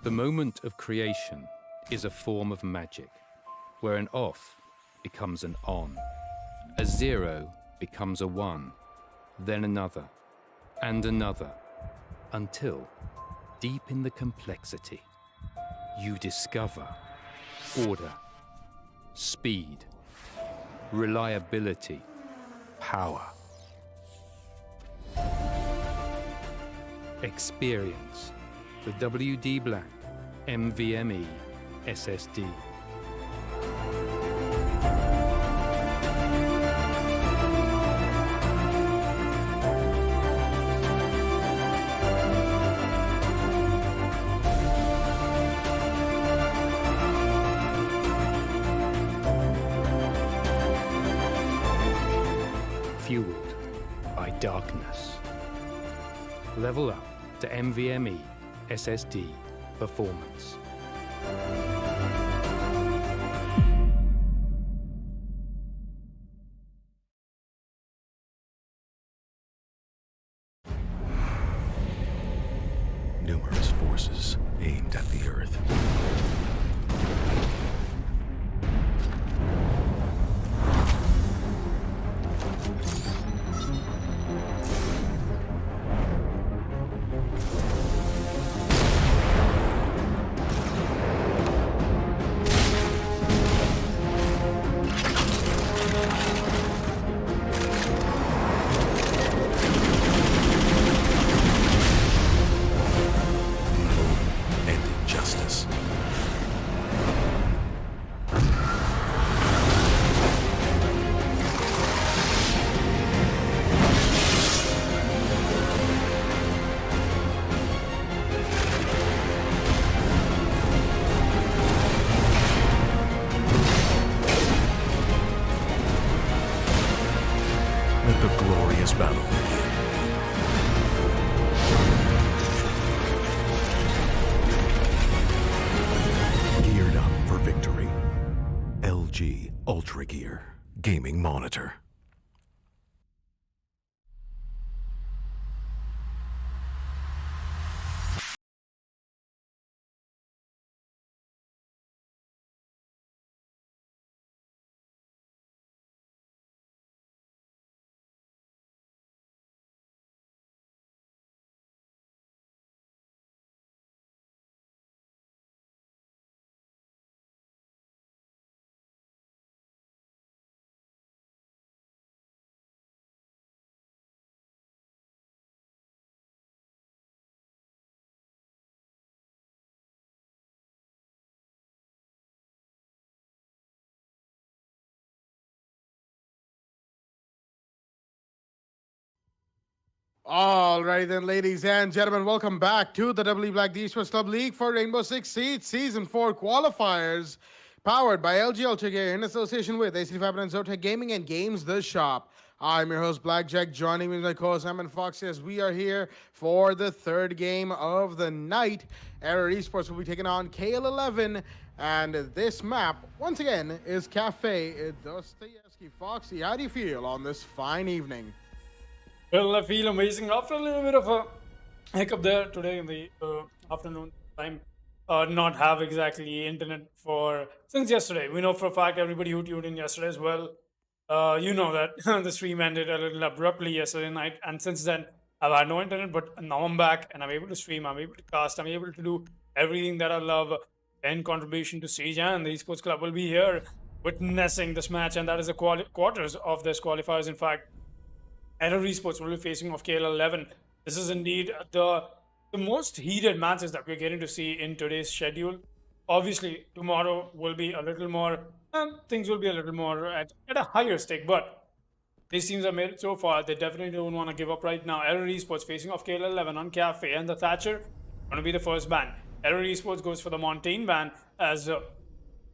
The moment of creation is a form of magic, where an off becomes an on, a 0 becomes a 1, then another, and another, until, deep in the complexity, you discover order, speed, reliability, power. Experience the WD Black NVMe SSD. Fueled by darkness. Level up to NVMe SSD performance. Numerous forces aimed at the Earth. Let the glorious battle begin. Geared up for victory. LG Ultragear Gaming Monitor. All right then, ladies and gentlemen, welcome back to the W Black Esports Club League for Rainbow Six Siege Season 4 Qualifiers, powered by LG Ultragear in association with AC Fibernet and Zotac Gaming and Games The Shop. I'm your host, Blackjack. Joining me is my co-host, Simon Fox, as we are here for the third game of the night. Error Esports will be taking on KL11, and this map, once again, is Cafe Dostoevsky. Foxy, how do you feel on this fine evening? Well, I feel amazing after a little bit of a hiccup there today in the afternoon time. Not have exactly internet since yesterday. We know for a fact everybody who tuned in yesterday as well. You know that the stream ended a little abruptly yesterday night, and since then I've had no internet. But now I'm back and I'm able to stream. I'm able to cast. I'm able to do everything that I love in contribution to Siege, and the Esports Club will be here witnessing this match, and that is the quarters of this qualifiers. In fact, Error Esports will be facing off KL11. This is indeed the most heated matches that we're getting to see in today's schedule. Obviously, tomorrow will be a little more, things will be a little more at a higher stake, but these teams have made it so far. They definitely don't want to give up right now. Error Esports facing off KL11 on Cafe, and the Thatcher going to be the first ban. Error Esports goes for the Montaigne ban, as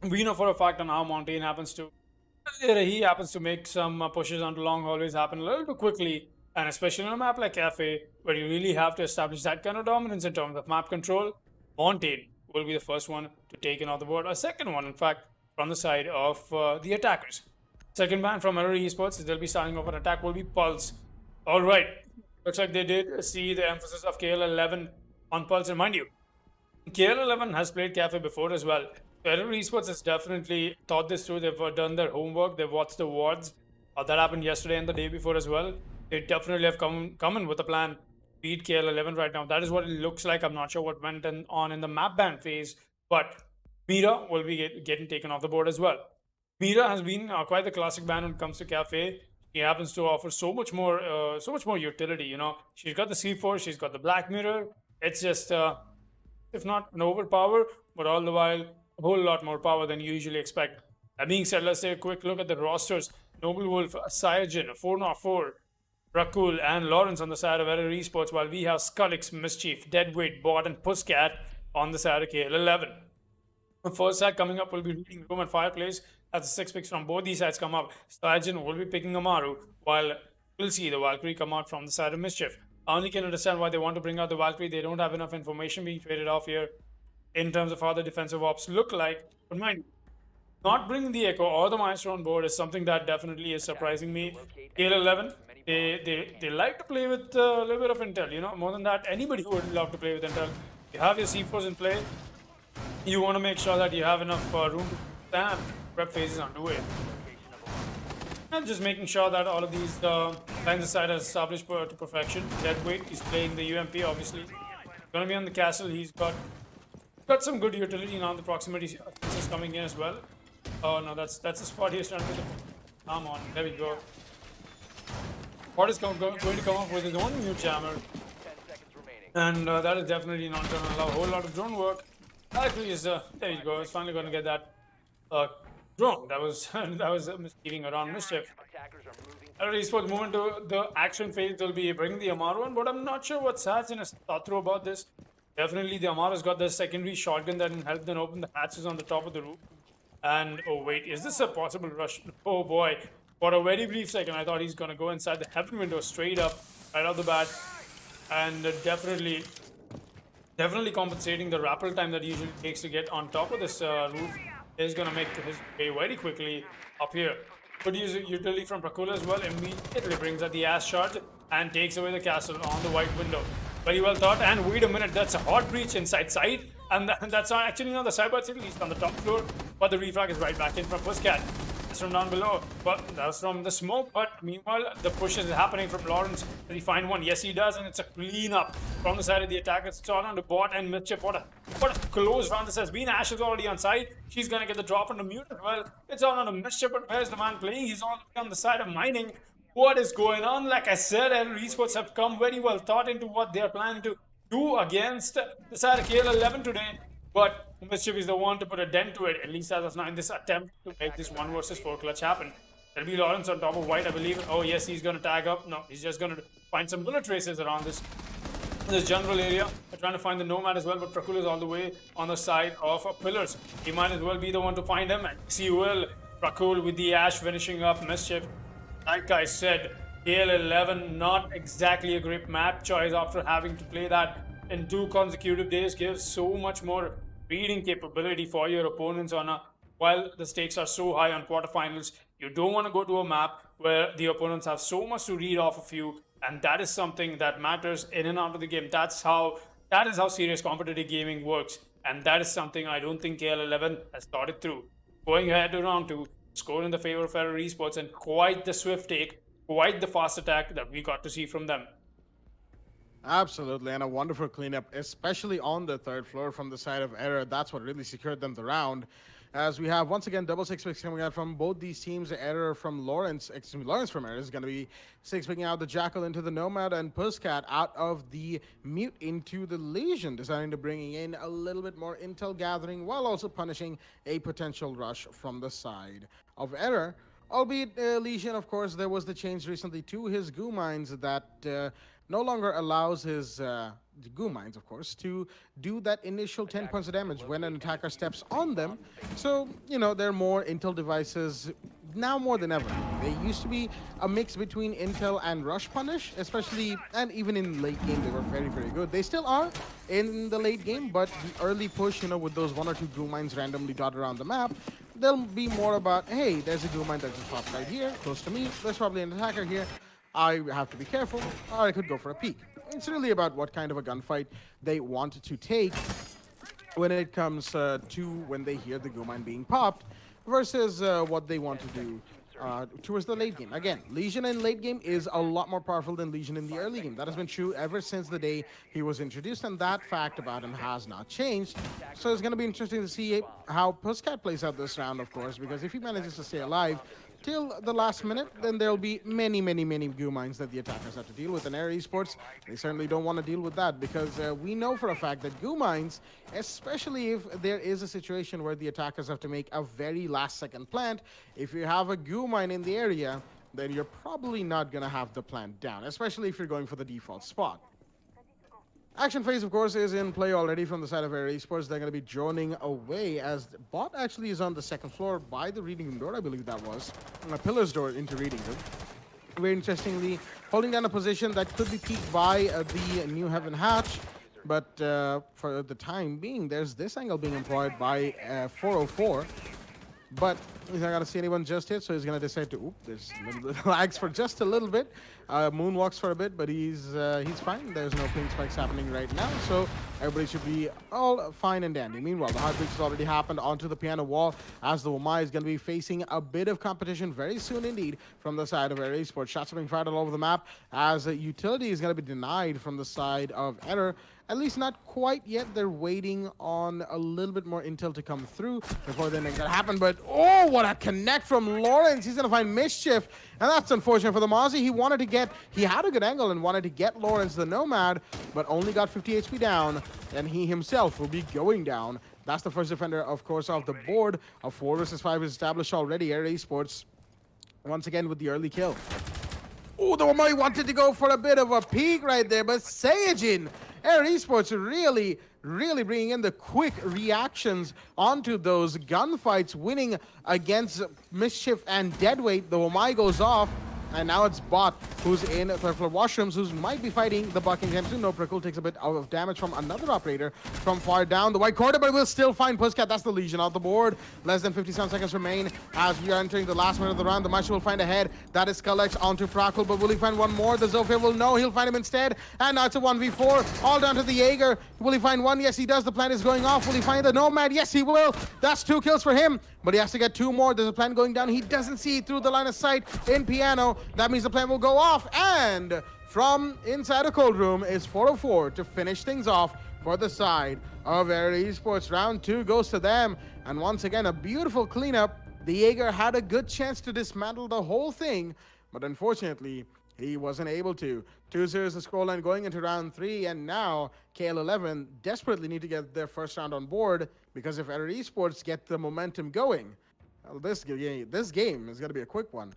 we know for a fact on how Montaigne happens to make some pushes onto long hallways happen a little too quickly, and especially on a map like Cafe, where you really have to establish that kind of dominance in terms of map control. Montaigne will be the first one to take in off the board. A second one, in fact, from the side of the attackers. Second ban from Error Esports, they'll be starting off an attack, will be Pulse. All right, looks like they did see the emphasis of KL11 on Pulse, and mind you, KL11 has played Cafe before as well. Error Esports has definitely thought this through. They've done their homework. They've watched the awards. That happened yesterday and the day before as well. They definitely have come in with a plan to beat KL11 right now. That is what it looks like. I'm not sure what went on in the map ban phase, but Mira will be getting taken off the board as well. Mira has been quite the classic ban when it comes to Cafe. He happens to offer so much more utility. You know, she's got the C4, she's got the Black Mirror. It's just, if not an overpower, but all the while a whole lot more power than you usually expect. That being said, let's take a quick look at the rosters. Noble Wolf, Cyajin, 404, Rakul, and Lawrence on the side of Error Esports, while we have Skullix, Mischief, Deadweight, Bot, and Pusscat on the side of KL11. The first side coming up will be reading Room and Fireplace as the 6 picks from both these sides come up. Cyajin will be picking Amaru, while we'll see the Valkyrie come out from the side of Mischief. I only can understand why they want to bring out the Valkyrie. They don't have enough information being traded off here in terms of how the defensive ops look like. But mind you, not bringing the Echo or the Maestro on board is something that definitely is surprising me. KL11, they like to play with a little bit of intel, you know, more than that. Anybody would love to play with intel. You have your C4s in play. You want to make sure that you have enough room to stand prep phases underway. And just making sure that all of these lines of sight are established to perfection. Deadweight, he's playing the UMP, obviously. Going to be on the castle. He's got some good utility now. The proximity is coming in as well. Oh no, that's a spot he's trying to put the arm on. There we go. What is going to come up with his own mute jammer, and that is definitely not going to allow a whole lot of drone work. Actually, is there you go. It's finally going to get that drone. That was misleading around Mischief. Esports moving to the action phase. They'll be bringing the Amaru on, but I'm not sure what Sajin has thought through about this. Definitely, the Amaru's got the secondary shotgun that can help them open the hatches on the top of the roof. And oh wait, is this a possible rush? Oh boy, for a very brief second, I thought he's gonna go inside the heaven window straight up, right off the bat, and definitely compensating the rappel time that he usually takes to get on top of this roof is gonna make his way very quickly up here. Could use utility from Prakula as well. Immediately brings out the ass shot and takes away the castle on the white window. Very well thought. And wait a minute, that's a hot breach inside sight. And that's not actually on the side, but at least on the top floor. But the refrag is right back in from Pusscat. It's from down below. But that's from the smoke. But meanwhile, the push is happening from Lawrence. Does he find one? Yes, he does. And it's a cleanup from the side of the attack. It's all on the Bot and Mischief. What a close round this has been. Ash is already on side. She's going to get the drop on the mute as well. It's all on the Mischief. But where's the man playing? He's all on the side of mining. What is going on? Like I said, Esports have come very well thought into what they are planning to do against the side of KL11 today. But Mischief is the one to put a dent to it, at least as of now, in this attempt to make this 1 versus 4 clutch happen. There'll be Lawrence on top of White, I believe. Oh yes, he's going to tag up. No, he's just going to find some bullet traces around this general area. They're trying to find the Nomad as well, but Prakul is all the way on the side of pillars. He might as well be the one to find him. And see will Prakul with the Ash finishing up Mischief. Like I said, KL11 not exactly a great map choice after having to play that in 2 consecutive days. Gives so much more reading capability for your opponents while the stakes are so high on quarterfinals. You don't want to go to a map where the opponents have so much to read off of you, and that is something that matters in and out of the game. That is how serious competitive gaming works, and that is something I don't think KL11 has thought it through. Going ahead to round 2, score in the favor of Error Esports, and quite the swift take, quite the fast attack that we got to see from them. Absolutely, and a wonderful cleanup, especially on the 3rd floor from the side of Error. That's what really secured them the round. As we have, once again, double 6 picks coming out from both these teams. Error from Lawrence, Lawrence from Error is going to be 6 picking out the Jackal into the Nomad, and Pusscat out of the Mute into the Legion, deciding to bring in a little bit more intel gathering while also punishing a potential rush from the side of Error. Albeit Legion, of course, there was the change recently to his goo mines that no longer allows his goo mines, of course, to do that initial 10 points of damage when an attacker steps on them. So, you know, there are more intel devices now more than ever. They used to be a mix between intel and rush punish, especially, and even in late game, they were very, very good. They still are in the late game, but the early push, you know, with those 1 or 2 goo mines randomly dotted around the map, they'll be more about, hey, there's a goo mine that just popped right here, close to me, there's probably an attacker here, I have to be careful, or I could go for a peek. It's really about what kind of a gunfight they want to take. when it comes to when they hear the Go mine being popped versus what they want to do towards the late game. Again, Legion in late game is a lot more powerful than Legion in the early game. That has been true ever since the day he was introduced, and that fact about him has not changed. So it's going to be interesting to see how Pussycat plays out this round, of course, because if he manages to stay alive till the last minute, then there'll be many, many, many goo mines that the attackers have to deal with. And Air Esports, they certainly don't want to deal with that because we know for a fact that goo mines, especially if there is a situation where the attackers have to make a very last second plant, if you have a goo mine in the area, then you're probably not going to have the plant down, especially if you're going for the default spot. Action phase, of course, is in play already from the side of Air Esports. They're going to be droning away as the bot actually is on the second floor by the reading room door, I believe that was. A pillar's door into reading room. Very interestingly, holding down a position that could be peeked by the New Heaven hatch. But for the time being, there's this angle being employed by 404. But he's not going to see anyone just yet, so he's going to decide to... Oop, there's a little bit of lags for just a little bit. Moonwalks for a bit, but he's fine. There's no ping spikes happening right now, so everybody should be all fine and dandy. Meanwhile, the heartbreak has already happened onto the piano wall as the Wamai is going to be facing a bit of competition very soon indeed from the side of Air Esports. Shots are being fired all over the map as utility is going to be denied from the side of Error. At least not quite yet. They're waiting on a little bit more intel to come through before they make that happen. But, oh, what a connect from Lawrence. He's going to find Mischief. And that's unfortunate for the Mozzie. He had a good angle and wanted to get Lawrence the Nomad, but only got 50 HP down. And he himself will be going down. That's the first defender, of course, off the board. A 4 versus 5 is established already. Air Esports, once again, with the early kill. Oh, the Wamai wanted to go for a bit of a peek right there, but Saiyajin, Air Esports really bringing in the quick reactions onto those gunfights, winning against Mischief and Deadweight. The Wamai goes off, and now it's Bot who's in third floor washrooms, who might be fighting the Buckingham soon. No, Prickle takes a bit of damage from another operator from far down the white corner, but will still find Pussycat. That's the Legion off the board. Less than 57 seconds remain as we are entering the last minute of the round. The Mashi will find a head. That is Skullx onto Prackle, but will he find one more? The Zofia will know. He'll find him instead. And now it's a 1v4. All down to the Jaeger. Will he find one? Yes, he does. The plan is going off. Will he find the Nomad? Yes, he will. That's 2 kills for him, but he has to get 2 more. There's a plan going down. He doesn't see through the line of sight in Piano. That means the plan will go off, and from inside a cold room is 404 to finish things off for the side of Air Esports. Round 2 goes to them, and once again, a beautiful cleanup. The Jaeger had a good chance to dismantle the whole thing, but unfortunately, he wasn't able to. 2-0 is the scoreline going into round 3, and now KL11 desperately need to get their first round on board, because if Air Esports get the momentum going, well, this game is going to be a quick one.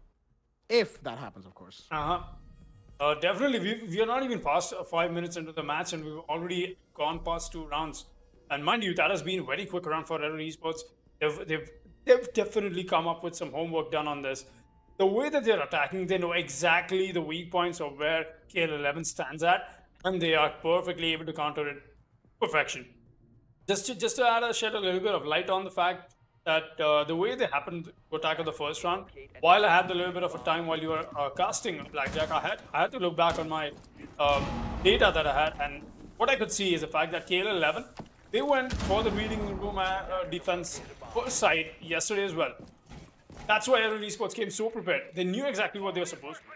If that happens, of course. Definitely, we are not even past 5 minutes into the match, and we've already gone past 2 rounds. And mind you, that has been a very quick round for Air Esports. They've definitely come up with some homework done on this. The way that they're attacking, they know exactly the weak points of where KL11 stands at, and they are perfectly able to counter it perfection. Just to shed a little bit of light on the fact that the way they happened to attack of the first round, while I had a little bit of a time while you were casting Blackjack, I had to look back on my data that I had, and what I could see is the fact that KL11, they went for the reading room defense first side yesterday as well. That's why Air Esports came so prepared. They knew exactly what they were supposed to do.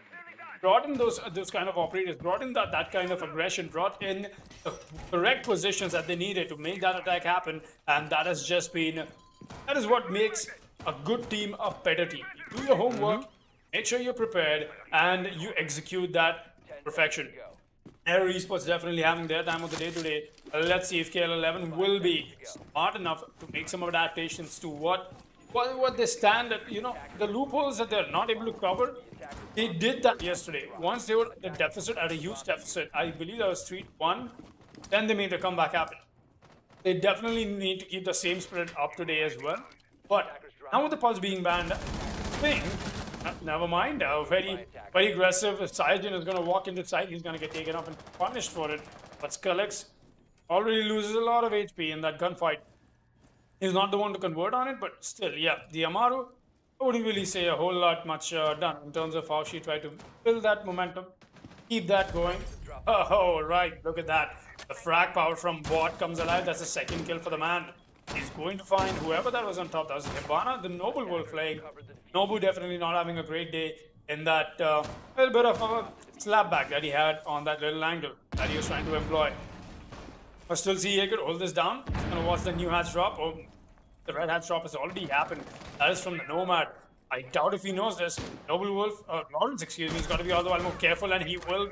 Brought in those kind of operators, brought in that kind of aggression, brought in the correct positions that they needed to make that attack happen, and that is what makes a good team a better team. You do your homework, make sure you're prepared, and you execute that perfection. Air Esports definitely having their time of the day today. Let's see if KL11 will be smart enough to make some adaptations to what they stand at, the loopholes that they're not able to cover. They did that yesterday. Once they were at a deficit, at a huge deficit, I believe that was 3-1, then they made the comeback happen. They definitely need to keep the same spirit up today as well. But now with the pulse being banned, never mind. Very aggressive. If Saiyajin is going to walk into side, he's going to get taken up and punished for it. But Skullx already loses a lot of HP in that gunfight. He's not the one to convert on it, but still, yeah. The Amaru, I wouldn't really say a whole lot much done in terms of how she tried to build that momentum, keep that going. Oh, right, look at that. The frag power from bot comes alive. That's the second kill for the man. He's going to find whoever that was on top. That was Hibana, the Noble Wolf flag. Nobu definitely not having a great day in that little bit of a slapback that he had on that little angle that he was trying to employ. But still see he could hold this down. He's going to watch the new hatch drop. Oh, the red hatch drop has already happened. That is from the Nomad. I doubt if he knows this. Noble Wolf, Lawrence, excuse me, he's got to be all the while more careful, and he will.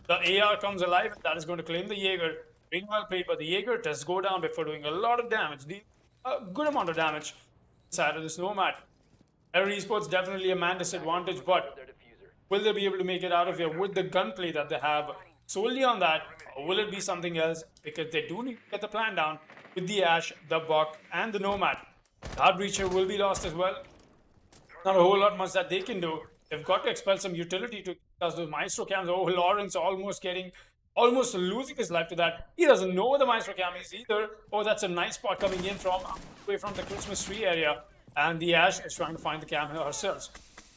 The AR comes alive, and that is going to claim the Jaeger. Really well played, but the Jaeger does go down before doing a lot of damage. A good amount of damage inside of this Nomad. Every Esports definitely a man disadvantage, but will they be able to make it out of here with the gunplay that they have solely on that, or will it be something else? Because they do need to get the plan down with the Ash, the Buck, and the Nomad. The Heart Breacher will be lost as well. Not a whole lot much that they can do. They've got to expel some utility to because those Maestro cams. Oh, Lawrence almost losing his life to that. He doesn't know where the Maestro cam is either. Oh, that's a nice spot coming in from away from the Christmas tree area. And the Ash is trying to find the cam herself.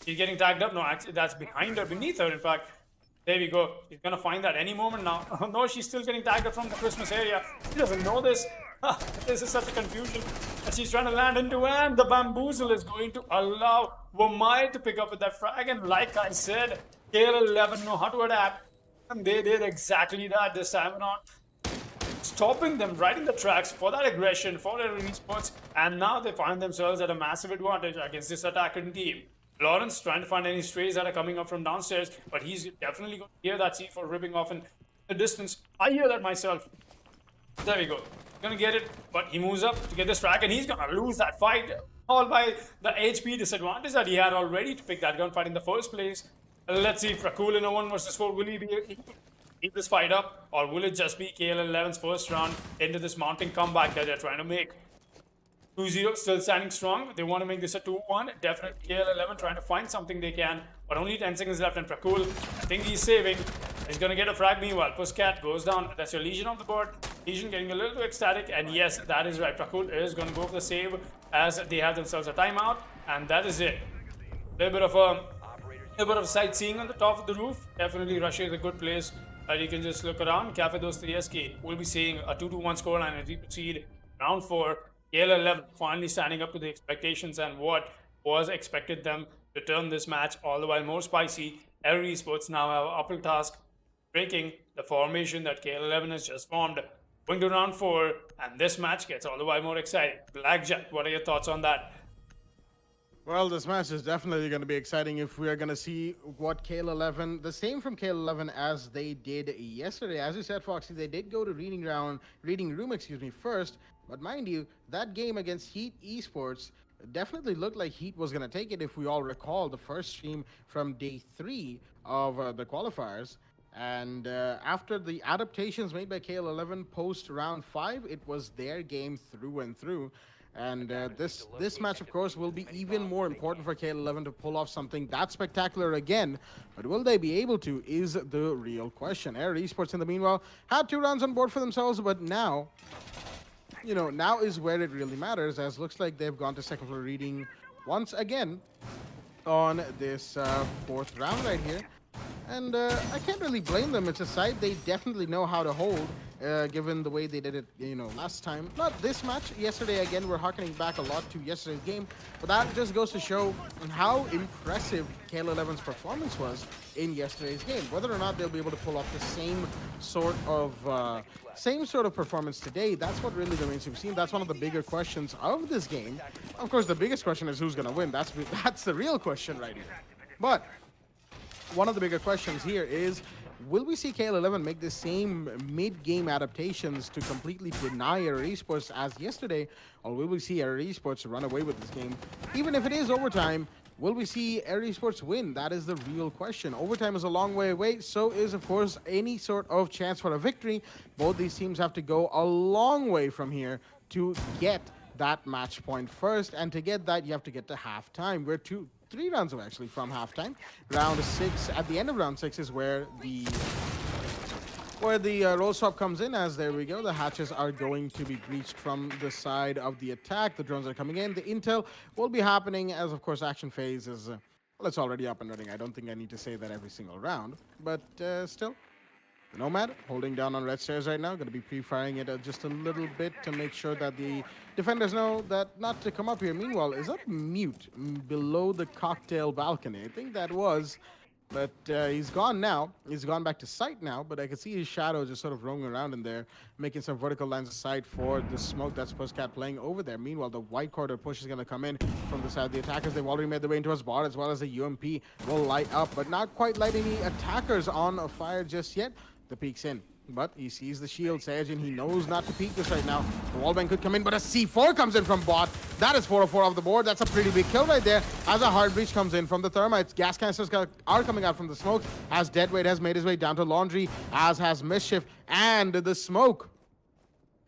She's getting tagged up. No, actually, that's behind her, beneath her, in fact. There we go. She's going to find that any moment now. Oh, no, she's still getting tagged up from the Christmas area. She doesn't know this. This is such a confusion. And she's trying to land into, and the bamboozle is going to allow Wamai to pick up with that frag. And like I said, KL11 know how to adapt. And they did exactly that this time around. Stopping them right in the tracks for that aggression, for their Esports. And now they find themselves at a massive advantage against this attacking team. Lawrence trying to find any strays that are coming up from downstairs, but he's definitely going to hear that C4 ripping off in the distance. I hear that myself. There we go. He's going to get it, but he moves up to get this frag, and he's going to lose that fight all by the HP disadvantage that he had already to pick that gunfight in the first place. Let's see if Rakul in a 1 versus 4, will he be able to keep this fight up, or will it just be KL11's first round into this mounting comeback that they're trying to make? 2-0, still standing strong. They want to make this a 2-1. Definitely KL11 trying to find something they can. But only 10 seconds left, and Prakul, I think he's saving. He's going to get a frag meanwhile. Pussycat goes down. That's your Legion on the board. Legion getting a little too ecstatic. And yes, that is right. Prakul is going to go for the save as they have themselves a timeout. And that is it. A little bit of sightseeing on the top of the roof. Definitely Russia is a good place. You can just look around. Cafe Dos 3SK. We'll be seeing a 2-1 scoreline as we proceed round 4. KL11 finally standing up to the expectations and what was expected them to turn this match all the while more spicy. Every Esports now have an upper task breaking the formation that KL11 has just formed. Going to round 4, and this match gets all the while more exciting. Blackjack, what are your thoughts on that? Well, this match is definitely going to be exciting if we are going to see what KL11, the same from KL11 as they did yesterday. As you said, Foxy, they did go to reading room, first. But mind you, that game against Heat Esports definitely looked like Heat was going to take it if we all recall the first stream from day 3 of the qualifiers. And after the adaptations made by KL11 post round 5, it was their game through and through. And this match, of course, will be even more important for KL11 to pull off something that spectacular again. But will they be able to is the real question. Air Esports, in the meanwhile, had 2 rounds on board for themselves, but now... now is where it really matters, as looks like they've gone to second floor reading once again on this 4th round right here. And I can't really blame them. It's a side they definitely know how to hold, given the way they did it, last time. Not this match. Yesterday, again, we're harkening back a lot to yesterday's game. But that just goes to show how impressive KL11's performance was in yesterday's game. Whether or not they'll be able to pull off the same sort of performance today, that's what really remains to be seen. That's one of the bigger questions of this game. Of course, the biggest question is who's going to win. That's the real question right here. But one of the bigger questions here is, will we see KL11 make the same mid-game adaptations to completely deny Air Esports as yesterday, or will we see Air Esports run away with this game? Even if it is overtime, will we see Air Esports win? That is the real question. Overtime is a long way away, so is, of course, any sort of chance for a victory. Both these teams have to go a long way from here to get that match point first, and to get that, you have to get to halftime. We're 3 rounds away, actually, from halftime. Round 6, at the end of round 6 is where the roll swap comes in, as there we go. The hatches are going to be breached from the side of the attack. The drones are coming in. The intel will be happening as, of course, action phase is, well, it's already up and running. I don't think I need to say that every single round, but still. Nomad holding down on red stairs right now. Going to be pre-firing it just a little bit to make sure that the defenders know that not to come up here. Meanwhile, is that mute below the cocktail balcony? I think that was, but he's gone now. He's gone back to sight now, but I can see his shadow just sort of roaming around in there, making some vertical lines of sight for the smoke that's Postcat playing over there. Meanwhile, the white corridor push is going to come in from the side of the attackers. They've already made their way into his bar, as well as the UMP will light up, but not quite light any attackers on fire just yet. The peek's in, but he sees the shield Sage, and he knows not to peek this right now. The wallbang could come in, but a C4 comes in from bot. That is 404 off the board. That's a pretty big kill right there. As a hard breach comes in from the thermites, gas canisters are coming out from the smoke, as Deadweight has made his way down to laundry, as has Mischief, and the smoke.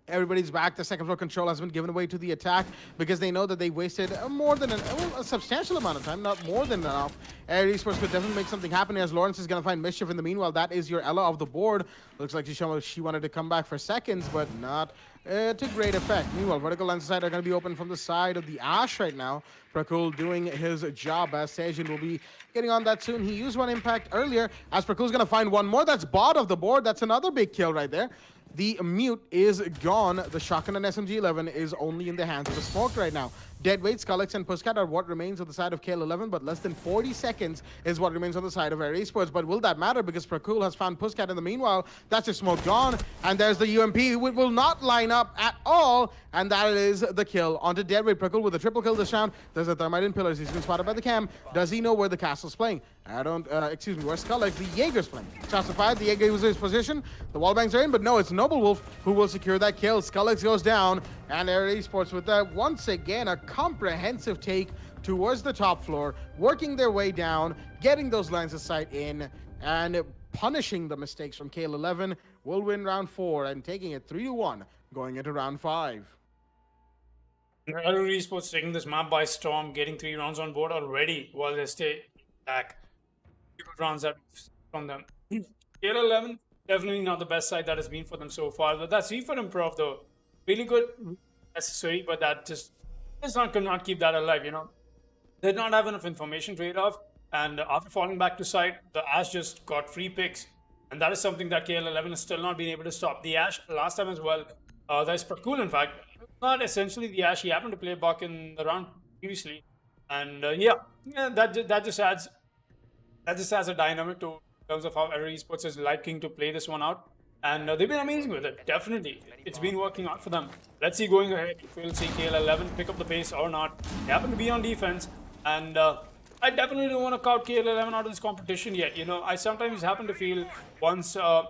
Everybody's back. The second floor control has been given away to the attack because they know that they wasted more than a substantial amount of time, not more than enough. Air Esports could definitely make something happen, as Lawrence is going to find Mischief in the meanwhile. That is your Ella of the board. Looks like she wanted to come back for seconds, but not to great effect. Meanwhile, vertical lens side are going to be open from the side of the Ash right now. Prakul doing his job, as Sajin will be getting on that soon. He used one impact earlier, as Prakul's going to find one more. That's bot of the board. That's another big kill right there. The mute is gone. The shotgun and SMG-11 is only in the hands of the smoke right now. Deadweight, Scullix, and Puskat are what remains on the side of KL11, but less than 40 seconds is what remains on the side of Air Esports. But will that matter? Because Prakul has found Puskat in the meanwhile. That's his smoke gone. And there's the UMP. It will not line up at all. And that is the kill onto Deadweight. Prakul with a triple kill this round. There's a thermite in pillars. He's been spotted by the cam. Does he know where the castle's playing? Where Scullix? The Jaeger's playing. Shots are fired. The Jaeger was in his position. The wallbangs are in, but no, it's Noble Wolf who will secure that kill. Scullix goes down. And Air Esports with that, once again, a comprehensive take towards the top floor, working their way down, getting those lines of sight in, and punishing the mistakes from KL11, will win round 4 and taking it 3-1 going into round 5. Air Esports taking this map by storm, getting 3 rounds on board already while they stay back. Good rounds that from them. KL11, definitely not the best side that has been for them so far, but that's E for improv though. Really good, necessary, but that just cannot keep that alive, you know. They did not have enough information trade-off, and after falling back to side, the Ash just got free picks, and that is something that KL11 has still not been able to stop. The Ash last time as well, there's Prakul in fact, not essentially the Ash, he happened to play Buck in the round previously, and that just adds a dynamic to in terms of how Air Esports is liking to play this one out. And they've been amazing with it, definitely. It's been working out for them. Let's see going ahead if we'll see KL11 pick up the pace or not. They happen to be on defense, and I definitely don't want to count KL11 out of this competition yet. You know, I sometimes happen to feel once a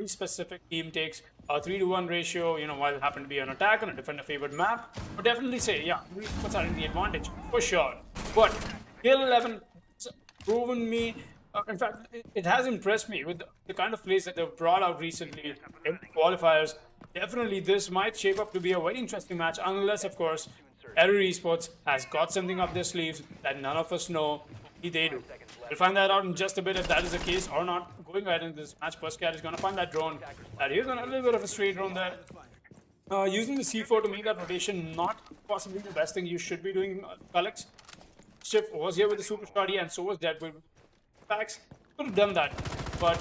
specific team takes a 3-to-1 ratio, you know, while it happened to be an attack on a defender-favored map, but definitely say, yeah, what's having the advantage, for sure. But KL11 has proven me. In fact, it has impressed me with the kind of plays that they've brought out recently in qualifiers. Definitely, this might shape up to be a very interesting match, unless, of course, Air Esports has got something up their sleeves that none of us know. They do. We'll find that out in just a bit if that is the case or not. Going ahead in this match, Puskat is going to find that drone. And he's going to a little bit of a stray drone there. Using the C4 to make that rotation, not possibly the best thing you should be doing, Alex. Shift was here with the super shotty, and so was Deadwood. Packs could have done that, but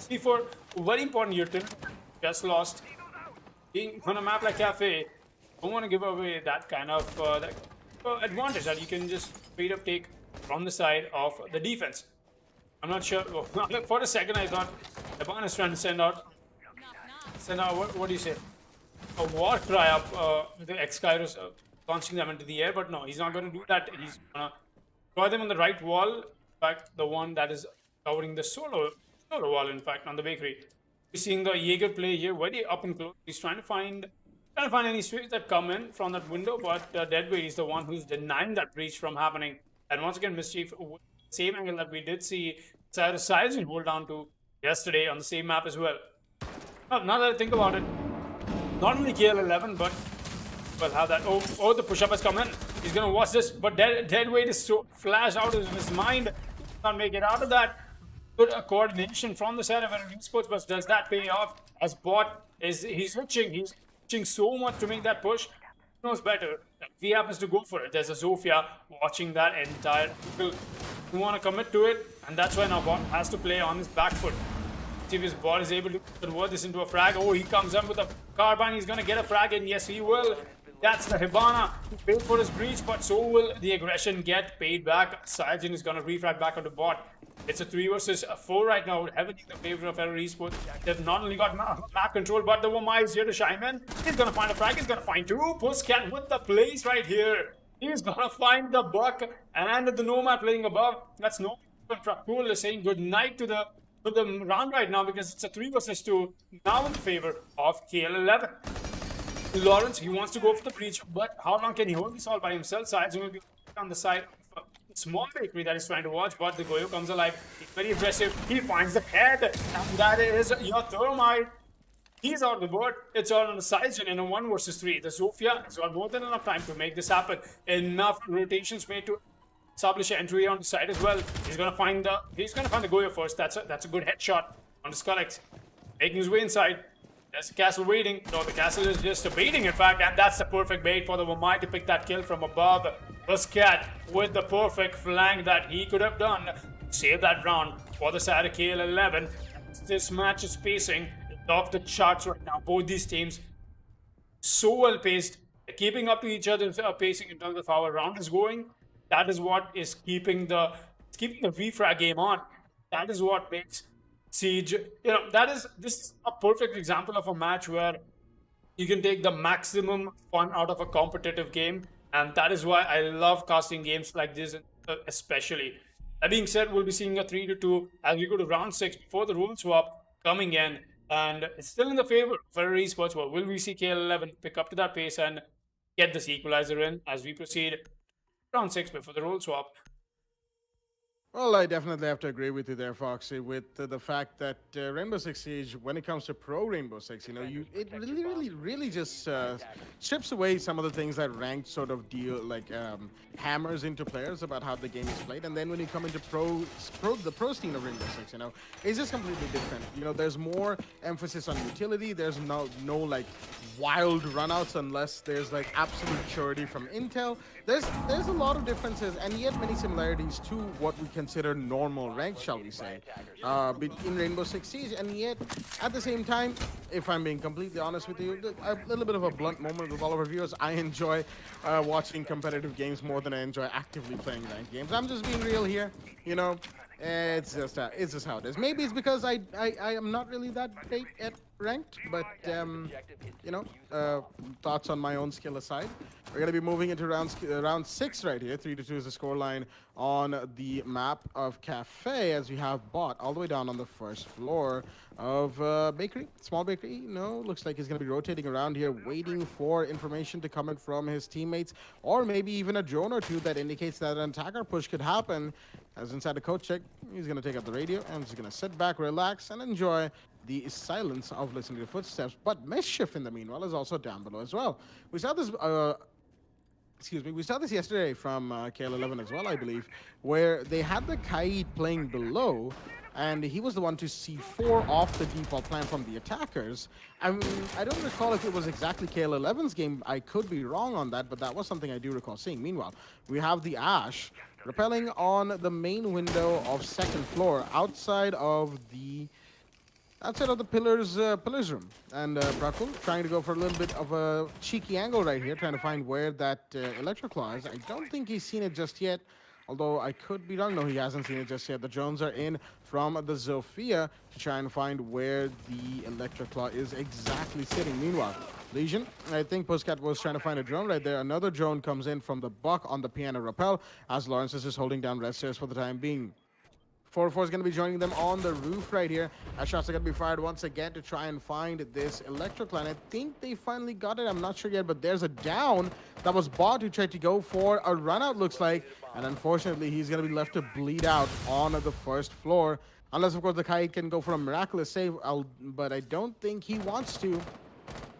C4, very important utility, just lost. Being on a map like Cafe, don't want to give away that kind of advantage that you can just straight up take from the side of the defense. I'm not sure. For a second, I thought Eban is trying to send out what do you say? A war cry up with the X-Kairos launching them into the air, but no, he's not going to do that. He's going to throw them on the right wall. In fact, the one that is covering the solo wall, in fact, on the bakery. We're seeing the Jaeger play here very up and close. He's trying to find any space that come in from that window, but Deadweight is the one who's denying that breach from happening. And once again, Mischief, same angle that we did see Cyrus hold down to yesterday on the same map as well. Now that I think about it, not only KL11, but well, how that the push-up has come in. He's gonna watch this, but Deadweight is so flashed out of his mind. Can't make it out of that. Good coordination from the side of Esports, but does that pay off? As bot he's hitching so much to make that push. He knows better. If he happens to go for it, there's a Zofia watching that entire. People who want to commit to it, and that's why now bot has to play on his back foot. See if his bot is able to convert this into a frag. Oh, he comes up with a carbine. He's going to get a frag, and yes, he will. That's the Hibana who paid for his breach, but so will the aggression get paid back. Sajin is going to refrag back on the bot. It's a 3 versus 4 right now, heavily in the favor of Error Esports. They've not only got map control, but the Wamai is here to shine in. He's going to find a frag. He's going to find 2. Pussycat with the plays right here. He's going to find the buck and the Nomad playing above. That's no Cool is saying good night to the round right now because it's a 3 versus 2 now in favor of KL11. Lawrence, he wants to go for the breach, but how long can he hold this all by himself? Sides will be on the side of a small bakery that is trying to watch, but the Goyo comes alive. He's very aggressive. He finds the head, and that is your Thermite. He's out of the board. It's all on the sides and in a 1 versus 3. The Zofia has got more than enough time to make this happen. Enough rotations made to establish an entry on the side as well. He's gonna find the Goyo first. That's a good headshot on the Skullex. Making his way inside. There's the castle waiting. No, the castle is just waiting, in fact, and that's the perfect bait for the Wamai to pick that kill from above. Buscat with the perfect flank that he could have done. Save that round for the side of KL11. This match is pacing off the charts right now. Both these teams so well paced, keeping up to each other's pacing in terms of how a round is going. That is what is keeping the refrag game on. That is what makes Siege, this is a perfect example of a match where you can take the maximum fun out of a competitive game, and that is why I love casting games like this, especially. That being said, we'll be seeing a 3-2 as we go to round 6 before the rule swap coming in, and it's still in the favor of Error Esports. Well, will we see KL11 pick up to that pace and get this equalizer in as we proceed round 6 before the rule swap? Well, I definitely have to agree with you there, Foxy, with the fact that Rainbow Six Siege, when it comes to pro Rainbow Six, it really just strips away some of the things that ranked sort of deal, like hammers into players about how the game is played. And then when you come into the pro scene of Rainbow Six, it's just completely different. There's more emphasis on utility. There's no like wild runouts unless there's like absolute surety from intel. There's a lot of differences and yet many similarities to what we consider normal rank, shall we say, in Rainbow Six Siege. And yet, at the same time, if I'm being completely honest with you, a little bit of a blunt moment with all of our viewers, I enjoy watching competitive games more than I enjoy actively playing ranked games. I'm just being real here, It's just how it is. Maybe it's because I am not really that great at ranked, but thoughts on my own skill aside, we're going to be moving into round 6 right here. 3-2 is the scoreline on the map of Cafe, as we have Bot all the way down on the first floor of bakery, small bakery. Looks like he's going to be rotating around here, waiting for information to come in from his teammates, or maybe even a drone or two that indicates that an attacker push could happen. As inside the coach check, he's going to take out the radio and he's going to sit back, relax, and enjoy the silence of listening to footsteps. But Mischief, in the meanwhile, is also down below as well. We saw this we saw this yesterday from KL11 as well, I believe, where they had the Kaid playing below, and he was the one to C4 off the default plan from the attackers. I don't recall if it was exactly KL11's game. I could be wrong on that, but that was something I do recall seeing. Meanwhile, we have the Ash rappelling on the main window of second floor, outside of the pillars room, and Brakul trying to go for a little bit of a cheeky angle right here, trying to find where that Electroclaw is. I don't think he's seen it just yet, although I could be wrong. No, he hasn't seen it just yet. The drones are in from the Zofia to try and find where the Electroclaw is exactly sitting. Meanwhile, Legion, I think Pussycat was trying to find a drone right there. Another drone comes in from the Buck on the piano rappel, as Lawrence is just holding down red stairs for the time being. 4-4 is going to be joining them on the roof right here. As shots are going to be fired once again to try and find this Electroclan. I think they finally got it. I'm not sure yet, but there's a down. That was Bot who tried to go for a run out, looks like. And unfortunately, he's going to be left to bleed out on the first floor. Unless, of course, the Kai can go for a miraculous save. But I don't think he wants to,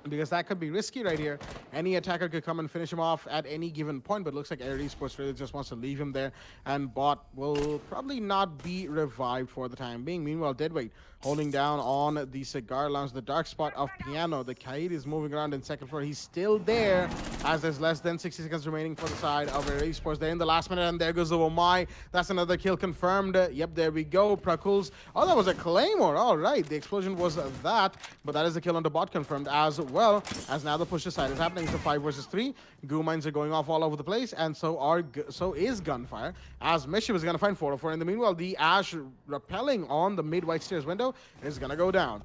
because that could be risky right here. Any attacker could come and finish him off at any given point, but looks like Air Esports really just wants to leave him there, and Bot will probably not be revived for the time being. Meanwhile, Deadweight holding down on the cigar lounge, the dark spot of piano. The Kaid is moving around in second floor. He's still there as there's less than 60 seconds remaining for the side of Esports. They're in the last minute, and there goes the Omai. That's another kill confirmed. Yep, there we go. Prakul's. Oh, that was a Claymore. All right, the explosion was that, but that is the kill on the bot confirmed as well, as now the push aside is happening. It's a 5 versus 3. Goo mines are going off all over the place, and so is Gunfire, as Mischief is going to find 404. In the meanwhile, the Ash repelling on the mid-white stairs window is going to go down.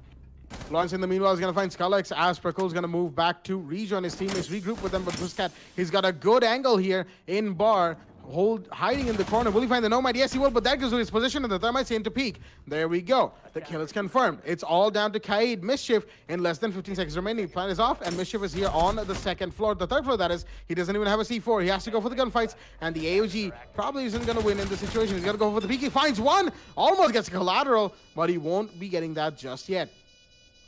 Lawrence in the meanwhile is going to find Skullex, as Prakul is going to move back to rejoin his teammates, regroup with them, but Buscat, he's got a good angle here in bar, hiding in the corner. Will he find the Nomad? Yes, he will, but that gives him his position, and the Thermites aim to peek. There we go. The kill is confirmed. It's all down to Kaid. Mischief in less than 15 seconds remaining. Plan is off, and Mischief is here on the second floor. The third floor, that is. He doesn't even have a C4. He has to go for the gunfights, and the AOG probably isn't going to win in this situation. He's going to go for the peek. He finds one, almost gets a collateral, but he won't be getting that just yet.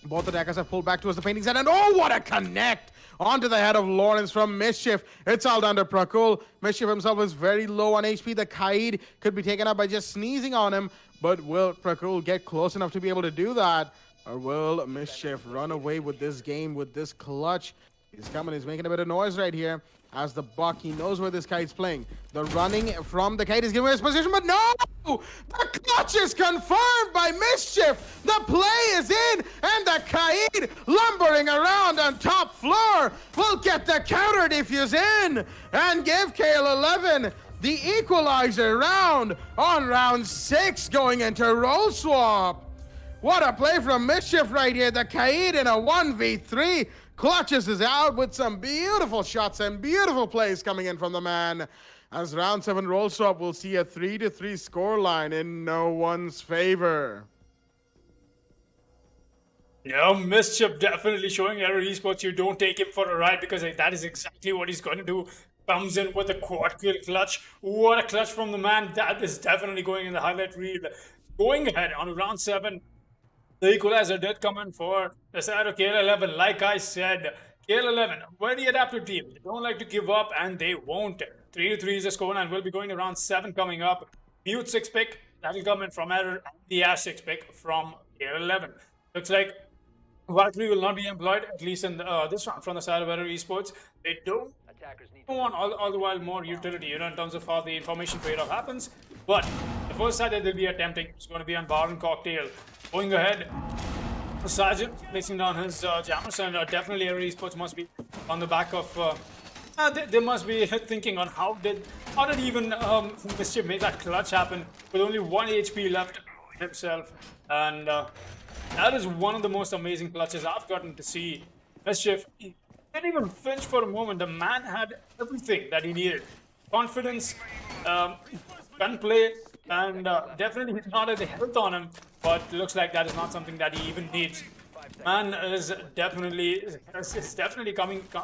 Both attackers have pulled back towards the painting set, and oh, what a connect! Onto the head of Lawrence from Mischief. It's all down to Prakul. Mischief himself is very low on HP. The Kaid could be taken out by just sneezing on him, but will Prakul get close enough to be able to do that? Or will Mischief run away with this game, with this clutch? He's coming, he's making a bit of noise right here. As the Buck, he knows where this kite's playing. The running from the kite is giving his position, but no! The clutch is confirmed by Mischief! The play is in, and the kite lumbering around on top floor will get the counter defuse in and give KL11 the equalizer round on round 6 going into roll swap. What a play from Mischief right here. The Kaid in a 1v3 clutches is out with some beautiful shots and beautiful plays coming in from the man. As round 7 roll swap, we'll see a 3-3 scoreline in no one's favor. Yeah, Mischief definitely showing Error Esports you don't take him for a ride, because that is exactly what he's going to do. Comes in with a quad kill clutch. What a clutch from the man. That is definitely going in the highlight reel. Going ahead on round 7. The equalizer did come in for the side of KL11. Like I said, KL11, very adaptive team. They don't like to give up, and they won't. 3-3 is the score, and we'll be going to round 7 coming up. Mute 6 pick, that'll come in from Error, and the Ash 6 pick from KL11. Looks like Valkyrie will not be employed, at least in this round, from the side of Error Esports. They don't want all the while more utility, in terms of how the information trade-off happens. But the first side that they'll be attempting is going to be on Bar and Cocktail. Going ahead, Sergeant placing down his jammers, and definitely Error Esports must be on the back of. They must be thinking on how did even Mischief make that clutch happen with only 1 HP left himself, and that is one of the most amazing clutches I've gotten to see. Mischief didn't even flinch for a moment. The man had everything that he needed: confidence, gunplay, and definitely he's not at the health on him. But looks like that is not something that he even needs. Man is definitely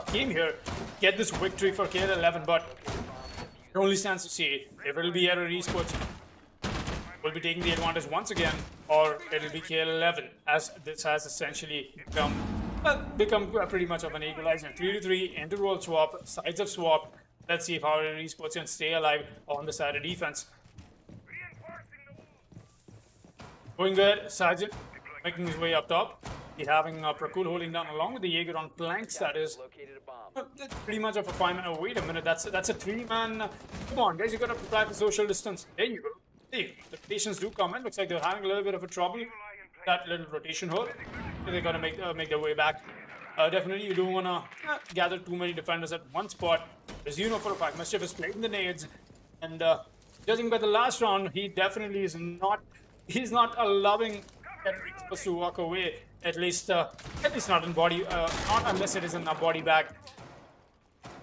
came here, get this victory for KL11, but it only stands to see if it'll be Error Esports will be taking the advantage once again, or it'll be KL11, as this has essentially become pretty much of an equalizer. 3-3 into roll swap, sides of swap. Let's see if our Error Esports can stay alive on the side of defense. Going good, Sergeant making his way up top. He's having Prakul holding down along with the Jaeger on planks. That is pretty much of a 5-man. Oh, wait a minute, that's a 3-man. Come on, guys, you gotta protect the social distance. There you go. The rotations do come in. Looks like they're having a little bit of a trouble. That little rotation hole. They're gonna make their way back. Definitely, you don't wanna gather too many defenders at one spot. As you know for a fact, Mischief is playing the nades, and judging by the last round, he definitely is not. He's not allowing Esports to walk away. At least not in body. Not unless it is in a body bag.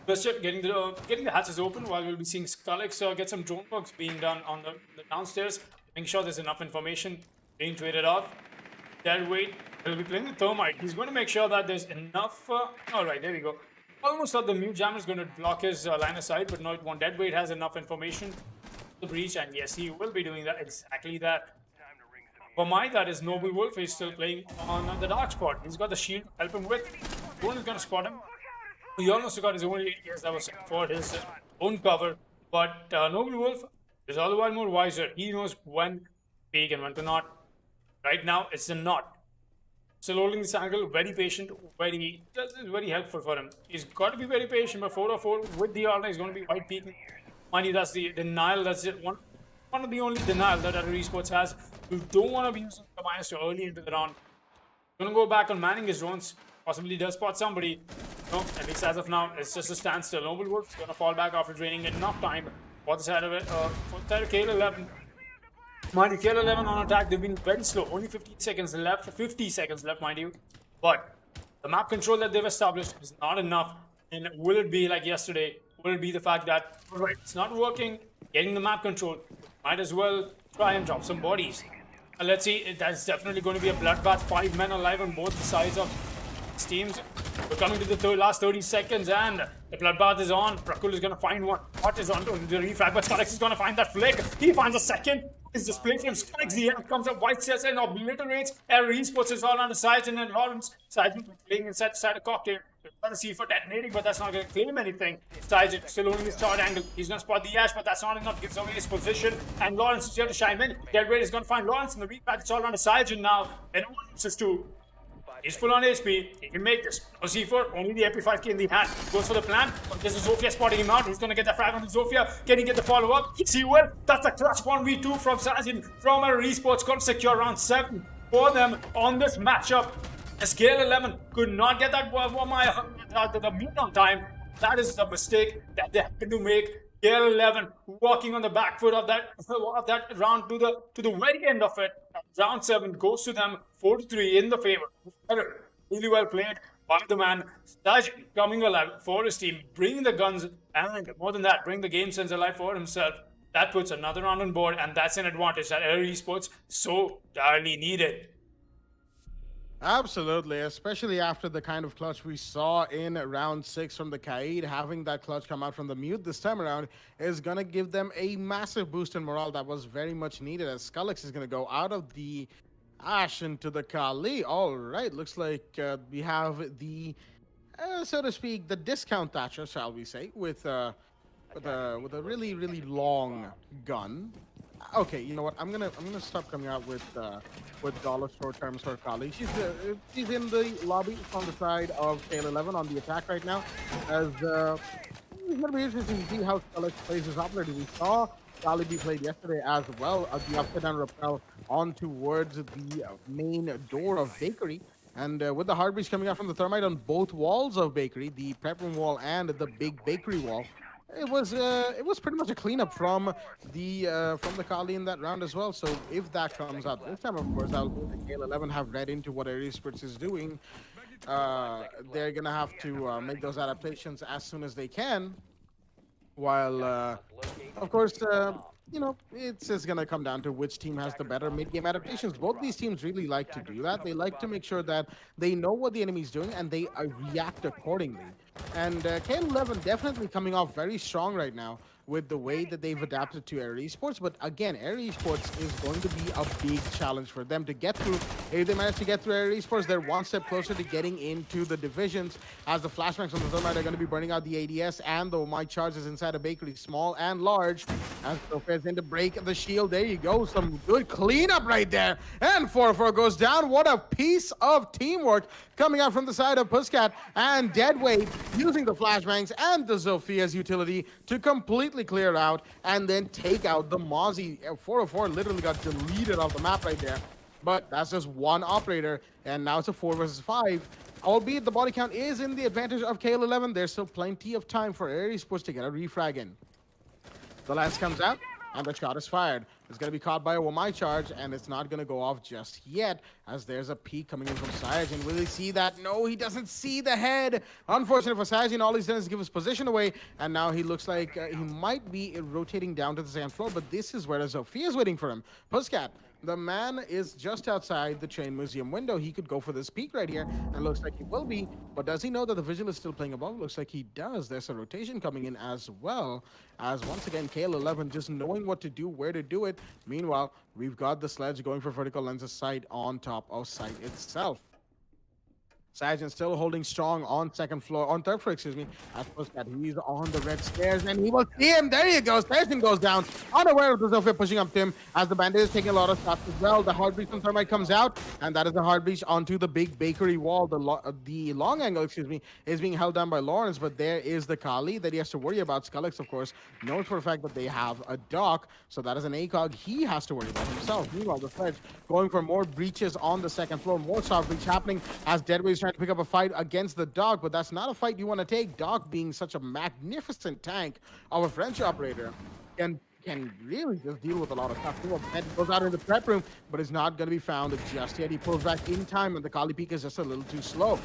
Mischief getting the hatches open, while we'll be seeing Skullex get some drone works being done on the downstairs, making sure there's enough information being traded off. Dead weight. He'll be playing the Thermite. He's going to make sure that there's enough. All right, there we go. Almost thought the mute jammer is going to block his line of sight, but no, it won't. Dead weight has enough information to breach, and yes, he will be doing that. Exactly that. For my, that is Noble Wolf. He's still playing on the dark spot. He's got the shield to help him with. One is going to spot him. He almost got his own ATS that was for his own cover. But Noble Wolf is all the while more wiser. He knows when to peek and when to not. Right now, it's the not. Still holding this angle, very patient, this is very helpful for him. He's got to be very patient, but 404 with the Arna is going to be white peaking. Mind you, that's the denial, that's it. One of the only denial that other esports has. You don't want to be using the minus too early into the round. Gonna go back on manning his drones. Possibly does spot somebody. No, at least as of now, it's just a standstill. Noble Wolf's gonna fall back after draining enough time for the side of it. For the side of KL11. Mind you, KL11 on attack, they've been very slow. Only 15 seconds left. 50 seconds left, mind you. But the map control that they've established is not enough. And will it be like yesterday? Will it be the fact that, alright, it's not working, getting the map control, might as well try and drop some bodies. Let's see, that's definitely going to be a bloodbath. 5 men alive on both sides of teams. We're coming to the last 30 seconds and the bloodbath is on. Prakul is going to find one. What is on to the refrag, but Stolex is going to find that flick. He finds a second. His display from Stolex. The end comes up. White says and obliterates. Air Esports is all on the sides, and then Lawrence Sargent playing inside a cocktail. Trying to see for detonating, but that's not going to claim anything. Sargent still holding his short angle. He's going to spot the Ash, but that's not enough. Gives away his position, and Lawrence is here to chime in. Deadweight is going to find Lawrence in the refrag. It's all on the Sargent now. And Lawrence is too. He's full on HP. He can make this. No C4, only the MP5K in the hand. Goes for the plan. But there's a Zofia spotting him out. Who's going to get the frag on the Zofia? Can he get the follow-up? Yes, he will. That's a clutch 1v2 from Sajin. From our Esports. Going to secure round 7 for them on this matchup. Scale 11 could not get that the meet on time. That is the mistake that they happen to make. Scale 11 walking on the back foot of that round to the very end of it. Round 7 goes to them 4-3 in the favor. Really well played by the man. Staj coming alive for his team, bringing the guns, and more than that, bring the game sense alive for himself. That puts another round on board, and that's an advantage that Air Esports so direly needed. Absolutely, especially after the kind of clutch we saw in round 6 from the Kaid. Having that clutch come out from the mute this time around is going to give them a massive boost in morale that was very much needed, as Scullix is going to go out of the Ash into the Kali. All right, looks like we have the, so to speak, the discount Thatcher, shall we say, with a really, really long gun. Okay, you know what? I'm gonna stop coming out with dollar short terms for Kali. She's in the lobby on the side of KL11 on the attack right now. As it's gonna be interesting to see how Scullix plays his operator. We saw Kali be played yesterday as well. The upside down rappel on towards the main door of Bakery. And with the heartbeats coming out from the thermite on both walls of Bakery, the prep room wall and the big Bakery wall, it was pretty much a cleanup from the Kali in that round as well. So if that comes out this time, of course, I'll the KL11 have read into what Air Esports is doing. They're gonna have to make those adaptations as soon as they can. While of course, you know, it's just gonna come down to which team has the better mid-game adaptations. Both these teams really like to do that. They like to make sure that they know what the enemy's doing and they react accordingly. And KL11 definitely coming off very strong right now with the way that they've adapted to Air Esports. But again, Air Esports is going to be a big challenge for them to get through. If they manage to get through Air Esports, they're one step closer to getting into the divisions, as the flashbangs on the thermite are going to be burning out the ADS, and the my charges inside a Bakery, small and large, as Sophia is in to break the shield. There you go, some good cleanup right there. And 4-4 goes down. What a piece of teamwork coming out from the side of Puskat, and Deadweight using the flashbangs and the Zophia's utility to completely clear out and then take out the Mozzie. 404 literally got deleted off the map right there. But that's just one operator, and now it's a 4 versus 5. Albeit the body count is in the advantage of KL11, there's still plenty of time for Air Esports to get a refrag in. The lance comes out, and the shot is fired. It's going to be caught by a Wamai charge, and it's not going to go off just yet, as there's a peek coming in from Sajin. Will he see that? No, he doesn't see the head. Unfortunate for Sajin, all he's done is give his position away, and now he looks like he might be rotating down to the sand floor, but this is where Zofia is waiting for him. Puskat, the man is just outside the train museum window. He could go for this peek right here, and looks like he will be, but does he know that the Vigil is still playing above? Looks like he does. There's a rotation coming in as well, as once again, KL11 just knowing what to do, where to do it. Meanwhile, we've got the Sledge going for vertical lenses sight on top of sight itself. Sajan still holding strong on third floor, excuse me. As opposed that he's on the red stairs and he will see him. There you go. Sajan goes down. Unaware of the Zofia pushing up to him as the bandit is taking a lot of shots as well. The hard breach from Thermite comes out, and that is the hard breach onto the big bakery wall. The long angle, excuse me, is being held down by Lawrence, but there is the Kali that he has to worry about. Scullix, of course, knows for a fact that they have a dock, so that is an ACOG he has to worry about himself. Meanwhile, the Fledge going for more breaches on the second floor, more soft breach happening as Deadway is trying to pick up a fight against the Doc, but that's not a fight you want to take. Doc, being such a magnificent tank of a French operator, can really just deal with a lot of stuff. He goes out in the prep room, but is not going to be found just yet. He pulls back in time, and the Kali Peak is just a little too slow.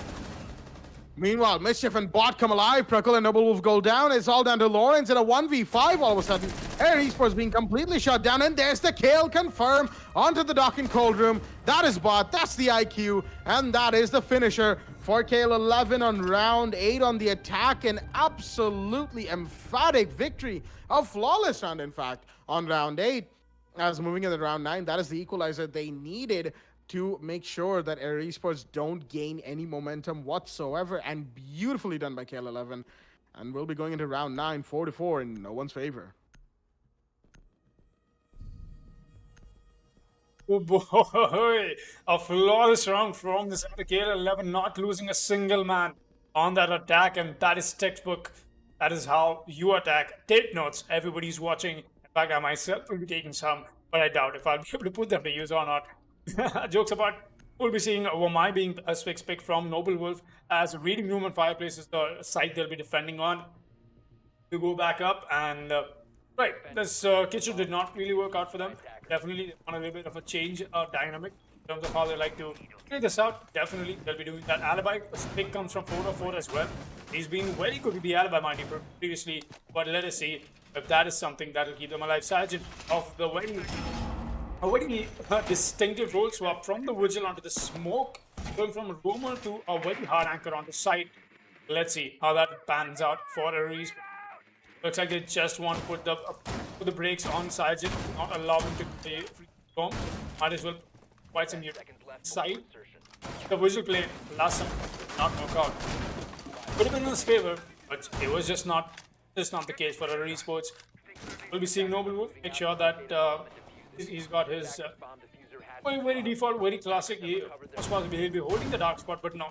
Meanwhile, Mischief and Bot come alive. Pruckle and Noble Wolf go down. It's all down to Lawrence in a 1v5 all of a sudden. Air Esports being completely shut down, and there's the kill confirmed onto the Dock and Cold Room. That is Bot, that's the IQ, and that is the finisher for KL11 on round 8 on the attack. An absolutely emphatic victory. A flawless round, in fact, on round 8. As moving into round 9, that is the equalizer they needed to make sure that Air Esports don't gain any momentum whatsoever, and beautifully done by KL11. And we'll be going into round 9, 4-4 in no one's favor. Oh boy, a flawless round from this KL11, not losing a single man on that attack, and that is textbook. That is how you attack. Take notes, everybody's watching. In fact, I myself will be taking some, but I doubt if I'll be able to put them to use or not. Jokes apart, we'll be seeing Wamai being a fixed pick from Noble Wolf, as reading room and fireplace is the site they'll be defending on. To go back up, and right, this kitchen did not really work out for them. Definitely on a little bit of a change dynamic in terms of how they like to play this out. Definitely they'll be doing that. Alibi pick comes from 4-4 as well. He's been very good with the alibi minding previously, but let us see if that is something that will keep them alive. Sergeant of the a very distinctive role swap from the Vigil onto the smoke, going from a roamer to a very hard anchor on the site. Let's see how that pans out for Aries. Looks like they just want to put the brakes on Sergeant, not allow him to play free roam. Might as well quite some side. The Vigil play last time did not work out. Could have been in his favor, but it was just not the case for Aries Esports. We'll be seeing Noble Wolf make sure that he's got his very default, very classic. He'll be holding the dark spot, but no,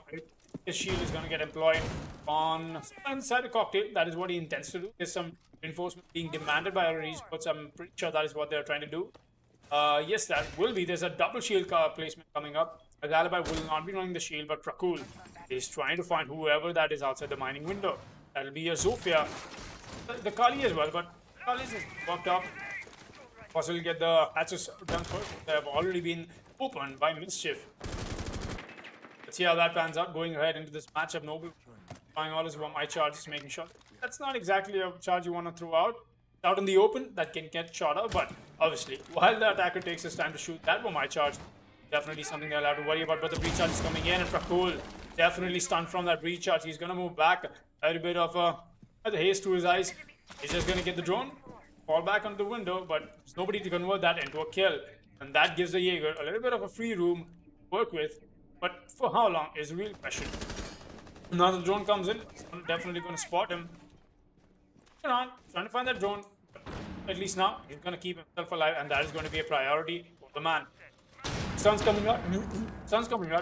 his shield is going to get employed on inside the cocktail. That is what he intends to do. There's some reinforcement being demanded by our esports. I'm pretty sure that is what they're trying to do. Yes, that will be. There's a double shield placement coming up. Alibi will not be running the shield, but Prakul is trying to find whoever that is outside the mining window. That'll be a Zofia. The Kali as well, but Kali is worked up. Possibly get the hatches done first. They have already been opened by Mischief. Let's see how that pans out. Going ahead into this matchup, Noble trying all his my charges, making sure that's not exactly a charge you want to throw out in the open. That can get shot out, but obviously, while the attacker takes his time to shoot that my charge, definitely something they'll have to worry about. But the breach charge is coming in, and Prakul definitely stunned from that breach charge. He's gonna move back. A bit of a haste to his eyes. He's just gonna get the drone, fall back onto the window, but there's nobody to convert that into a kill. And that gives the Jaeger a little bit of a free room to work with. But for how long is a real question. Now the drone comes in, it's definitely going to spot him. Trying to find that drone. But at least now, he's going to keep himself alive, and that is going to be a priority for the man. Sun's coming out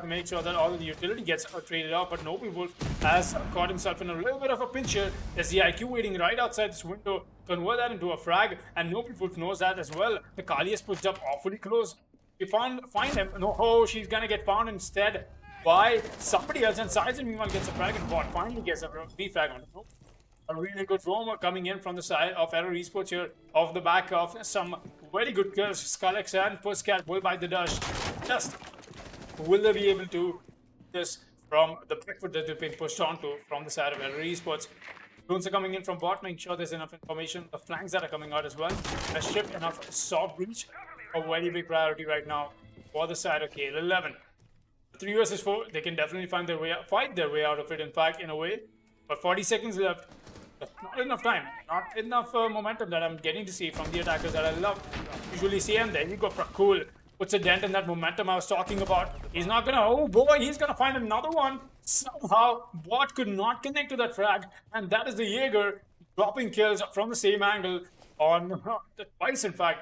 to make sure that all of the utility gets traded out, but Noble Wolf has caught himself in a little bit of a pinch here. There's the IQ waiting right outside this window, convert that into a frag, and Noble Wolf knows that as well. The Kali is pushed up awfully close. We find him. No, oh, she's gonna get found instead by somebody else, and Sizen meanwhile gets a frag, and Bot finally gets a frag on him. A really good roamer coming in from the side of Error Esports here, off the back of some very good kills. Scullix and Pusscat will bite the dust. Just will they be able to do this from the backfoot that they've been pushed onto from the side of Error Esports? Drones are coming in from Bot, making sure there's enough information. The flanks that are coming out as well. A shift enough soft breach. A very big priority right now for the side of KL11. 3 versus 4, they can definitely fight their way out of it, in fact, in a way. But 40 seconds left. Not enough time, not enough momentum that I'm getting to see from the attackers that I love usually see. And there you go, Prakul puts a dent in that momentum I was talking about. He's not gonna, oh boy, he's gonna find another one. Somehow, Bot could not connect to that frag, and that is the Jaeger dropping kills from the same angle on twice, in fact.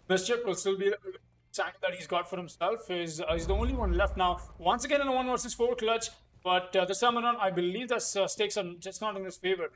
Mischief will still be the sign that he's got for himself. He's the only one left now. Once again in a 1 versus 4 clutch, but this time around, I believe that stakes are just not in his favor.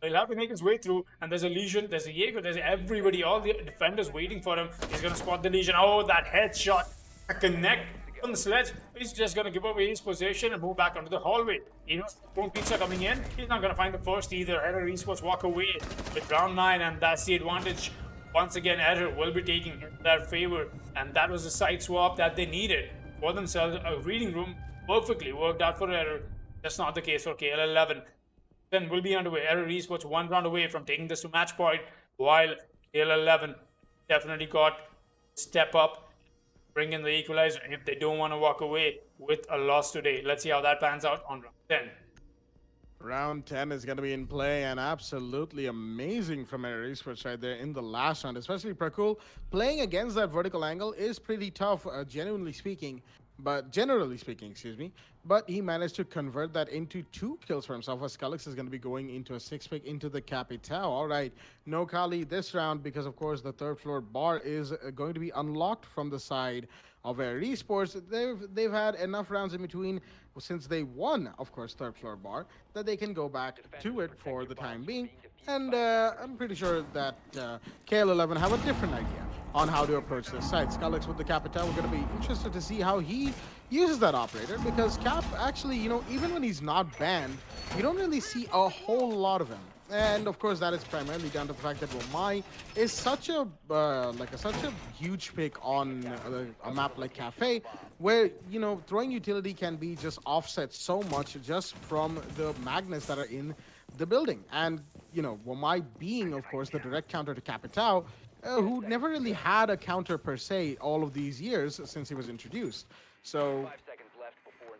He'll have to make his way through, and there's a Legion, there's a Jaeger, there's everybody, all the defenders waiting for him. He's gonna spot the Legion. Oh, that headshot, a connect on the sledge. He's just gonna give away his position and move back onto the hallway. He knows Cone Pizza coming in. He's not gonna find the first either. Error Esports walk away with round 9, and that's the advantage. Once again, Error will be taking their favor, and that was the side swap that they needed for themselves. A reading room perfectly worked out for Error. That's not the case for KL11. Then will be underway. Error Esports 1 round away from taking this to match point, while KL11 definitely got step up, bring in the equalizer if they don't want to walk away with a loss today. Let's see how that pans out on round 10. Round 10 is going to be in play, and absolutely amazing from Error Esports right there in the last round, especially Prakul. Playing against that vertical angle is pretty tough, generally speaking. Generally speaking, excuse me. But he managed to convert that into 2 kills for himself. As Scullix is going to be going into a 6-pick into the Capital. All right, no Kali this round because, of course, the 3rd floor bar is going to be unlocked from the side of Error Esports. They've had enough rounds in between since they won, of course, 3rd floor bar, that they can go back to it for the time being. And I'm pretty sure that KL11 have a different idea on how to approach this side. Scullix with the Capital, we're going to be interested to see how he uses that operator, because Cap actually, you know, even when he's not banned, you don't really see a whole lot of him. And of course, that is primarily down to the fact that Womai is such a huge pick on a map like Cafe, where, you know, throwing utility can be just offset so much just from the magnets that are in the building. And, you know, Womai being, of course, the direct counter to Capital, who never really had a counter per se all of these years since he was introduced. So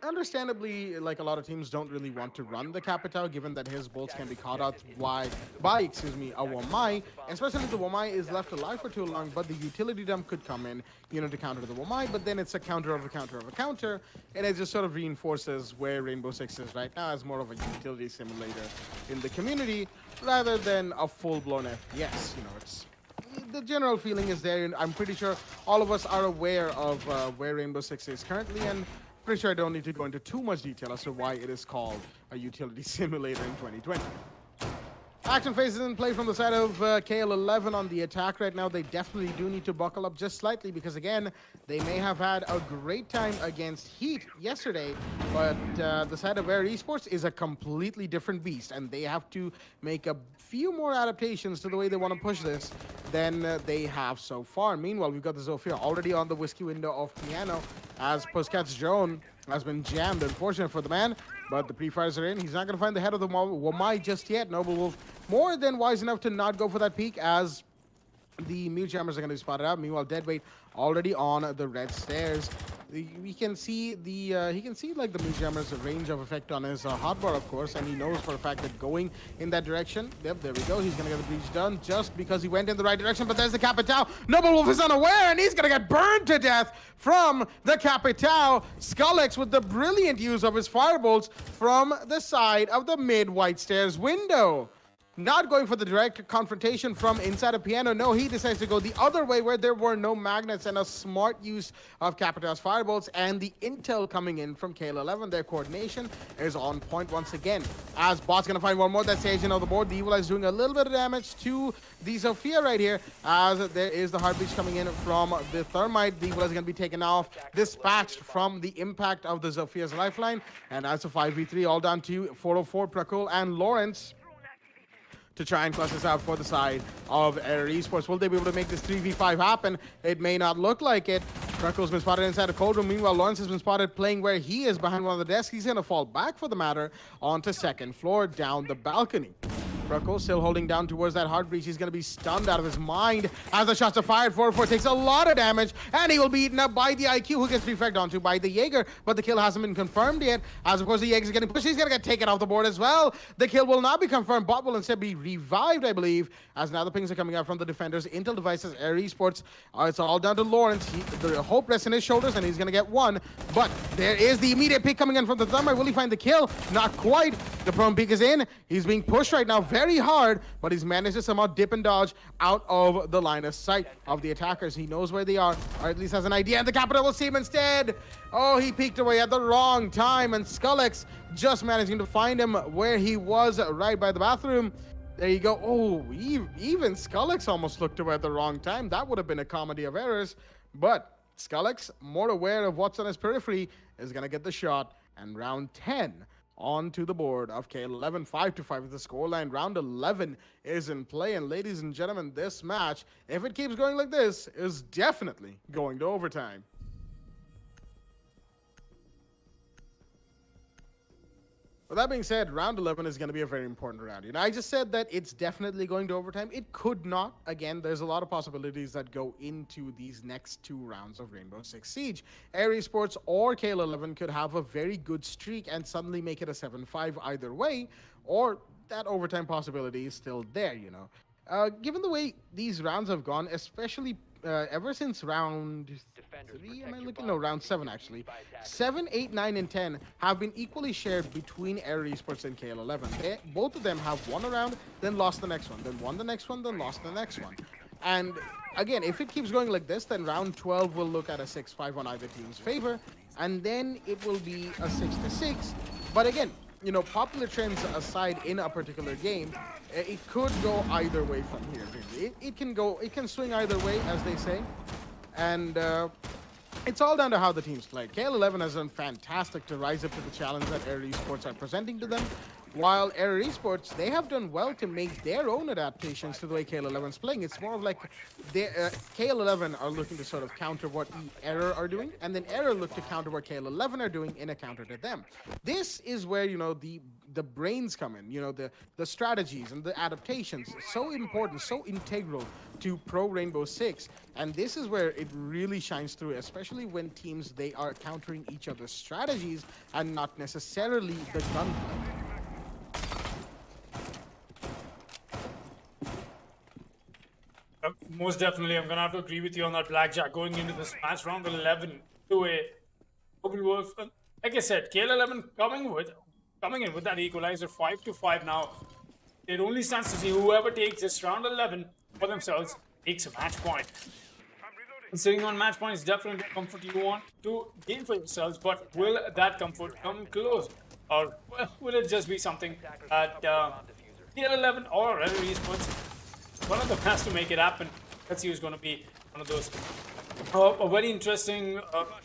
understandably, like, a lot of teams don't really want to run the Capital, given that his bolts can be caught out by a Womai, especially if the Womai is left alive for too long. But the utility dump could come in, you know, to counter the Womai, but then it's a counter of a counter of a counter, and it just sort of reinforces where Rainbow Six is right now as more of a utility simulator in the community rather than a full-blown FPS. You know, it's the general feeling is there, and I'm pretty sure all of us are aware of where Rainbow Six is currently, and pretty sure I don't need to go into too much detail as to why it is called a utility simulator in 2020. Action phases in play from the side of KL11 on the attack right now. They definitely do need to buckle up just slightly because, again, they may have had a great time against Heat yesterday, but the side of Error Esports is a completely different beast, and they have to make a few more adaptations to the way they want to push this than they have so far. Meanwhile, we've got the Zofia already on the whiskey window of Piano, as Puscat's drone has been jammed. Unfortunate for the man, but the pre-fires are in. He's not going to find the head of the Womai just yet. Noble Wolf more than wise enough to not go for that peek, as the mute jammers are going to be spotted out. Meanwhile, Deadweight already on the red stairs. We can see the he can see like the mute jammer's range of effect on his hotbar, of course, and he knows for a fact that going in that direction. Yep, there we go. He's gonna get the breach done just because he went in the right direction. But there's the Capital. Noble Wolf is unaware, and he's gonna get burned to death from the Capital. Scullix with the brilliant use of his firebolts from the side of the mid white stairs window. Not going for the direct confrontation from inside a Piano. No, he decides to go the other way where there were no magnets, and a smart use of Capital's firebolts and the intel coming in from KL11. Their coordination is on point once again. As Bot's going to find one more that's agent on the board. The Evil is doing a little bit of damage to the Zofia right here, as there is the heartbeat coming in from the Thermite. The Evil is going to be taken off, dispatched from the impact of the Zofia's lifeline. And as a 5v3, all down to 404, Prakul and Lawrence to try and clutch this out for the side of Error Esports. Will they be able to make this 3v5 happen? It may not look like it. Krakul's been spotted inside a cold room. Meanwhile, Lawrence has been spotted playing where he is behind one of the desks. He's going to fall back, for the matter, onto 2nd floor down the balcony. Bruckle still holding down towards that heart breach. He's going to be stunned out of his mind as the shots are fired. 4-4 takes a lot of damage, and he will be eaten up by the IQ, who gets refragged onto by the Jaeger, but the kill hasn't been confirmed yet. As of course the Jaeger is getting pushed, he's going to get taken off the board as well. The kill will not be confirmed. Bot will instead be revived, I believe, as now the pings are coming out from the defenders. Intel Devices, Air Esports. It's all down to Lawrence. The hope rests in his shoulders, and he's going to get one. But there is the immediate pick coming in from the Thermite. Will he find the kill? Not quite. The prone peek is in. He's being pushed right now very hard, but he's managed to somehow dip and dodge out of the line of sight of the attackers. He knows where they are, or at least has an idea, and the Capital will see him instead. Oh, he peeked away at the wrong time, and Skullex just managing to find him where he was, right by the bathroom. There you go. Oh, even Skullex almost looked away at the wrong time. That would have been a comedy of errors, but Skullex, more aware of what's on his periphery, is going to get the shot, and round 10 onto the board of KL11. 5-5 is the scoreline. Round 11 is in play, and ladies and gentlemen, this match, if it keeps going like this, is definitely going to overtime. With that being said, round 11 is going to be a very important round. You know, I just said that it's definitely going to overtime. It could not. Again, there's a lot of possibilities that go into these next two rounds of Rainbow Six Siege. Air Esports or KL11 could have a very good streak and suddenly make it a 7-5 either way, or that overtime possibility is still there, you know. Given the way these rounds have gone, especially ever since round 3, am I looking? No, round 7 actually. 7, 8, 9, and 10 have been equally shared between Air Esports and KL11. Both of them have won a round, then lost the next one, then won the next one, then lost the next one. And again, if it keeps going like this, then round 12 will look at a 6-5 on either team's favor, and then it will be a 6-6. But again, you know, popular trends aside in a particular game, it could go either way from here, really. It can swing either way, as they say. And it's all down to how the teams play. KL11 has done fantastic to rise up to the challenge that Air Esports are presenting to them, while Air Esports, they have done well to make their own adaptations to the way KL11 is playing. It's more of like KL11 are looking to sort of counter what Error are doing, and then Error look to counter what KL11 are doing in a counter to them. This is where, you know, the brains come in, you know, the strategies and the adaptations. So important, so integral to pro Rainbow Six, and this is where it really shines through, especially when teams, they are countering each other's strategies and not necessarily the gunplay. Most definitely, I'm gonna have to agree with you on that, Blackjack. Going into this match, round 11 to a Wolf. Like I said, KL11 coming in with that equalizer, 5-5 now. It only stands to see whoever takes this round 11 for themselves takes a match point. And sitting on match point is definitely the comfort you want to gain for yourselves, but will that comfort come close, or will it just be something that KL11 or Red Esports, one of them has to make it happen? Let's see who's going to be one of those. A very interesting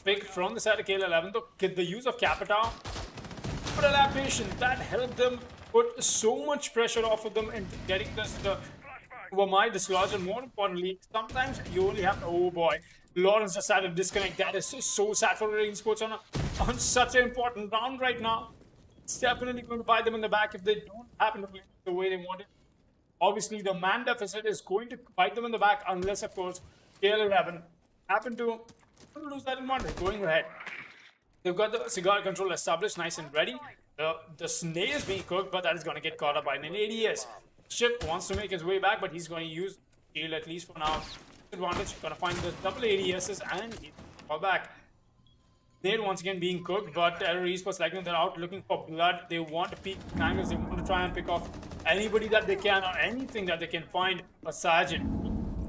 pick from the side of KL11, though. Get the use of Capita, but adaptation that helped them put so much pressure off of them and getting this my dislodge. And more importantly, sometimes you only have oh boy, Lawrence decided to disconnect. That is so sad for Red Esports on such an important round right now. It's definitely going to bite them in the back if they don't happen to play the way they want it. Obviously, the man deficit is going to bite them in the back unless, of course, KL11 happen to lose that advantage. Going ahead, they've got the cigar control established, nice and ready. The snare is being cooked, but that is going to get caught up by an ADS. Shift wants to make his way back, but he's going to use shield at least for now. Advantage, going to find the double ADSs, and he's fall back. Snare once again being cooked, but Air Esports, like they're out looking for blood. They want to peek angles. They want to try and pick off anybody that they can or anything that they can find. A Sergeant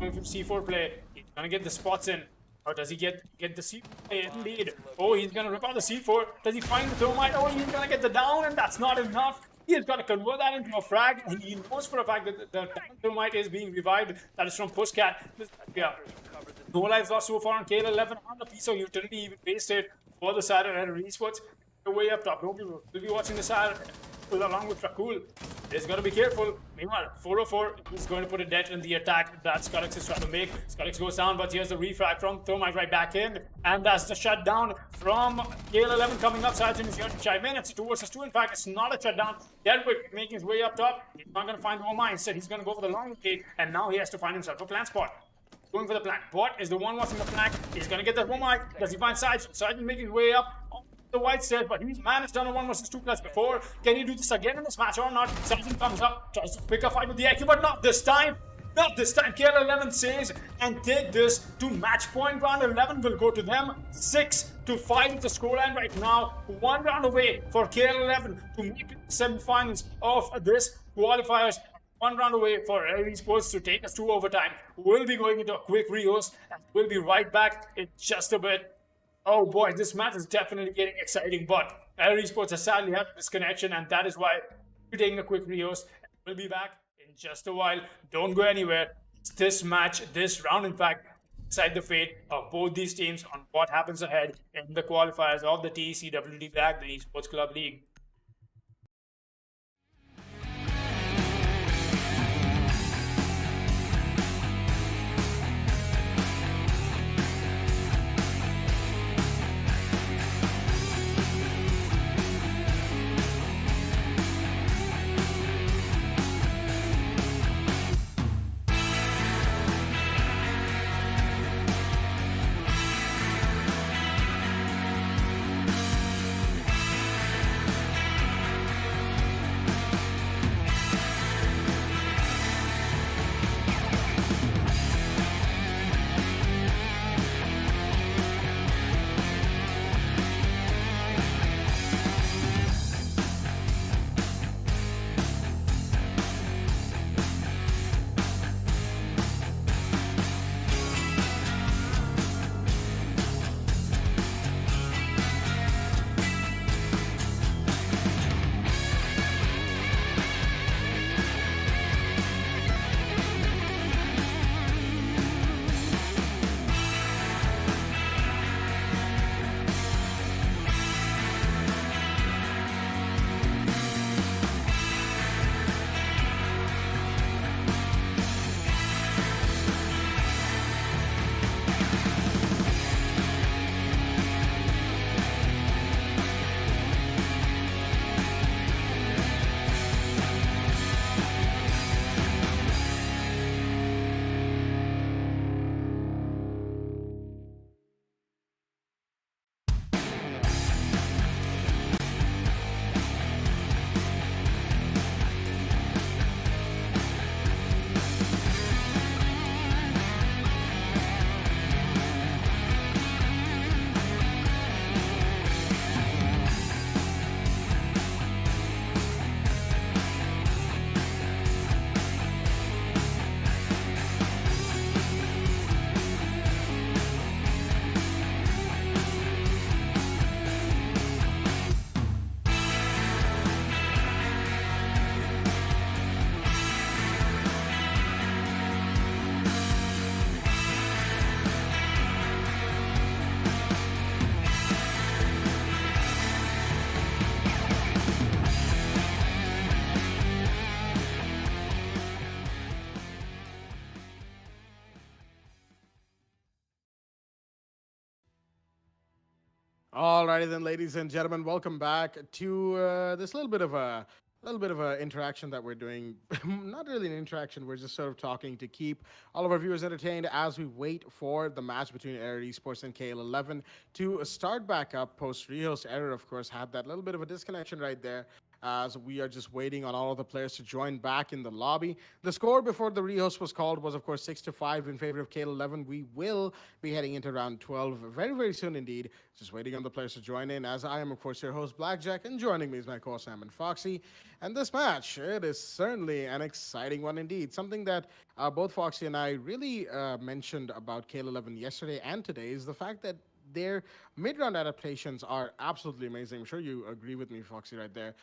going from C4 play. He's going to get the spots in. Or does he get the C4 play? Indeed. Oh, he's going to rip out the C4. Does he find the thermite? Oh, he's going to get the down, and that's not enough. He's got to convert that into a frag, and he knows for a fact that the thermite is being revived. That is from Pushcat. Yeah. No lives lost so far on KL11 on the piece of utility, even wasted for the side of Air Esports. Way up top. We'll be watching the side With along with Rakul. He's got to be careful. Meanwhile, 404 is going to put a dent in the attack that Scuttix is trying to make. Scuttix goes down, but here's the refrag from Thermite right back in. And that's the shutdown from KL11 coming up. Sargent is here to chime in. It's a 2 versus 2. In fact, it's not a shutdown. Deadwick making his way up top. He's not going to find Oma. Instead, he's going to go for the long gate. And now he has to find himself a plant spot. Going for the plant. Bot is the one watching the flank. He's going to get the Oma. Does he find Sargent? Sargent making his way up the white stairs, but he's managed done a 1 versus 2 plus before. Can he do this again in this match or not? Sargent comes up, tries to pick a fight with the IQ, but not this time. Not this time. KL11 says and take this to match point. Round 11 will go to them. 6-5 the scoreline right now. 1 round away for KL11 to make it the semifinals of this qualifiers. 1 round away for Esports to take us to overtime. We'll be going into a quick rehost and we'll be right back in just a bit. Oh boy, this match is definitely getting exciting, but Esports has sadly had a disconnection, and that is why we're taking a quick rehost. We'll be back in just a while. Don't go anywhere. It's this match, this round, in fact, decide the fate of both these teams on what happens ahead in the qualifiers of the TEC WD Black, the Esports Club League. Alrighty then, ladies and gentlemen, welcome back to this little bit of a interaction that we're doing. Not really an interaction, we're just sort of talking to keep all of our viewers entertained as we wait for the match between Error Esports and KL11 to start back up post rehost. Error, of course, had that little bit of a disconnection right there. So we are just waiting on all of the players to join back in the lobby. The score before the rehost was called was, of course, 6-5 in favor of KL11. We will be heading into round 12 very, very soon indeed. Just waiting on the players to join in, as I am, of course, your host, Blackjack, and joining me is my co-Sam and Foxy. And this match, it is certainly an exciting one indeed. Something that both Foxy and I really mentioned about KL11 yesterday and today is the fact that their mid-round adaptations are absolutely amazing. I'm sure you agree with me, Foxy, right there.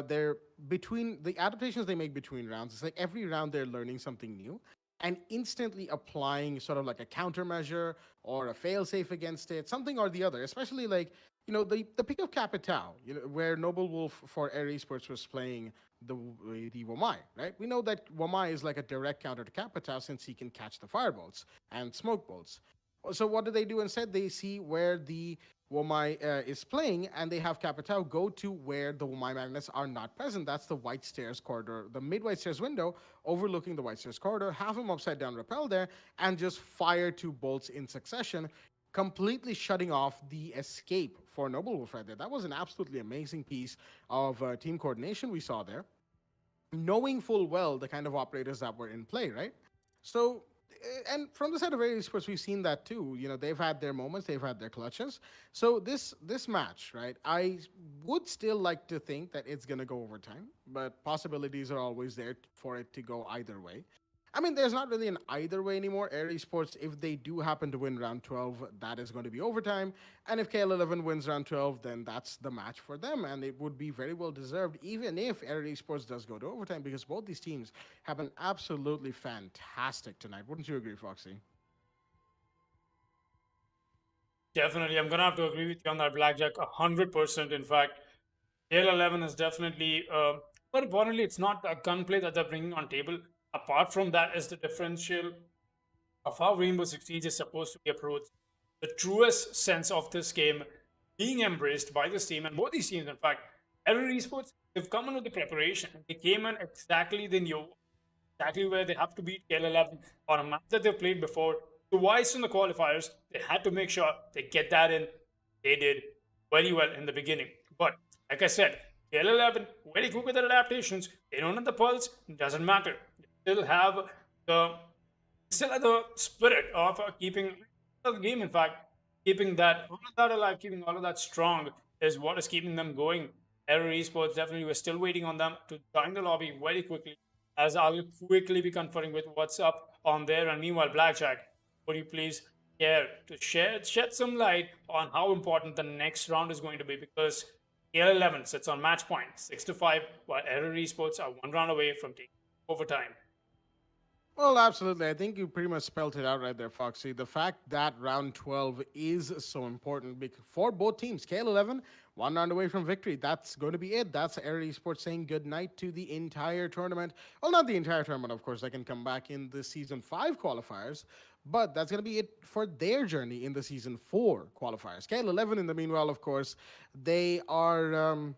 They're between the adaptations they make between rounds. It's like every round they're learning something new. and instantly applying sort of like a countermeasure or a failsafe against it, something or the other. Especially like the pick of Capital, where Noble Wolf for Air Esports was playing the Wamai, right? We know that Wamai is like a direct counter to Capital since he can catch the firebolts and smoke bolts. So what do they do instead? They see where the Womai is playing, and they have Capital go to where the Womai magnets are not present. That's the White Stairs corridor, the mid-White Stairs window overlooking the White Stairs corridor. Have him upside down rappel there, and just fire 2 bolts in succession, completely shutting off the escape for Noble Wolf right there. That was an absolutely amazing piece of team coordination we saw there, knowing full well the kind of operators that were in play, right? So, and from the side of Air Esports, we've seen that too. They've had their moments, they've had their clutches. So this match, right? I would still like to think that it's gonna go overtime, but possibilities are always there for it to go either way. I mean, there's not really an either way anymore. Air Esports, if they do happen to win round 12, that is going to be overtime. And if KL11 wins round 12, then that's the match for them. And it would be very well deserved, even if Air Esports does go to overtime, because both these teams have been absolutely fantastic tonight. Wouldn't you agree, Foxy? Definitely, I'm gonna have to agree with you on that, Blackjack, 100%. In fact, KL11 is definitely, but importantly, it's not a gunplay that they're bringing on table. Apart from that, is the differential of how Rainbow Six Siege is supposed to be approached. The truest sense of this game being embraced by this team, and both these teams, in fact, every esports, they've come in with the preparation. They came in exactly they knew exactly where they have to beat KL11 on a map that they've played before. Twice in the qualifiers, they had to make sure they get that in. They did very well in the beginning. But like I said, KL11, very quick with their adaptations. They don't have the pulse, doesn't matter. They still have the spirit of keeping the game, in fact, keeping that all of that alive, keeping all of that strong is what is keeping them going. Error Esports, definitely, we're still waiting on them to join the lobby very quickly, as I'll quickly be conferring with what's up on there. And meanwhile, Blackjack, would you please care to shed some light on how important the next round is going to be? Because KL11 sits on match point 6-5, while Error Esports are 1 round away from taking overtime. Well, absolutely. I think you pretty much spelled it out right there, Foxy. The fact that round 12 is so important for both teams. KL11, 1 round away from victory. That's going to be it. That's Air Esports saying goodnight to the entire tournament. Well, not the entire tournament, of course. They can come back in the Season 5 qualifiers, but that's going to be it for their journey in the Season 4 qualifiers. KL11, in the meanwhile, of course, they are...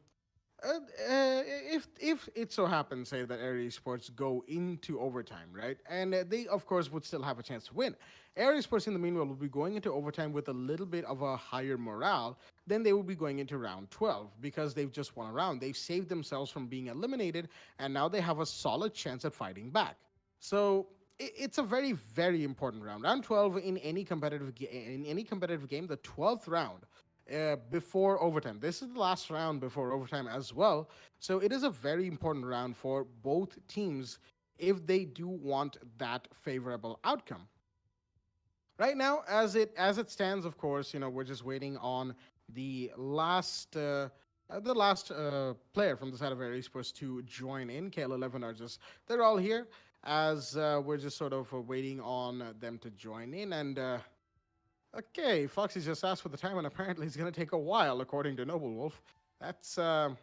if it so happens, say that Air Esports go into overtime, right, and they of course would still have a chance to win. Air Esports, in the meanwhile, will be going into overtime with a little bit of a higher morale than they will be going into round 12 because they've just won a round. They've saved themselves from being eliminated, and now they have a solid chance at fighting back. So it's a very, very important round. Round 12 in any competitive game, the 12th round. Before overtime. This is the last round before overtime as well. So it is a very important round for both teams if they do want that favorable outcome. Right now, as it stands, of course, we're just waiting on the last player from the side of Air Esports to join in. KL11 they're all here as we're just sort of waiting on them to join in. And okay, Foxy just asked for the time, and apparently it's going to take a while, according to Noble Wolf. That's a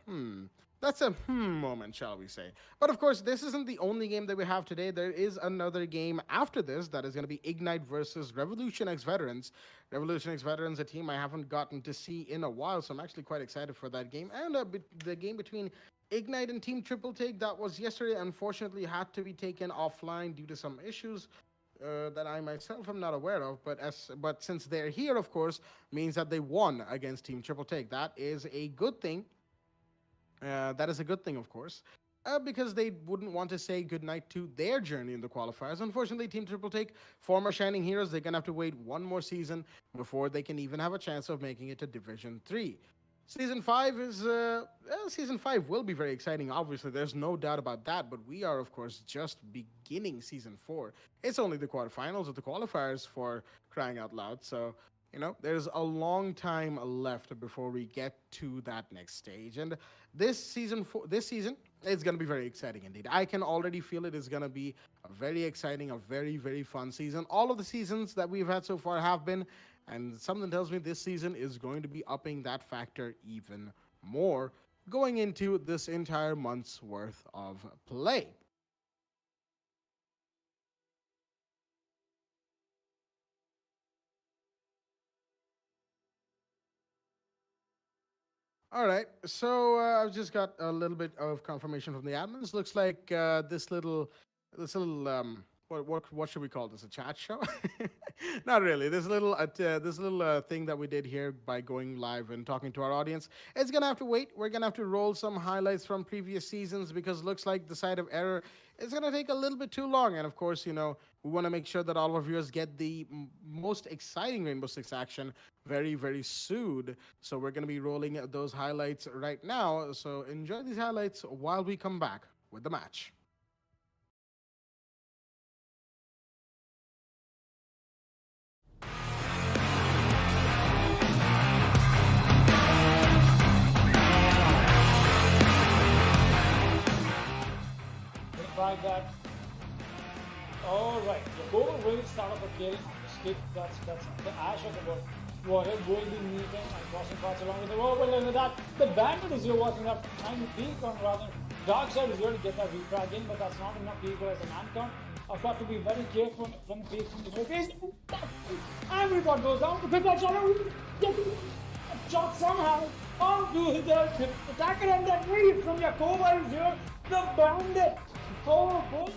moment, shall we say. But of course, this isn't the only game that we have today. There is another game after this that is going to be Ignite versus Revolution X Veterans. Revolution X Veterans, a team I haven't gotten to see in a while, so I'm actually quite excited for that game. And the game between Ignite and Team Triple Take that was yesterday, unfortunately, had to be taken offline due to some issues that I myself am not aware of, but since they're here, of course, means that they won against Team Triple Take. That is a good thing. That is a good thing, of course, because they wouldn't want to say goodnight to their journey in the qualifiers. Unfortunately, Team Triple Take, former Shining Heroes, they're gonna have to wait one more season before they can even have a chance of making it to Division 3. Season 5 Season 5 will be very exciting, obviously. There's no doubt about that, but we are, of course, just beginning Season 4. It's only the quarterfinals of the qualifiers, for crying out loud, so, there's a long time left before we get to that next stage. And this season, It's going to be very exciting indeed. I can already feel it is going to be a very exciting, a very, very fun season. All of the seasons that we've had so far have been, and something tells me this season is going to be upping that factor even more going into this entire month's worth of play. All right, so I've just got a little bit of confirmation from the admins. Looks like this little what should we call this? A chat show? Not really. This little thing that we did here by going live and talking to our audience. It's gonna have to wait. We're gonna have to roll some highlights from previous seasons because looks like the side of error is gonna take a little bit too long. And of course, we want to make sure that all of our viewers get the most exciting Rainbow Six action very, very soon. So we're gonna be rolling those highlights right now. So enjoy these highlights while we come back with the match. Like that. All right, the goal will start off a kill on the skip. That's the ash of the water will be meeting and crossing paths along with the wall. Well, look at that. The bandit is here watching that, trying to peek on rather. Dark side is here to get that refrag in, but that's not enough to equalize the man count. I've got to be very careful from the peak from the surface. Everyone goes down to pick that shot. Get a shot somehow onto the attacker, and then read from Yakova is here. The bandit. Oh boy!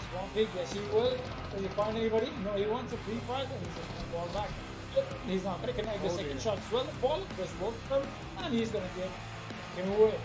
Strong pick, yes he will. Does he find anybody? No, he wants a free fight and he's going to fall back. He's not going to connect the second shot as well. The ball goes both of them and he's going to get him away.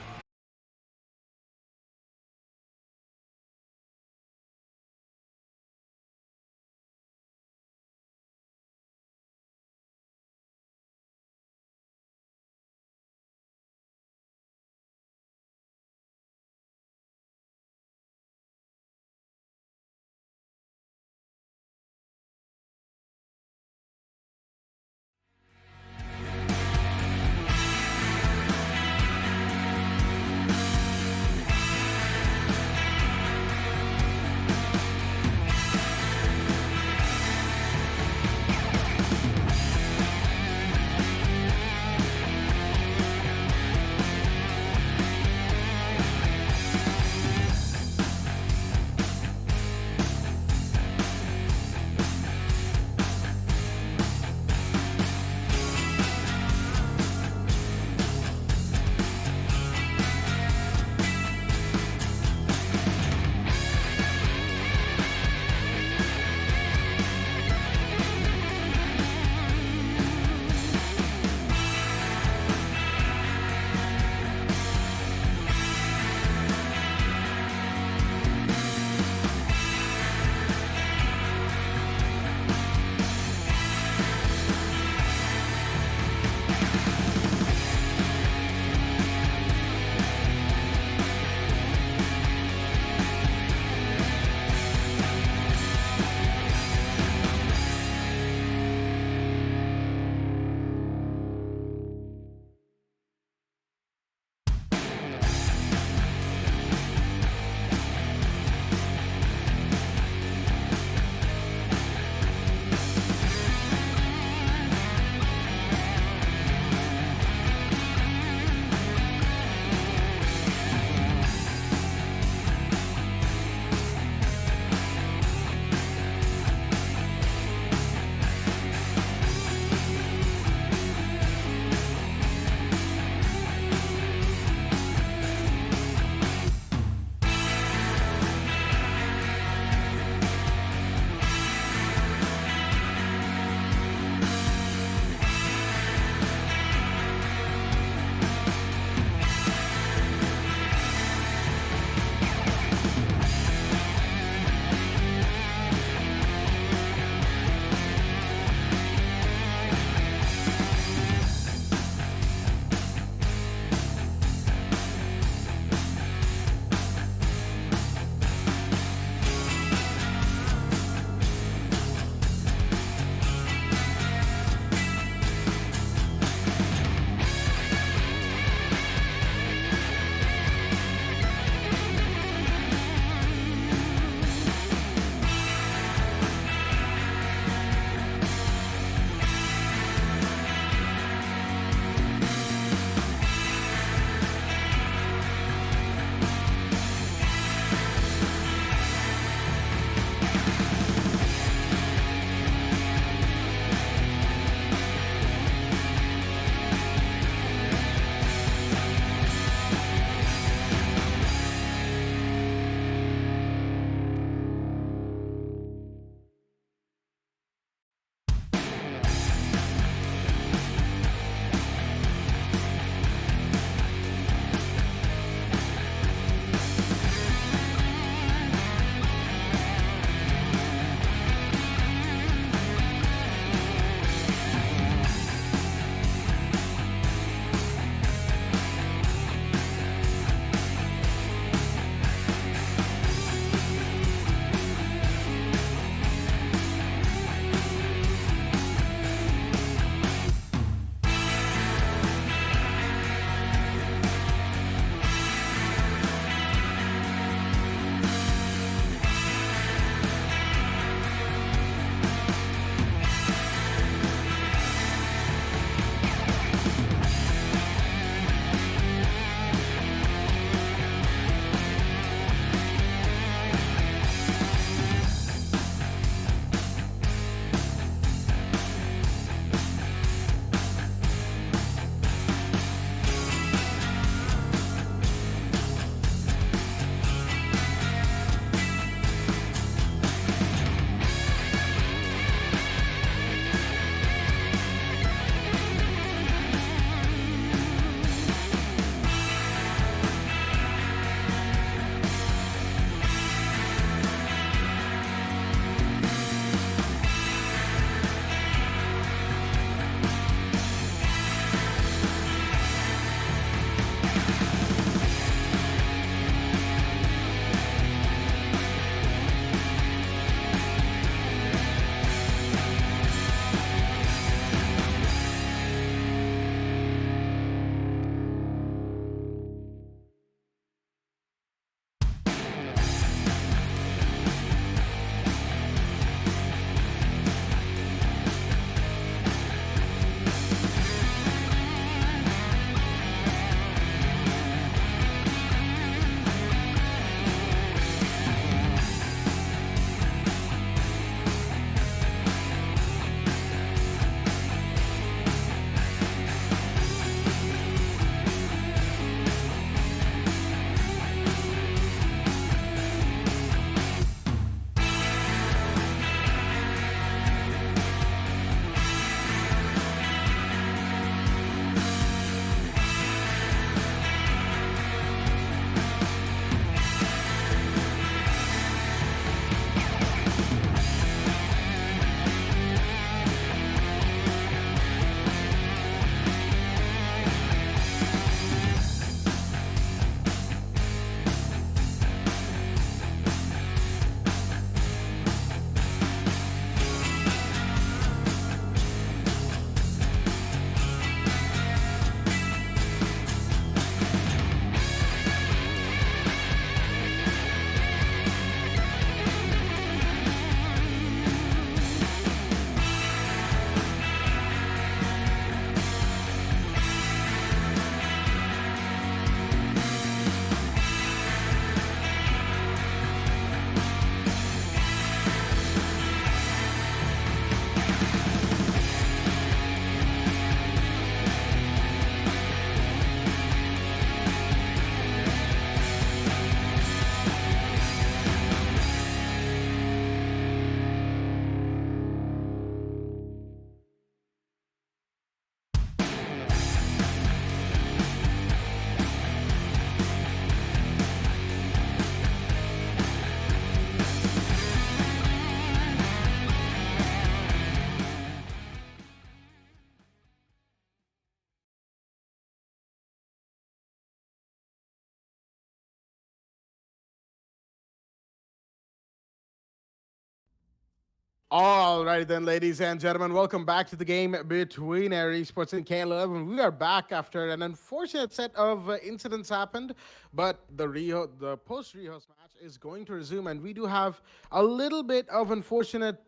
All right, then, ladies and gentlemen, welcome back to the game between Air Esports and KL11. We are back after an unfortunate set of incidents happened, but the post-rehost match is going to resume, and we do have a little bit of unfortunate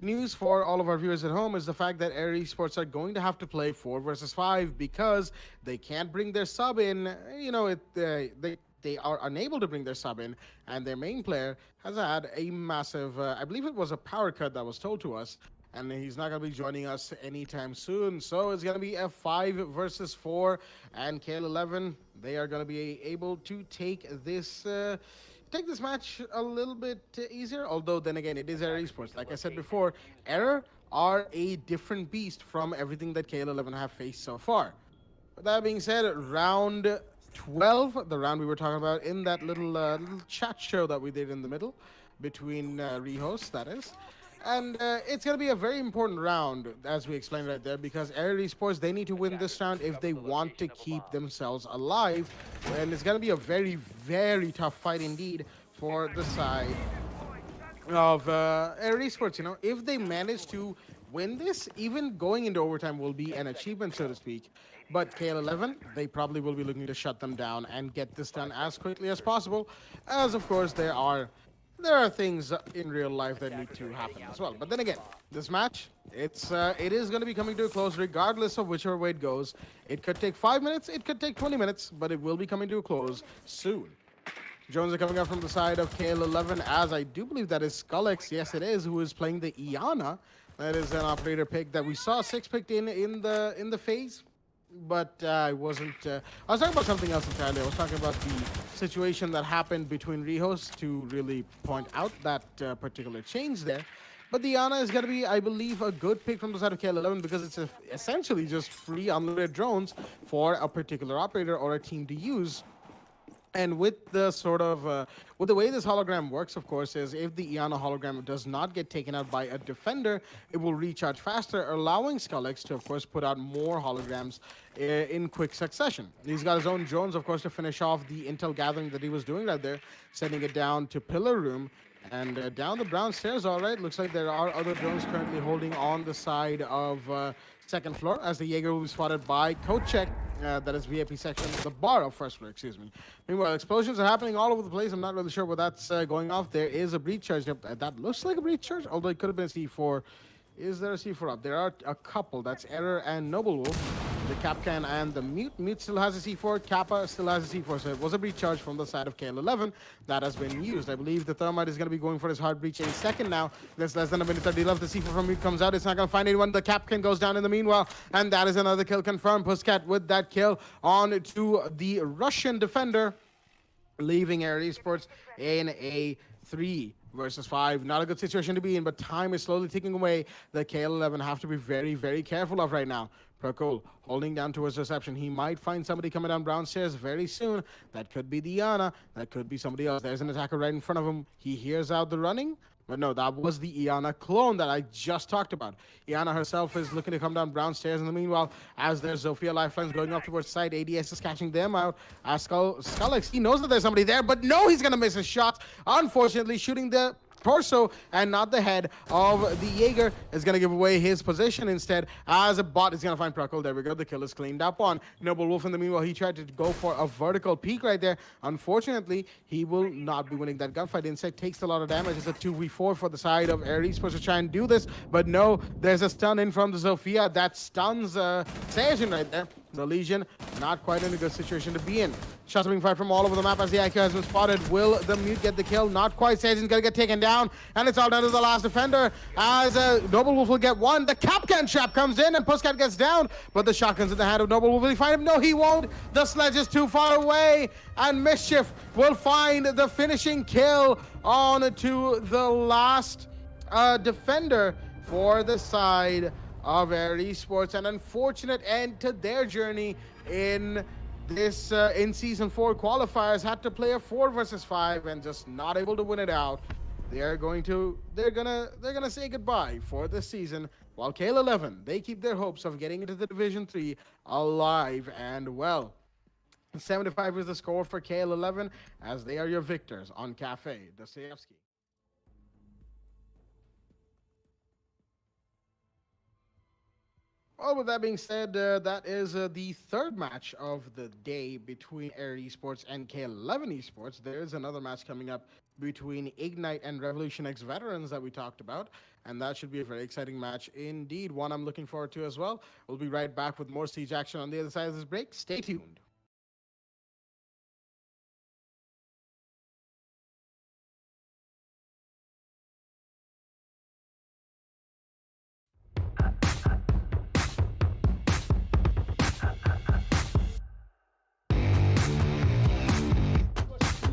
news for all of our viewers at home. Is the fact that Air Esports are going to have to play 4 versus 5 because they can't bring their sub in. They are unable to bring their sub in, and their main player has had a massive, I believe it was a power cut that was told to us, and he's not going to be joining us anytime soon. So it's going to be a 5 versus 4, and KL11, they are going to be able to take this match a little bit easier. Although then again, it is Air Esports. Like I said before, Error are a different beast from everything that KL11 have faced so far. With that being said, round 12, the round we were talking about in that little chat show that we did in the middle between rehosts, that is. And it's going to be a very important round, as we explained right there, because Air Esports, they need to win this round if they want to keep themselves alive. And it's going to be a very, very tough fight indeed for the side of Air Esports. You know, if they manage to win this, even going into overtime will be an achievement, so to speak. But KL11, they probably will be looking to shut them down and get this done as quickly as possible, as of course there are things in real life that need to happen as well. But then again, this match, it is going to be coming to a close regardless of whichever way it goes. It could take 5 minutes, it could take 20 minutes, but it will be coming to a close soon. Jones are coming up from the side of KL11, as I do believe that is Skullex, yes it is, who is playing the Iana. That is an operator pick that we saw 6 picked in the phase. But I wasn't. I was talking about something else entirely. I was talking about the situation that happened between rehosts to really point out that particular change there. But the Ana is going to be, I believe, a good pick from the side of KL11 because it's essentially just free unlimited drones for a particular operator or a team to use. And with the sort of, with the way this hologram works, of course, is if the Iana hologram does not get taken out by a defender, it will recharge faster, allowing Skullex to, of course, put out more holograms in quick succession. He's got his own drones, of course, to finish off the intel gathering that he was doing right there, sending it down to Pillar Room. And down the brown stairs, all right, looks like there are other drones currently holding on the side of second floor, as the Jaeger will be spotted by Kochek, that is VIP section, the bar of first floor, excuse me. Meanwhile, explosions are happening all over the place. I'm not really sure what that's going off. There is a breach charge. That looks like a breach charge, although it could have been a C4. Is there a C4 up? There are a couple. That's Error and Noble Wolf. The Capcan and the Mute. Mute still has a C4. Kappa still has a C4. So it was a breach charge from the side of KL11 that has been used. I believe the Thermite is going to be going for his hard breach any second now. There's less than a minute 30 left. The C4 from Mute comes out. It's not going to find anyone. The Capcan goes down in the meanwhile. And that is another kill confirmed. Pussycat with that kill on to the Russian defender, leaving Air Esports in a 3 versus 5. Not a good situation to be in, but time is slowly ticking away. The KL11 have to be very, very careful of right now. Procol holding down towards reception. He might find somebody coming down brown stairs very soon. That could be Diana. That could be somebody else. There's an attacker right in front of him. He hears out the running. But no, that was the Iana clone that I just talked about. Iana herself is looking to come down brown stairs. In the meanwhile, as there's Zofia lifelines going up towards side, ADS is catching them out. As Skullex, he knows that there's somebody there, but no, he's going to miss his shot. Unfortunately, shooting the torso and not the head of the Jaeger is going to give away his position instead, as a bot is going to find Procol. There we go. The kill is cleaned up on Noble Wolf. In the meanwhile, he tried to go for a vertical peek right there. Unfortunately, he will not be winning that gunfight. Insect takes a lot of damage. It's a 2v4 for the side of Air Esports to try and do this, but no, there's a stun in from the Zofia that stuns Sajin right there. The Legion not quite in a good situation to be in. Shots being fired from all over the map as the IQ has been spotted. Will the Mute get the kill? Not quite. Sajin's gonna get taken down, and it's all down to the last defender as Noble Wolf will get one. The Capcan trap comes in and Pussycat gets down, but the shotgun's in the hand of Noble Wolf. Will he find him? No, he won't. The sledge is too far away, and Mischief will find the finishing kill on to the last defender for the side of Air Esports. An unfortunate end to their journey in this in season 4 qualifiers. Had to play a 4 versus 5 and just not able to win it out. They're gonna say goodbye for this season, while KL11, they keep their hopes of getting into the Division 3 alive and well. 75 is the score for KL11, as they are your victors on Cafe Dostoevsky. Well, with that being said, that is the third match of the day between Air Esports and K11 Esports. There is another match coming up between Ignite and Revolution X Veterans that we talked about, and that should be a very exciting match indeed. One I'm looking forward to as well. We'll be right back with more Siege action on the other side of this break. Stay tuned.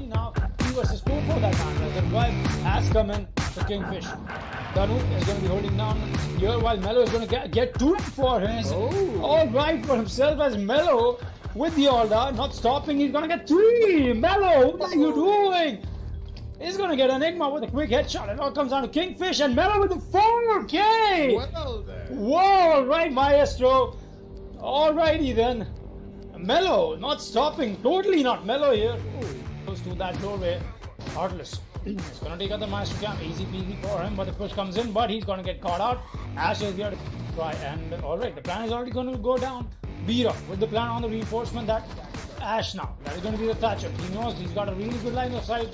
Now, 2 versus 4 for that man. The drive has come in to Kingfish. Danu is going to be holding down here while Mello is going to get 2 for his. All right for himself as Mello with the order, not stopping. He's going to get 3. Mello, what are you doing? He's going to get Enigma with a quick headshot. It all comes down to Kingfish and Mello with the 4K. Well there. Whoa, all right, Maestro. Alrighty then. Mello not stopping. Totally not Mello here. Goes to that doorway. Heartless. He's gonna take out the Maestro Camp. Easy peasy for him, but the push comes in, but he's gonna get caught out. Ash is here to try, and alright, the plan is already gonna go down. Beat up with the plan on the reinforcement that Ash now. That is gonna be the Thatcher. He knows he's got a really good line of sight.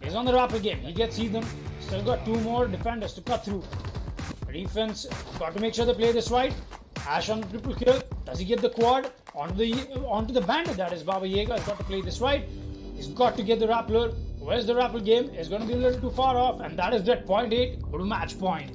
He's on the rapid game. He gets Ethan. Still got 2 more defenders to cut through. Defense got to make sure they play this right. Ash on the triple kill. Does he get the quad onto the bandit? That is Baba Yaga. Has got to play this right. He's got to get the Rappler. Where's the Rappler game? It's going to be a little too far off, and that is that point 8. Go to match point.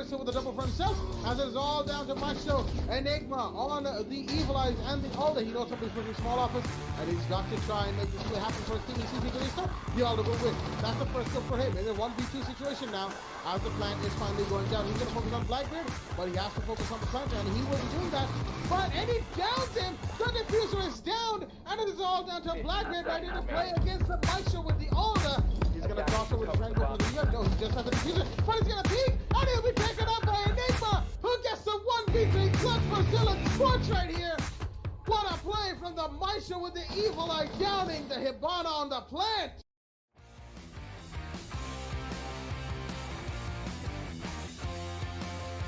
With the double for himself, as it's all down to Macho Enigma on the Evil Eyes and the Alda. He knows something's pretty small office, and he's got to try and make this play happen for his team. He sees he can restart. The Alda will win. That's the first kill for him. In a 1v2 situation now, as the plant is finally going down. He's going to focus on Blackbeard, but he has to focus on the plant, and he will be doing that. But Eddie downs him. The diffuser is down, and it is all down to Blackbeard ready to play against the Macho with the Alda. He's going to cross over to try and go for the no, he just has the diffuser, but he's going to peek, and he'll be taken up by Enigma, who gets the 1v3 clutch for Zilla Sports right here. What a play from the Maisha with the Evil Eye downing the Hibana on the plant.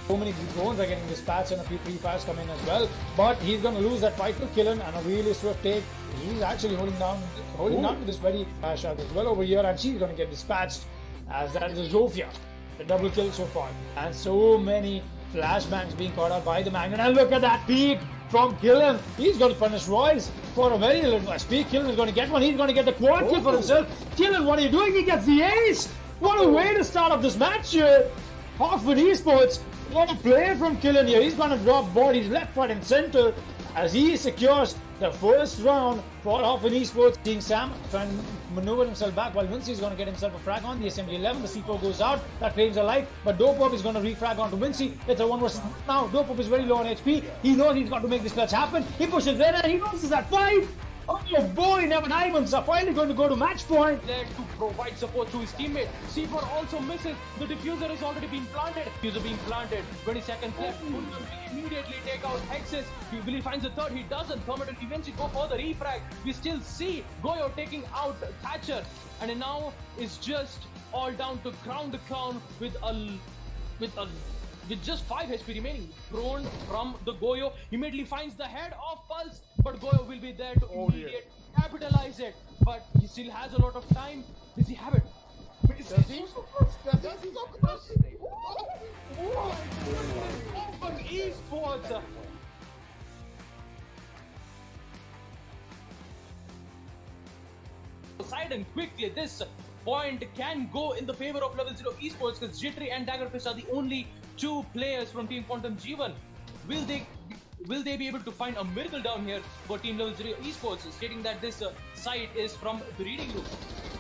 So many drones are getting dispatched and a few free fires come in as well. But he's going to lose that fight to Killen and a really swift take. He's actually holding down to this very shot as well over here, and she's going to get dispatched as that is Zofia. The double kill so far. And so many flashbangs being caught out by the Magnet. And look at that peek from Killen. He's going to punish Royce for a very little speed. Killen is going to get one. He's going to get the quad kill for himself. Killen, what are you doing? He gets the ace. What a way to start off this match here. Hoffman Esports. What a play from Killen here. He's going to drop bodies left, right, and center as he secures the first round for Hoffman Esports. Seeing Sam trying to maneuver himself back while Vinci is going to get himself a frag on the SMG 11. The C4 goes out. That claims a life, but Dopop is going to refrag onto Vinci. It's a 1 versus 1 now. Dopop is very low on HP. He knows he's got to make this clutch happen. He pushes in and he loses that fight. Oh boy, Nevin Ivans are finally going to go to match point. There to provide support to his teammate. C4 also misses. The diffuser has already been planted. Diffuser being planted. 20 seconds left. Will immediately take out Hexes. Will he finds the third? He doesn't. Thermite will eventually go for the refrag. We still see Goyo taking out Thatcher. And it now is just all down to crown the crown with just 5 HP remaining. Prone from the Goyo. Immediately finds the head of Pulse. But Goyo will be there to immediately capitalize it. But he still has a lot of time. Does he have it? Does he? Open Esports. Side and quickly, this point can go in the favor of Level 0 Esports because Jittery and Daggerfist are the only 2 players from Team Quantum G1. Will they be able to find a miracle down here for Team Level 0 Esports, stating that this site is from the reading loop.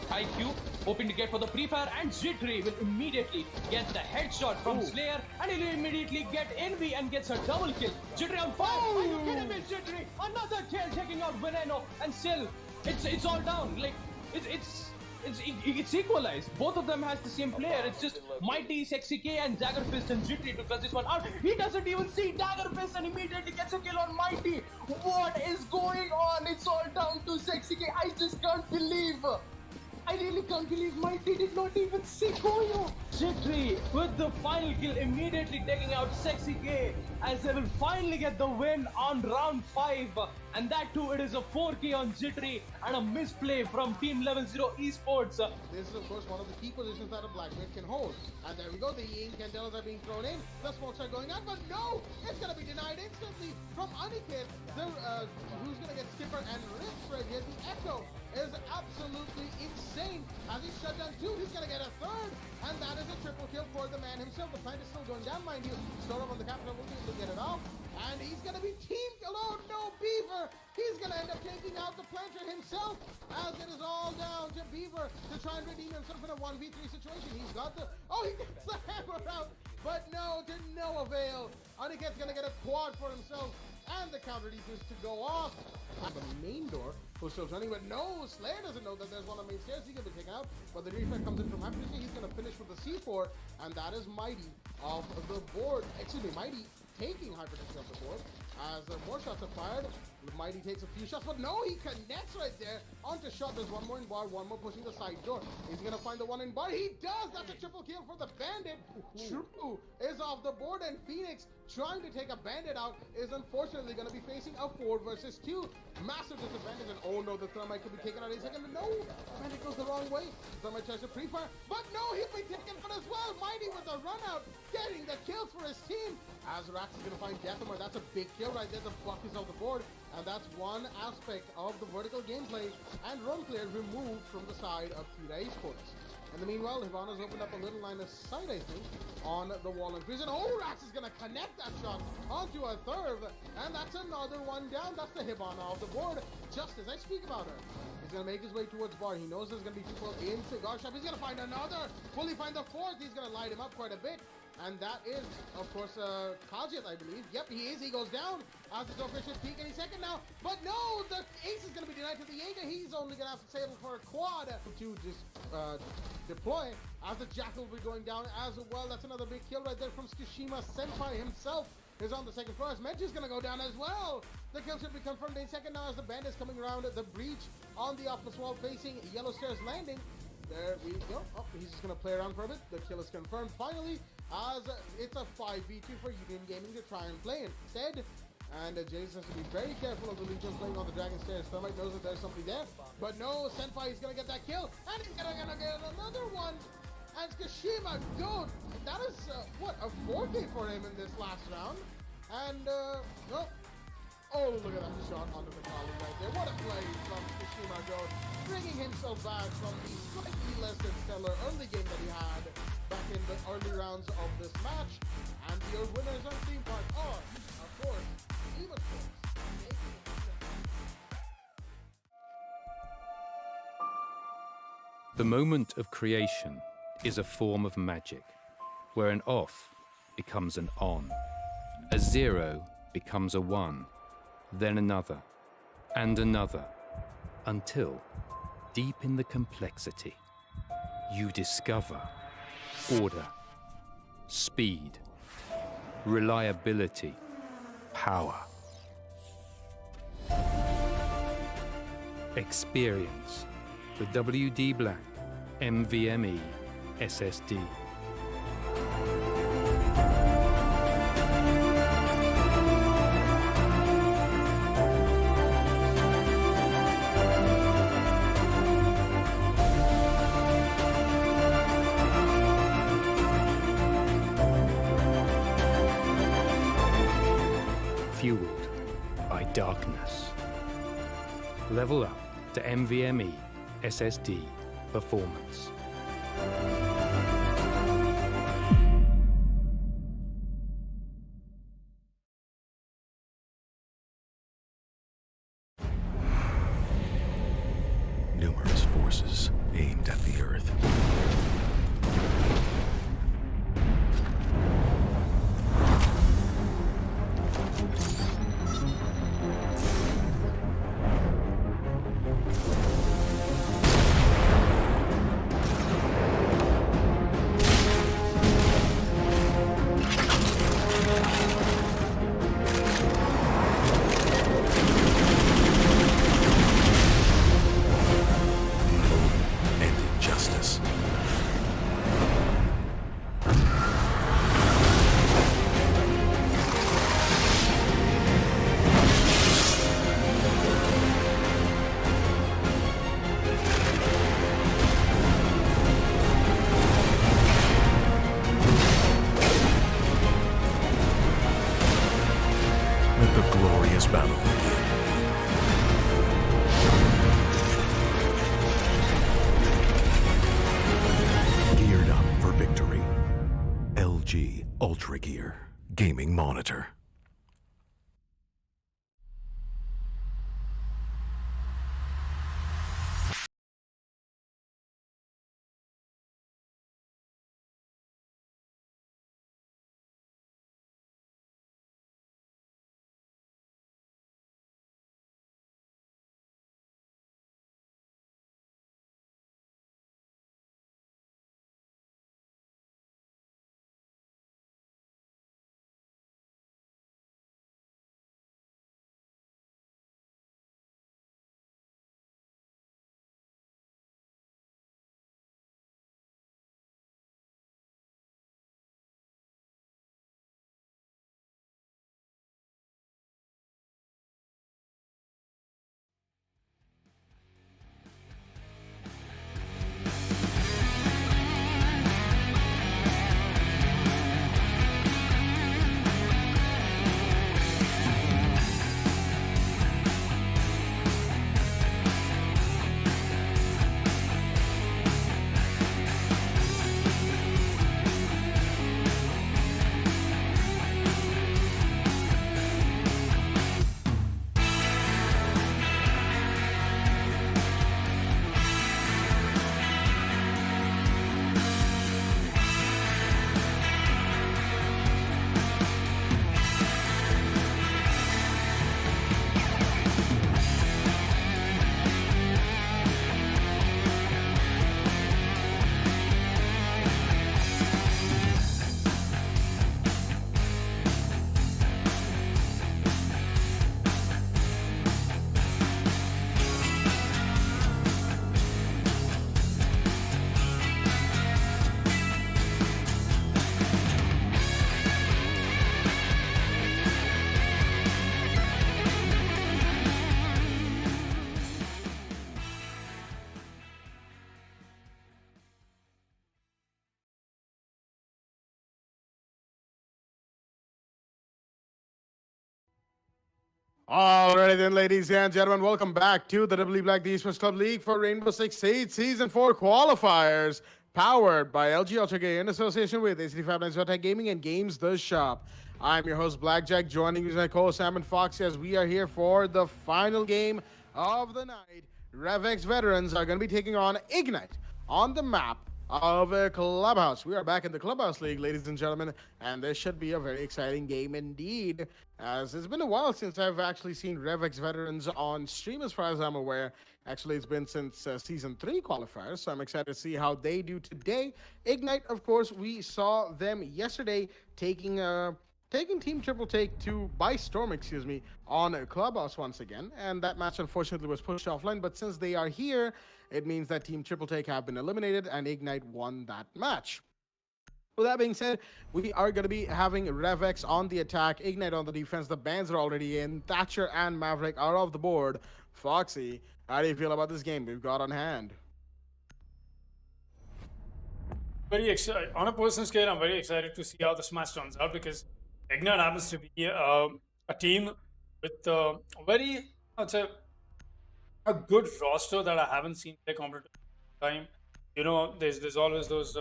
IQ hoping to get for the pre-fire, and Jittery will immediately get the headshot from Slayer, and he'll immediately get Envy and gets a double kill. Jittery on fire! Are you kidding me, Jittery? Another kill taking out Veneno, and still it's all down. Like it's equalized. Both of them has the same player. It's just Mighty, Sexy K, and Daggerfist and Jittery to close this one out. He doesn't even see Daggerfist and immediately gets a kill on Mighty. What is going on? It's all down to Sexy K. I just can't believe. I really can't believe Mighty did not even see Goyo. Jittery with the final kill, immediately taking out Sexy K as they will finally get the win on round 5. And that too, it is a 4K on Jittery and a misplay from Team Level 0 Esports. This is, of course, one of the key positions that a Blackbeard can hold. And there we go, the incandelas are being thrown in, the smokes are going out, but no! It's going to be denied instantly from Aniket, who's going to get Skipper and Rips right here. The Echo is absolutely insane. As he shut down 2, he's going to get a 3rd, and that is a triple kill for the man himself. The plant is still going down, mind you. Sora on the capital will be able to get it off, and he's going to be teamed alone. No, Beaver! He's going to end up taking out the planter himself, as it is all down to Beaver to try and redeem himself in a 1v3 situation. He's got the... Oh, he gets the hammer out, but no, to no avail. Aniket's going to get a quad for himself, and the counter defense to go off. And the main door, who's still running, but no, Slayer doesn't know that there's one on main stairs. He can be taken out, but the reflect comes in from Happy. He's going to finish with the C4, and that is Mighty off the board. Excuse me, Mighty taking Hypertension off the board. As more shots are fired, Mighty takes a few shots, but no, he connects right there onto shot. There's one more in bar, one more pushing the side door. He's gonna find the one in bar. He does. That's a triple kill for the Bandit. True is off the board, and Phoenix trying to take a Bandit out is unfortunately gonna be facing a 4 versus 2. Massive disadvantage, and oh no, the Thermite could be taken out in a second. No, Bandit goes the wrong way. Thermite tries to pre-fire, but no, he'll be taken out as well. Mighty with the run out, getting the kills for his team. As Rax is gonna find Deathhammer. That's a big kill right there. The buck is off the board. And that's one aspect of the vertical gameplay and run clear removed from the side of TEC Esports. In the meanwhile, Hibana's opened up a little line of sight, I think, on the wall and freeze. And Rax is going to connect that shot onto a third. And that's another one down. That's the Hibana off the board, just as I speak about her. He's going to make his way towards bar. He knows there's going to be people in cigar shop. He's going to find another. Will he find the 4th? He's going to light him up quite a bit. And that is, of course, Kajit, I believe. Yep, he is. He goes down as his official peak any second now. But no, the ace is going to be denied to the Jaeger. He's only going to have to settle for a quad to just deploy as the Jackal will be going down as well. That's another big kill right there from Tsushima. Senpai himself is on the second floor as Menchi's going to go down as well. The kill should be confirmed in second now as the Bandits coming around the breach on the office wall facing Yellow Stairs Landing. There we go. Oh, he's just going to play around for a bit. The kill is confirmed finally, as it's a 5v2 for Union Gaming to try and play instead. And Jason has to be very careful of the Legion playing on the Dragon Stairs. Thermite knows that there's something there. But no, Senpai is going to get that kill. And he's going to get another one. And Tsushima, dude, that is, what, a 4K for him in this last round. And, no. Oh, look at that shot onto the column right there. What a play from Tsushima, dude. Bringing himself back from the slightly less than stellar early game that he had back in the early rounds of this match. And your winners on Team Park are, of course, Esports. The moment of creation is a form of magic, where an off becomes an on, a 0 becomes a 1, then another, and another, until, deep in the complexity, you discover order, speed, reliability, power. Experience the WD Black NVMe SSD. Fueled by darkness. Level up to NVMe SSD performance. Numerous forces aimed at the Earth. LG Ultragear gaming monitor. Alrighty then, ladies and gentlemen, welcome back to the W Black the Esports Club League for Rainbow Six Siege Season 4 Qualifiers, powered by LG Ultragear in association with ACD Fibernet, Zotac Gaming, and Games The Shop. I'm your host, Blackjack, joining me is my co-host, Sam and Foxy, as we are here for the final game of the night. RevX veterans are going to be taking on Ignite on the map of a Clubhouse. We are back in the Clubhouse League, ladies and gentlemen, and this should be a very exciting game indeed, as it's been a while since I've actually seen RevX veterans on stream, as far as I'm aware. Actually, it's been since Season 3 qualifiers, so I'm excited to see how they do today. Ignite, of course, we saw them yesterday taking Team Triple Take by storm, on Clubhouse once again, and that match unfortunately was pushed offline, but since they are here, it means that Team Triple Take have been eliminated and Ignite won that match. With that being said, we are going to be having RevX on the attack, Ignite on the defense. The bans are already in. Thatcher and Maverick are off the board. Foxy, how do you feel about this game we've got on hand? Very excited. On a personal scale, I'm very excited to see how this match turns out, because Ignite happens to be a team with very, I'd say, a good roster that I haven't seen play competitive time. You know, there's always those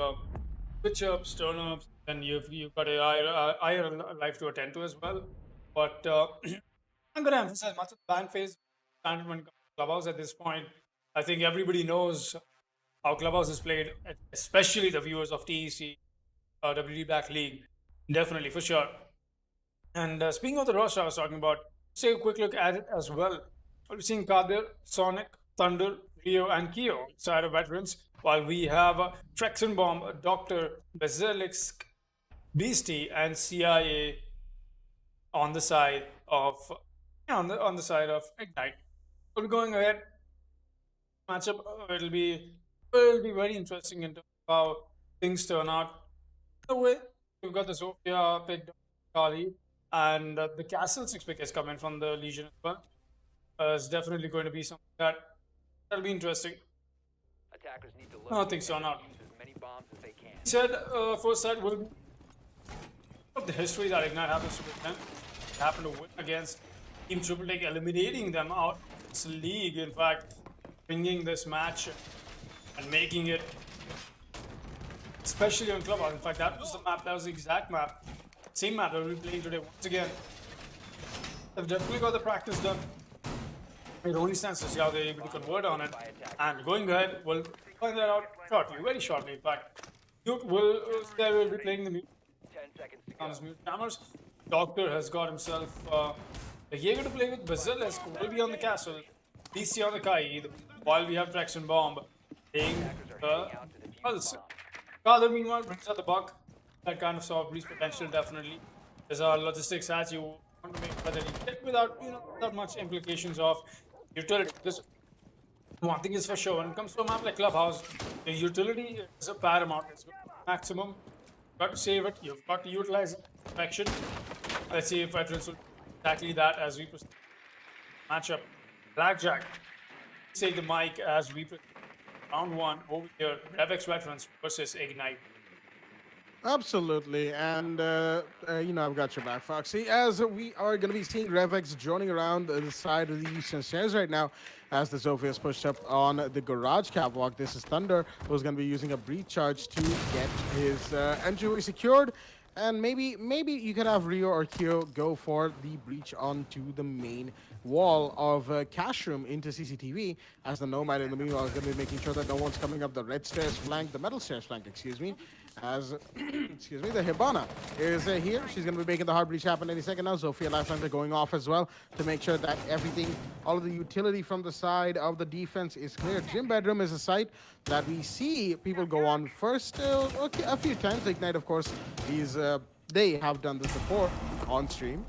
switch ups, turn ups, and you've got a higher life to attend to as well. But I'm going to emphasize much of the ban phase standard when it comes to Clubhouse at this point. I think everybody knows how Clubhouse is played, especially the viewers of TEC, WD Black League. Definitely, for sure. And speaking of the roster I was talking about, let's take a quick look at it as well. We're seeing Kadir, Sonic, Thunder, Rio, and Keo side of veterans, while we have Trexenbomb, Doctor, Basilisk, Beastie, and CIA on the side of on the side of Ignite. So we're going ahead. Matchup will be very interesting in terms of how things turn out. The way we've got the Sophia picked, Kali, and the Castle 6 pick is coming from the Legion as well. It's definitely going to be something that'll be interesting. Attackers need to I don't think so, not. use as many bombs as they can. He said first side will be of the history that Ignite happens to present. They happen to win against Team Triple Take, eliminating them out of this league. In fact, bringing this match and making it especially on Clubhouse. In fact, that was the map, that was the exact map, same map that we'll be playing today once again. They've definitely got the practice done. It only stands to see how they're able to convert on it. And going ahead, we'll find that out shortly, very shortly. In fact, Duke will be playing the mute 10 seconds to on go. his mute cameras. Doctor has got himself a Jaeger to play with. Basilisk will be on the castle. DC on the Kaid, while we have Traction Bomb playing Pulse. Father, meanwhile, brings out the buck. That kind of saw breeze potential, definitely. There's a logistics as you want to make sure that you get without, without much implications of utility. Because one thing is for sure, when it comes to a map like Clubhouse, the utility is a paramount. It's maximum. You've got to save it. You've got to utilize it. Perfection. Let's see if veterans will do exactly that as we proceed. Matchup. Blackjack. Take the mic as we proceed. Round 1 over here. RevX veterans versus Ignite. Absolutely, and I've got your back, Foxy. As we are going to be seeing RevX droning around the side of the eastern stairs right now, as the Zofia is pushed up on the garage catwalk. This is Thunder, who's going to be using a breach charge to get his entryway secured. And maybe you could have Rio or Kyo go for the breach onto the main wall of cash room into CCTV, as the Nomad in the meanwhile is going to be making sure that no one's coming up the red stairs flank, the metal stairs flank, excuse me, as the Hibana is here. She's going to be making the hard breach happen any second now. Zofia Lifeline going off as well to make sure that everything, all of the utility from the side of the defense is clear. Gym bedroom is a site that we see people go on first a few times. Ignite, of course, they have done this before on stream.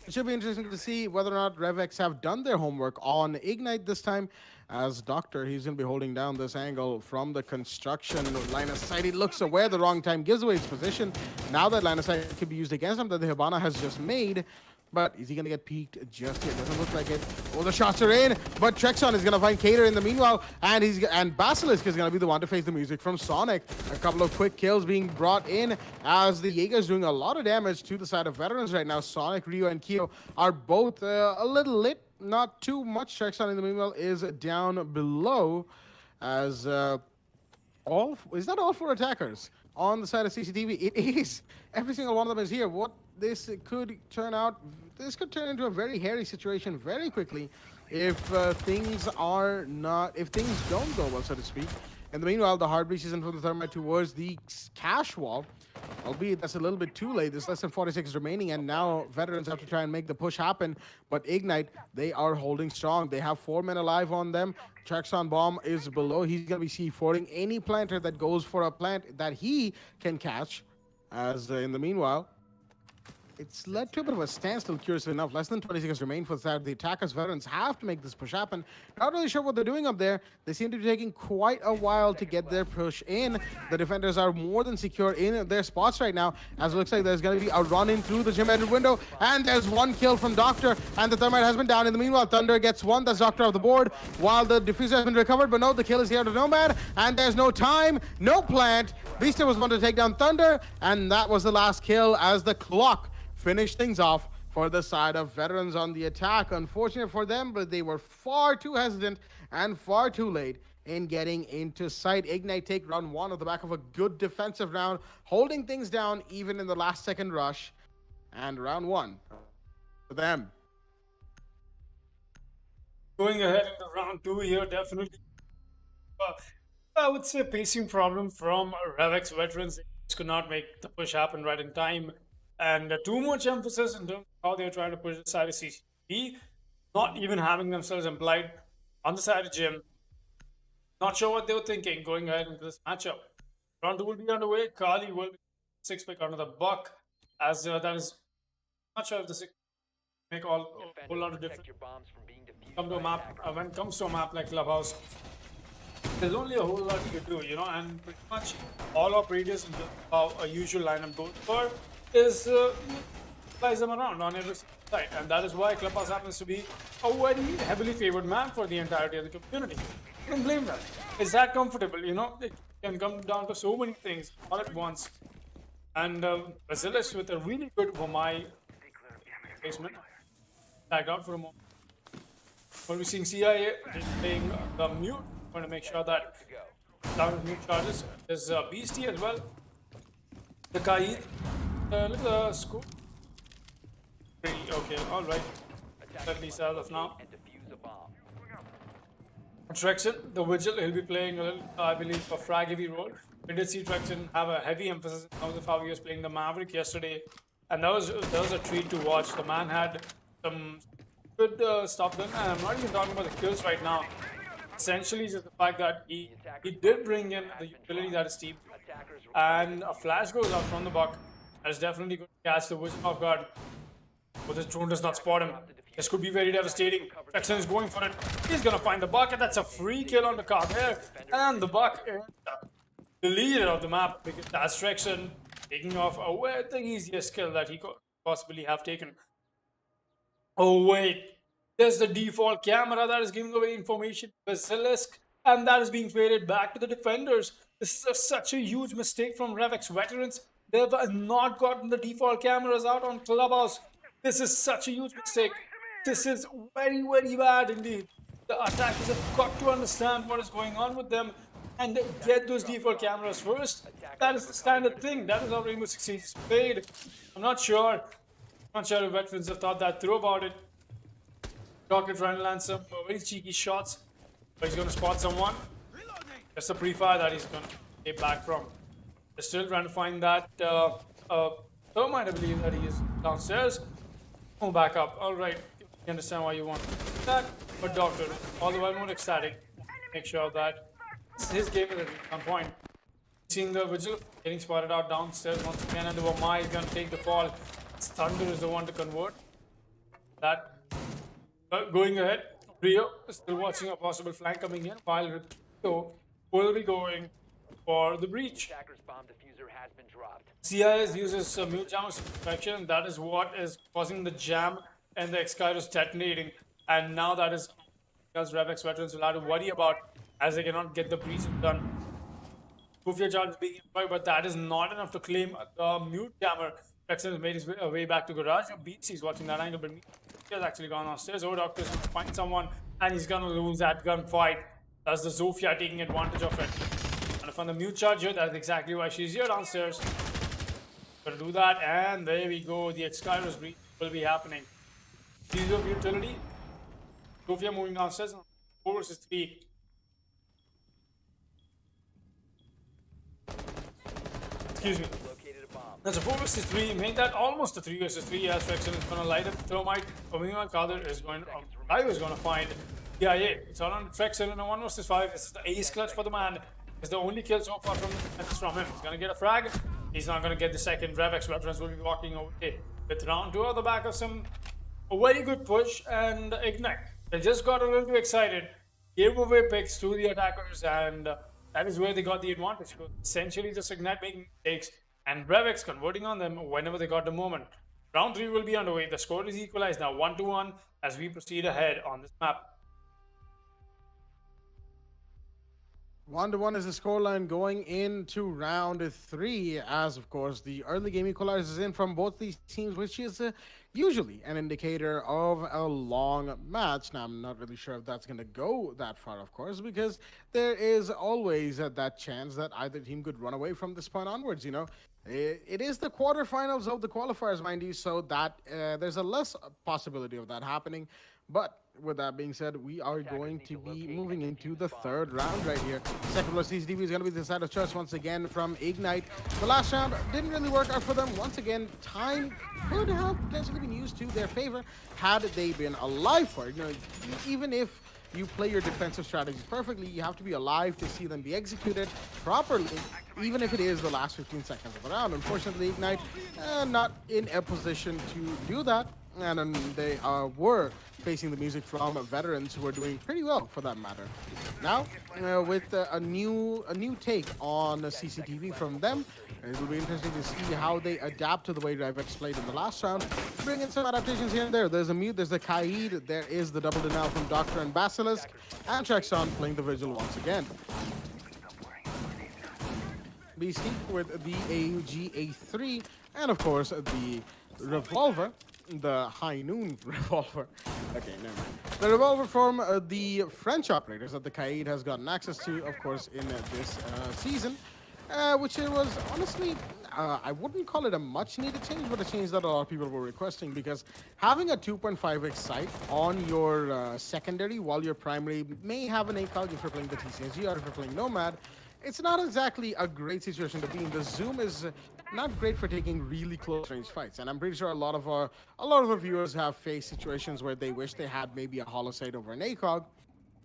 It should be interesting to see whether or not RevX have done their homework on Ignite this time. As Doctor, he's going to be holding down this angle from the construction line of sight. He looks away at the wrong time, gives away his position. Now that line of sight could be used against him that the Hibana has just made. But is he going to get peeked just here? Doesn't look like it. Oh, the shots are in. But Trexon is going to find Cater in the meanwhile. And Basilisk is going to be the one to face the music from Sonic. A couple of quick kills being brought in as the Jaeger is doing a lot of damage to the side of veterans right now. Sonic, Rio, and Kyo are both a little lit. Not too much. Trexon in the meanwhile is down below. As is that all 4 attackers on the side of CCTV? It is. Every single one of them is here. This could turn into a very hairy situation very quickly if things don't go well, so to speak. In the meanwhile, the hard breach is in from the thermite towards the cash wall, albeit that's a little bit too late. There's less than 40 seconds remaining, and now veterans have to try and make the push happen. But Ignite, they are holding strong. They have 4 men alive on them. Traxon Bomb is below. He's going to be C4ing any planter that goes for a plant that he can catch. As in the meanwhile, it's led to a bit of a standstill, curiously enough. Less than 20 seconds remain for that. The attackers, veterans, have to make this push happen. Not really sure what they're doing up there. They seem to be taking quite a while to get their push in. The defenders are more than secure in their spots right now, as it looks like there's going to be a run in through the gym edge window. And there's 1 kill from Doctor, and the thermite has been down. In the meanwhile, Thunder gets 1. That's Doctor off the board, while the diffuser has been recovered. But no, the kill is here to Nomad, and there's no time, no plant. Beaster was one to take down Thunder, and that was the last kill as the clock finish things off for the side of veterans on the attack. Unfortunate for them, but they were far too hesitant and far too late in getting into sight. Ignite take round 1 on the back of a good defensive round, holding things down even in the last second rush. And round 1 for them. Going ahead into round 2 here, definitely. I would say pacing problem from RevX veterans. They just could not make the push happen right in time. And too much emphasis in terms of how they're trying to push the side of CCTV, not even having themselves implied on the side of Gym. Not sure what they were thinking going ahead into this matchup. Round 2 will be underway. Kali will be 6 pick under the buck, as that is not sure if the 6 make a whole lot of difference. Protect your bombs from being defused Come to a by map, attackers. when it comes to a map like Clubhouse, there's only a whole lot you can do, and pretty much all operators in how a usual lineup goes for is flies them around on every side, and that is why Clubhouse happens to be a very heavily favored map for the entirety of the community. You can blame that. It's that comfortable, it can come down to so many things all at once. And Basilisk with a really good Vomai placement, tagged out for a moment. But we're seeing CIA playing the mute, going to make sure that Down with new charges. There's Beastie as well. The Kaid. Look at the scope. Pretty okay, alright. At least as of now. And defuse a bomb. Trexon, the Vigil, he'll be playing a little, I believe, a frag heavy role. We did see Trexon have a heavy emphasis in terms of how he was playing the Maverick yesterday. And that was a treat to watch. The man had some good stuff done. And I'm not even talking about the kills right now. Essentially, just the fact that he did bring in the utility that is Steve. Attackers And a flash goes out from the buck. That is definitely going to catch the Vigil off guard. But this drone does not spot him. This could be very devastating. Trexon is going for it. He's going to find the buck, and that's a free kill on the car there. And the buck is the leader of the map because that's Trexon taking off the easiest kill that he could possibly have taken. Oh, wait. There's the default camera that is giving away information to Basilisk, and that is being traded back to the defenders. This is such a huge mistake from RevX veterans. They have not gotten the default cameras out on Clubhouse. This is such a huge mistake. This is very, very bad indeed. The attackers have got to understand what is going on with them and get those default cameras first. That is the standard thing. That is how Rainbow Six Siege is played. I'm not sure. Not sure if veterans have thought that through about it. Doctor trying to land some very cheeky shots, but he's going to spot someone. Just a pre-fire that he's going to get back from. They're still trying to find that Thermite, I believe that he is downstairs. Oh, back up. All right. You understand why you want that, but Doctor, all the while more ecstatic. Make sure that his game is on point. Seeing the Vigil getting spotted out downstairs once again, and the Wamai is going to take the fall. Thunder is the one to convert. That going ahead. Rio is still watching a possible flank coming in, while Rio will be going for the breach. Attacker's bomb diffuser has been dropped. CIS uses mute jammer suppression. That is what is causing the jam and the X-Kairos detonating. And now that is because RevX veterans will have to worry about as they cannot get the breach done. Kufia charge being employed, but that is not enough to claim the mute jammer. Rexon has made his way back to garage. Beats, he's watching that angle, but he has actually gone downstairs. Oh, Doctor's going to find someone, and he's going to lose that gunfight. That's the Zofia taking advantage of it. And from the mute charge here, that's exactly why she's here downstairs. Gonna do that, and there we go. The X-Kairos breach will be happening. Series of utility. Zofia moving downstairs. 4 versus 3. Excuse me. Located a bomb. That's a 4 versus 3. Made that almost a 3 versus 3 as Rexon is going to light up the Thermite. Meanwhile, Kader is going to find DIA. It's all on Rexon in a 1 versus 5. This is the ace clutch for the man. It's the only kill so far from him. He's going to get a frag. He's not going to get the second. RevX veterans will be walking away with round 2 on the back of a very good push and Ignite. They just got a little too excited. Gave away picks to the attackers, and that is where they got the advantage. Essentially, just Ignite making mistakes and RevX converting on them whenever they got the moment. Round 3 will be underway. The score is equalized now 1-1 as we proceed ahead on this map. 1-1 is the scoreline going into round 3, as of course the early game equalizers in from both these teams, which is usually an indicator of a long match. Now, I'm not really sure if that's going to go that far, of course, because there is always that chance that either team could run away from this point onwards, you know. It is the quarterfinals of the qualifiers, mind you, so that there's a less possibility of that happening. But with that being said, we are going to be moving into the third round right here. Second plus CCTV is going to be the side of choice once again from Ignite. The last round didn't really work out for them. Once again, time could have potentially been used to their favor had they been alive for it. You know, even if you play your defensive strategies perfectly, you have to be alive to see them be executed properly, even if it is the last 15 seconds of the round. Unfortunately, Ignite not in a position to do that. And they were facing the music from veterans who were doing pretty well, for that matter. Now, with a new take on CCTV from them, it will be interesting to see how they adapt to the way RevX played in the last round. Bring in some adaptations here and there. There's a mute, there's the Kaid, there is the double denial from Doctor and Basilisk, and Trexon playing the Vigil once again. Beastie with the AUG A3, and of course the Revolver. the high noon revolver. Okay, never mind. The revolver from the French operators that the Kaid has gotten access to, of course, in this season, which it was honestly, I wouldn't call it a much-needed change, but a change that a lot of people were requesting, because having a 2.5x sight on your secondary while your primary may have an ACOG if you're playing the TCSG or if you're playing Nomad, it's not exactly a great situation to be in. The zoom is not great for taking really close range fights, and I'm pretty sure a lot of our viewers have faced situations where they wish they had maybe a hollow sight over an ACOG.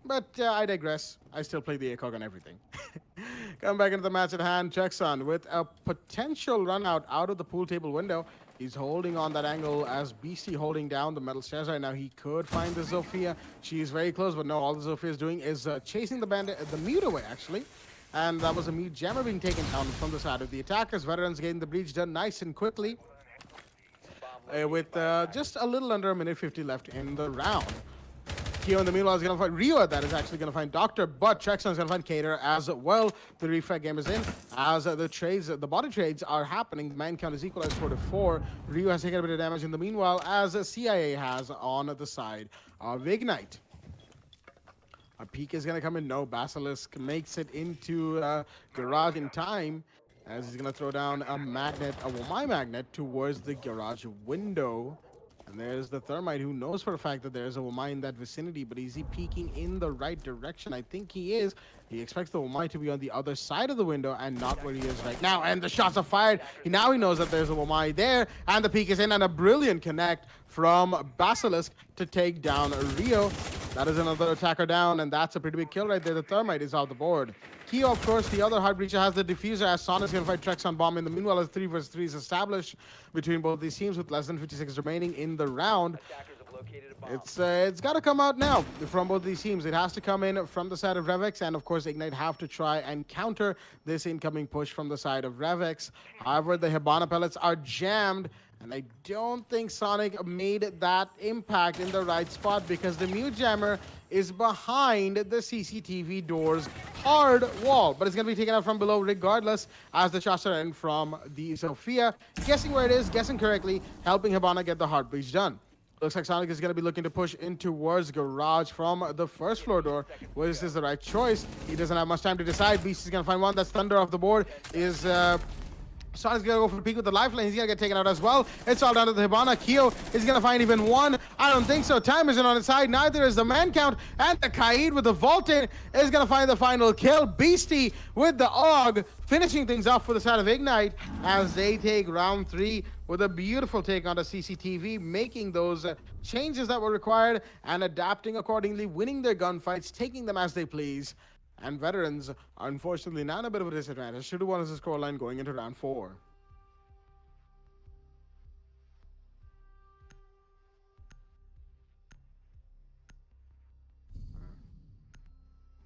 But I digress. I still play the ACOG on everything. Coming back into the match at hand, Jackson with a potential run out of the pool table window. He's holding on that angle as BC holding down the metal stairs right now. He could find the Zofia. She's very close, but no, all the Zofia is doing is chasing the bandit, the mute away actually. And that was a mute jammer being taken down from the side of the attackers. Veterans getting the breach done nice and quickly. With just a little under a minute 50 left in the round. Keo in the meanwhile is going to find Rio, that is actually going to find Doctor, but Trexon is going to find Cater as well. The refrag game is in as the body trades are happening. The man count is equalized 4-4. Rio has taken a bit of damage in the meanwhile, as CIA has on the side of Ignite. A peek is going to come in. No, Basilisk makes it into garage in time, as he's going to throw down a magnet, a Womai magnet towards the garage window. And there's the Thermite, who knows for a fact that there's a Womai in that vicinity, but is he peeking in the right direction? I think he is. He expects the Womai to be on the other side of the window and not where he is right now. And the shots are fired. Now he knows that there's a Womai there, and the peek is in, and a brilliant connect from Basilisk to take down Rio. That is another attacker down, and that's a pretty big kill right there. The Thermite is off the board. Keo, of course, the other hard breacher, has the diffuser, as Sonic's going to fight Trex on bomb. In the meanwhile, as 3 versus 3 is established between both these teams with less than 50 seconds remaining in the round. Attackers have located a bomb. It's got to come out now from both these teams. It has to come in from the side of RevX, and of course Ignite have to try and counter this incoming push from the side of RevX. However, the Hibana pellets are jammed, and I don't think Sonic made that impact in the right spot, because the Mute Jammer is behind the CCTV door's hard wall, but it's going to be taken out from below regardless, as the shots are in from the Sophia. Guessing where it is, guessing correctly, helping Hibana get the hard breach done. Looks like Sonic is going to be looking to push in towards garage from the first floor door. Well, this is the right choice. He doesn't have much time to decide. Beast is going to find one. That's Thunder off the board. Sonic's gonna go for the peek with the lifeline. He's gonna get taken out as well. It's all down to the Hibana. Keo is gonna find even one. I don't think so. Time isn't on his side. Neither is the man count. And the Kaid with the Volten is gonna find the final kill. Beastie with the AUG, finishing things off for the side of Ignite as they take round 3 with a beautiful take on the CCTV, making those changes that were required and adapting accordingly, winning their gunfights, taking them as they please. And Veterans are unfortunately now in a bit of a disadvantage. 2-1 is the scoreline going into round 4.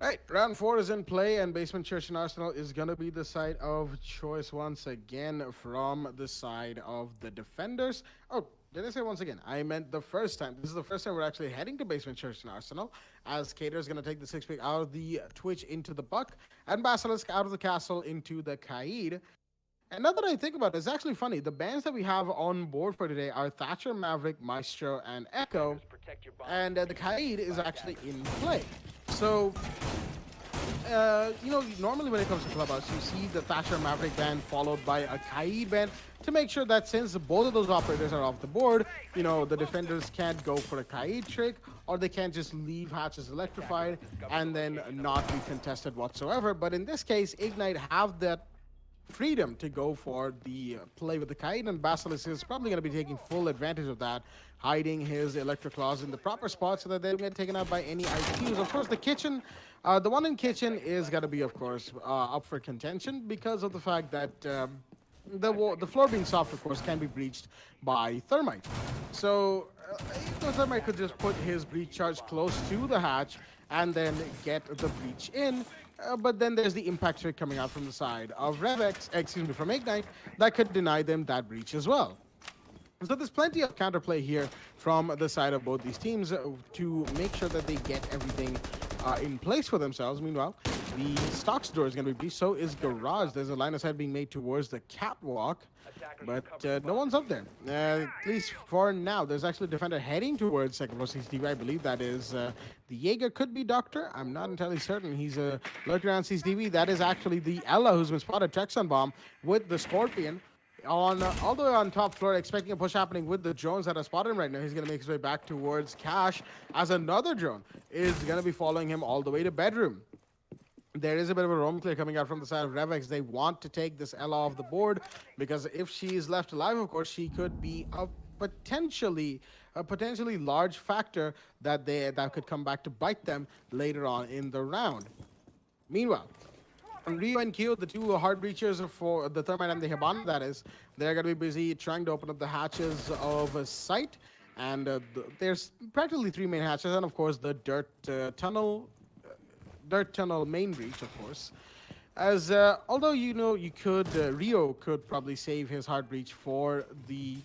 Right, round 4 is in play, and Basement Church and Arsenal is going to be the side of choice once again from the side of the defenders. Oh, did I say once again? I meant the first time. This is the first time we're actually heading to Basement Church and Arsenal, as Cater is going to take the 6-pick out of the Twitch into the Buck, and Basilisk out of the Castle into the Kaid. And now that I think about it, it's actually funny. The bands that we have on board for today are Thatcher, Maverick, Maestro, and Echo, Protect your bomb. and the Kaid is actually in play. So, normally when it comes to Clubhouse, you see the Thatcher Maverick band followed by a Kaid band to make sure that since both of those operators are off the board, the defenders can't go for a Kaid trick, or they can't just leave hatches electrified and then not be contested whatsoever. But in this case, Ignite have that freedom to go for the play with the Kaid, and Basilisk is probably going to be taking full advantage of that, hiding his Electro Claws in the proper spot so that they don't get taken out by any IQs. Of course, the kitchen, the one in kitchen is going to be, of course, up for contention because of the fact that the floor being soft, of course, can be breached by Thermite. So the Thermite could just put his breach charge close to the hatch and then get the breach in. But then there's the impact trick coming out from the side of RevX, from Ignite, that could deny them that breach as well. So there's plenty of counterplay here from the side of both these teams to make sure that they get everything in place for themselves. Meanwhile, the stocks door is going to be breached. So is garage. There's a line of sight being made towards the catwalk, but no one's up there. At least for now. There's actually a defender heading towards second floor CCTV. I believe that is the Jaeger. Could be Doctor. I'm not entirely certain. He's lurking around CCTV. That is actually the Ella who's been spotted. Trexon bomb with the Scorpion. On all the way on top floor, expecting a push happening with the drones that are spotted him right now. He's going to make his way back towards Cash as another drone is going to be following him all the way to bedroom. There is a bit of a roam clear coming out from the side of RevX. They want to take this Ella off the board because if she is left alive, of course, she could be a potentially large factor that could come back to bite them later on in the round. Meanwhile, Rio and Kyo, the two hard breachers for the Thermite and the Hibana, that is, they're going to be busy trying to open up the hatches of sight. And there's practically 3 main hatches, and of course the dirt tunnel main breach, of course. As although you could Rio could probably save his hard breach for the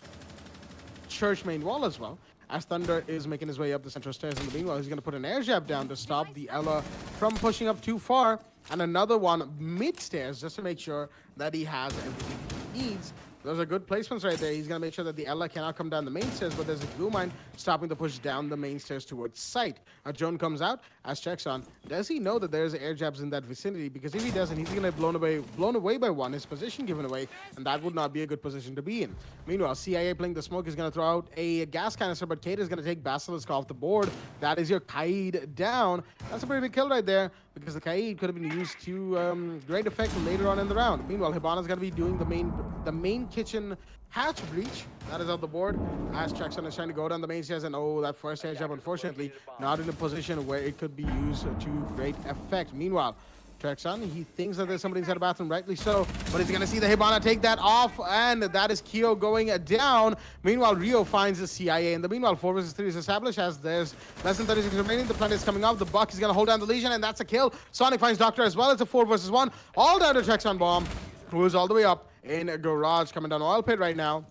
church main wall as well. As Thunder is making his way up the central stairs, in the meanwhile, he's going to put an air jab down to stop the Ella from pushing up too far, and another one mid-stairs just to make sure that he has everything he needs. Those are good placements right there. He's going to make sure that the Ella cannot come down the main stairs, but there's a glue mine stopping the push down the main stairs towards sight. A drone comes out, as checks on. Does he know that there's air jabs in that vicinity? Because if he doesn't, he's going to be blown away by one, his position given away, and that would not be a good position to be in. Meanwhile, CIA playing the smoke is going to throw out a gas canister, but Kate is going to take Basilisk off the board. That is your Kaid down. That's a pretty big kill right there, because the Kaid could have been used to great effect later on in the round. Meanwhile, Hibana's going to be doing the main kitchen hatch breach. That is out the board. As Trexon is trying to go down the main stairs, and oh, that first air jab, unfortunately, not in a position where it could be used to great effect. Meanwhile, Trexon, he thinks that there's somebody inside the bathroom, rightly so, but he's going to see the Hibana take that off, and that is Kyo going down. Meanwhile, Rio finds the CIA. In the meanwhile, 4 versus 3 is established as there's less than 36 remaining. The planet is coming up. The Buck is going to hold down the Legion, and that's a kill. Sonic finds Doctor as well. It's a 4 versus 1. All down to Trexon bomb. Who's all the way up in a garage coming down oil pit right now.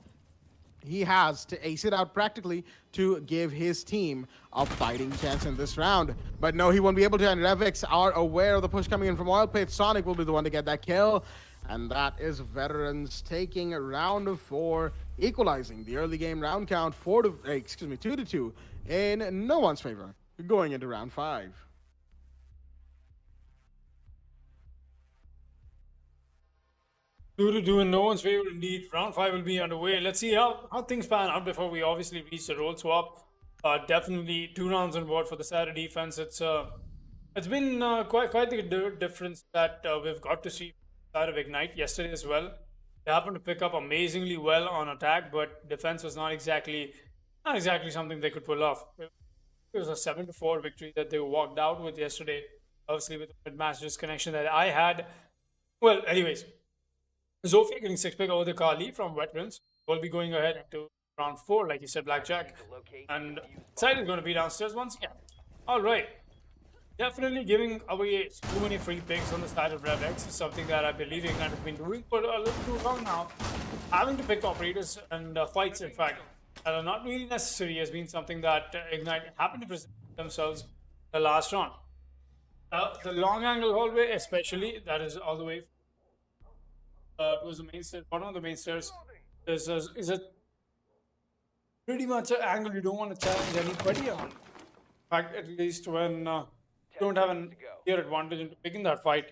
He has to ace it out practically to give his team a fighting chance in this round. But no, he won't be able to, and RevX are aware of the push coming in from oil pit. Sonic will be the one to get that kill. And that is Veterans taking round 4, equalizing the early game round count 2-2 in no one's favor going into round 5. 2-2 in no one's favor indeed. Round 5 will be underway. Let's see how things pan out before we obviously reach the role swap. Definitely 2 rounds on board for the Saturday defense. It's been quite the difference that we've got to see out of Ignite yesterday as well. They happened to pick up amazingly well on attack, but defense was not exactly something they could pull off. It was a 7-4 victory that they walked out with yesterday. Obviously with the mid-match disconnection that I had. Well, anyways. Zofia getting 6-pick over the Kali from Veterans. We'll be going ahead to round 4, like you said, Blackjack. And Side is going to be downstairs once again. Alright. Definitely giving away too many free picks on the side of RevX is something that I believe Ignite has been doing for a little too long now. Having to pick operators and fights, in fact, that are not really necessary has been something that Ignite happened to present themselves the last round. The long angle hallway, especially, that is all the way was the main stairs. One of the main stairs is a pretty much an angle you don't want to challenge anybody on. In fact, at least when you don't have an clear advantage into picking that fight.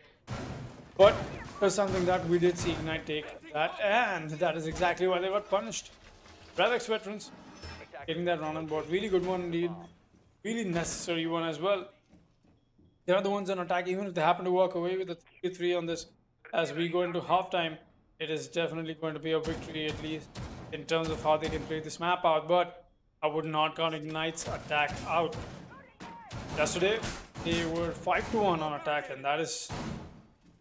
But there's something that we did see Ignite take that, and that is exactly why they got punished. RevX Veterans getting that round on board. Really good one indeed. Really necessary one as well. They are the ones on attack, even if they happen to walk away with a 3-3 on this. As we go into halftime, it is definitely going to be a victory, at least in terms of how they can play this map out. But I would not count Ignite's attack out. Yesterday, they were 5-1 on attack, and that is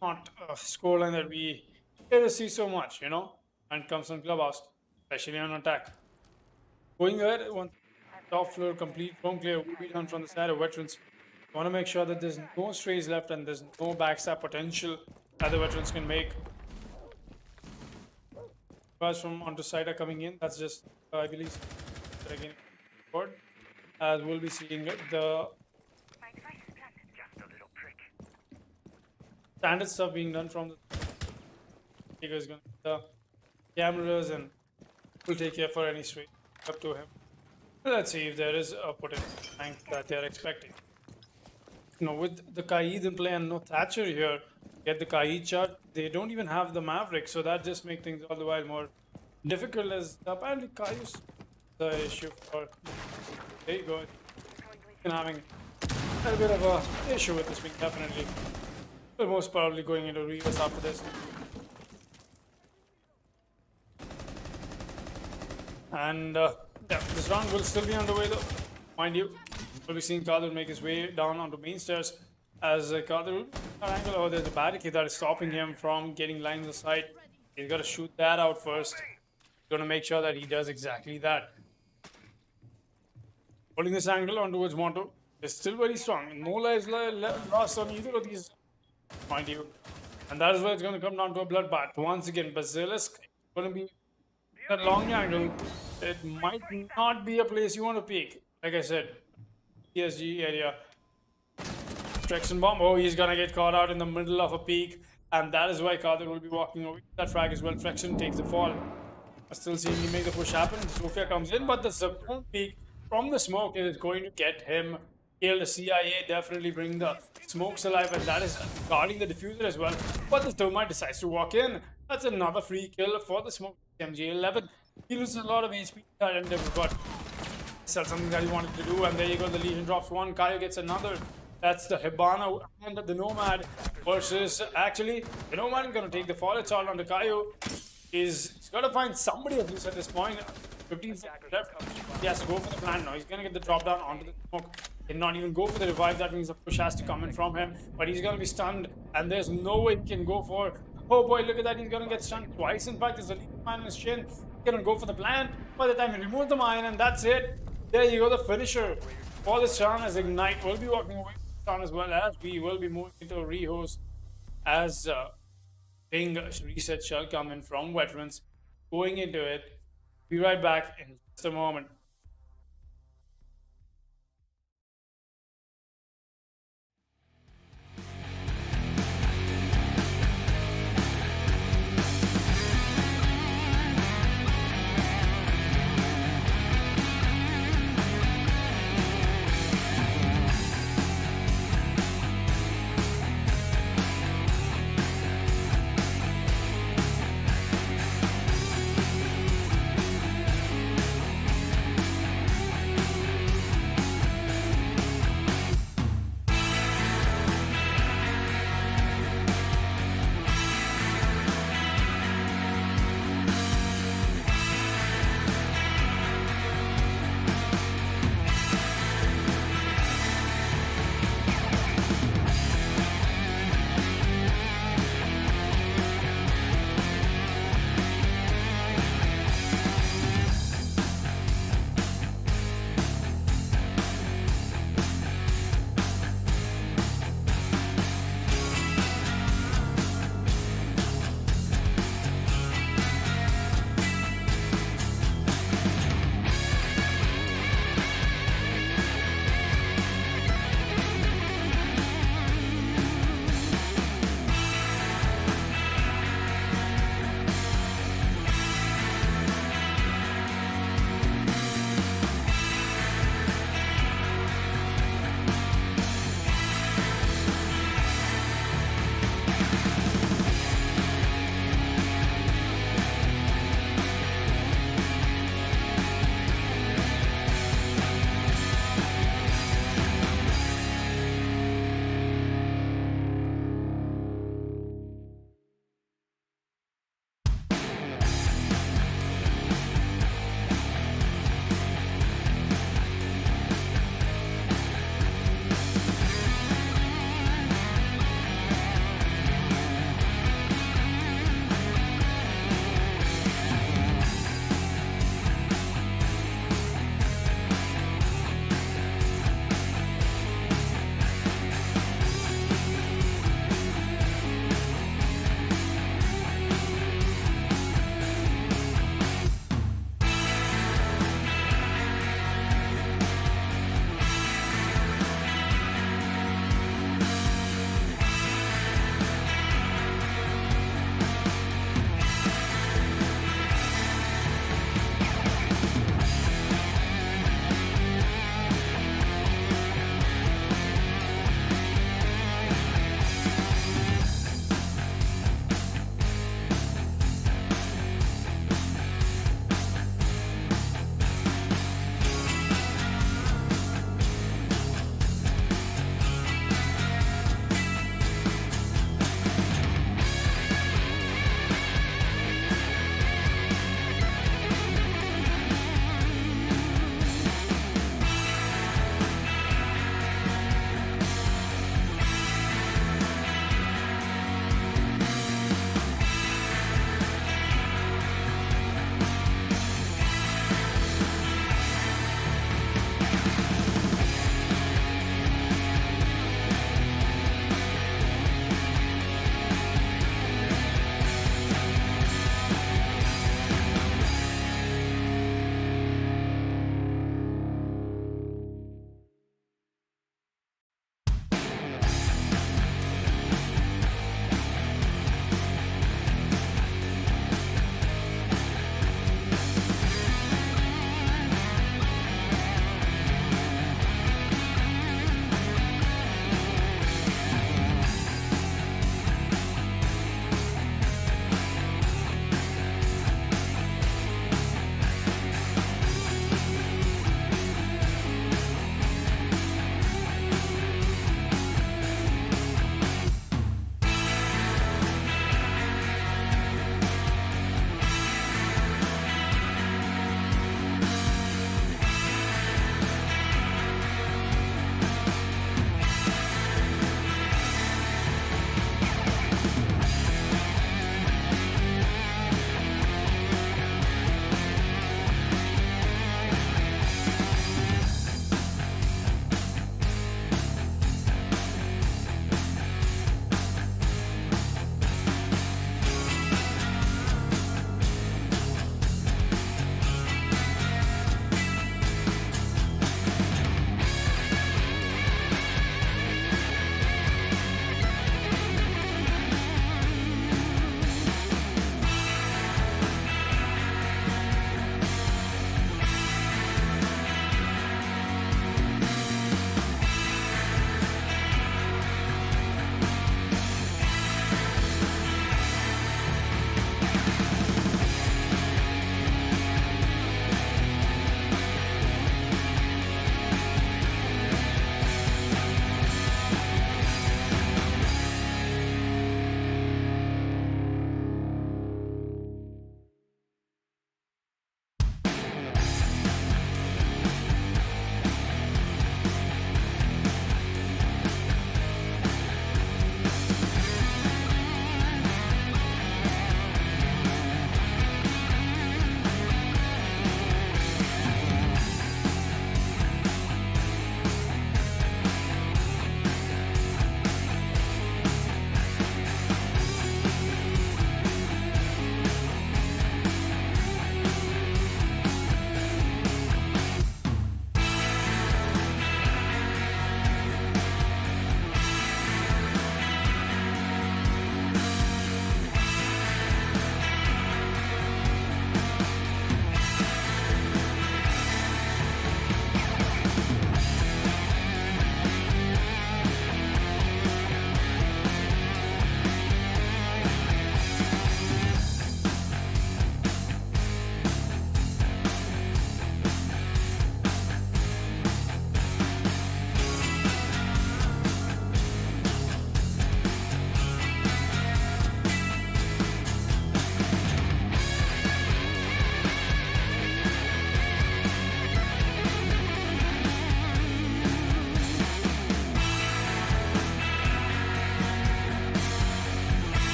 not a scoreline that we get to see so much, you know, when it comes on Clubhouse, especially on attack. Going ahead, one top floor complete home clear will be done from the side of Veterans. Want to make sure that there's no strays left and there's no backstab potential that the Veterans can make. Guys from onto side are coming in. That's just, I believe, again, board. As we'll be seeing the standard stuff being done from the is going to the cameras and will take care for any straight up to him. Let's see if there is a potential tank that they're expecting. You know, with the Kaid in play and no Thatcher here, get the Kaid shot. They don't even have the Maverick, so that just makes things all the while more difficult. As apparently Kai's the issue for. There you go. And having a bit of a issue with this wing, definitely. But most probably going into reverse after this. And yeah, this round will still be underway though. Mind you, we'll be seeing Kadir make his way down onto main stairs as Kadir angle. Oh, there's a barricade that is stopping him from getting lines of sight. He's got to shoot that out first. He's going to make sure that he does exactly that. Holding this angle on towards Monto is still very strong. No lives lost on either of these, mind you. And that is where it's going to come down to a bloodbath. Once again, Basilisk going to be that long angle. It might not be a place you want to peek. Like I said, PSG area. Traction bomb. Oh, he's gonna get caught out in the middle of a peak, and that is why Kadir will be walking over that frag as well. Traction takes the fall. Still seeing him make the push happen. Sofia comes in, but the zone peak from the smoke is going to get him killed. The CIA definitely bring the smokes alive, and that is guarding the diffuser as well. But the Thermite decides to walk in. That's another free kill for the smoke. MJ11. He loses a lot of HP that endeavor, but still something that he wanted to do. And there you go, the Legion drops one. Kaio gets another. That's the Hibana and the Nomad versus actually the Nomad is going to take the fall. It's all on the Kaio. He's got to find somebody at least at this point. 15 seconds left. He has to go for the plan now. He's going to get the drop down onto the smoke. He not even go for the revive. That means the push has to come in from him. But he's going to be stunned, and there's no way he can go for. Oh boy, look at that. He's going to get stunned twice. In fact, there's a lead mine in his chin. He's going to go for the plant. By the time he removes the mine, and that's it. There you go, the finisher for this round as Ignite will be walking away from as well as we will be moving into a rehost as Ping reset shall come in from veterans. Going into it. Be right back in just a moment.